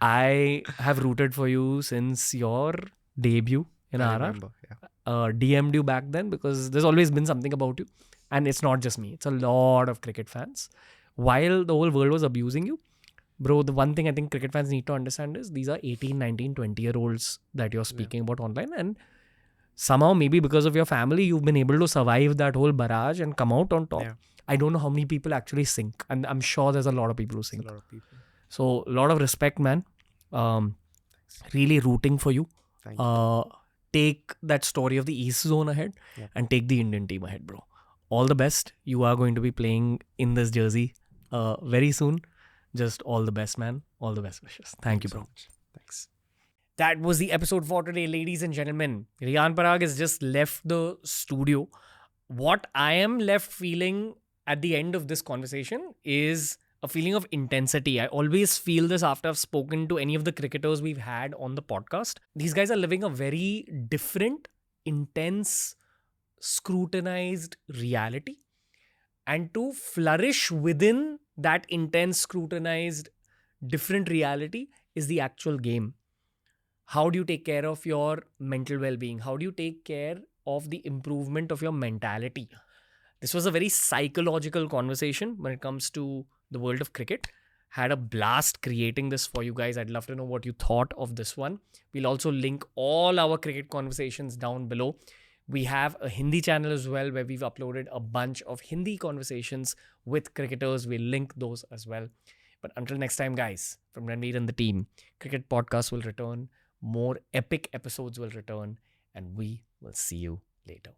I have rooted for you since your debut in I RR. remember, yeah. DM'd you back then because there's always been something about you. And it's not just me. It's a lot of cricket fans. While the whole world was abusing you, bro, the one thing I think cricket fans need to understand is these are 18, 19, 20-year-olds that you're speaking about online. And somehow, maybe because of your family, you've been able to survive that whole barrage and come out on top. Yeah. I don't know how many people actually sink. And I'm sure there's a lot of people who sink. A lot of people. So, a lot of respect, man. Really rooting for you. Thank you. Take that story of the East Zone ahead and take the Indian team ahead, bro. All the best. You are going to be playing in this jersey very soon. Just all the best, man. All the best wishes. Thank you, bro. So much. Thanks. That was the episode for today, ladies and gentlemen. Riyan Parag has just left the studio. What I am left feeling at the end of this conversation is a feeling of intensity. I always feel this after I've spoken to any of the cricketers we've had on the podcast. These guys are living a very different, intense, scrutinized reality. And to flourish within that intense, scrutinized, different reality is the actual game. How do you take care of your mental well-being? How do you take care of the improvement of your mentality? This was a very psychological conversation when it comes to the world of cricket. Had a blast creating this for you guys. I'd love to know what you thought of this one. We'll also link all our cricket conversations down below. We have a Hindi channel as well where we've uploaded a bunch of Hindi conversations with cricketers. We'll link those as well. But until next time, guys, from Ranveer and the team, Cricket Podcast will return. More epic episodes will return. And we will see you later.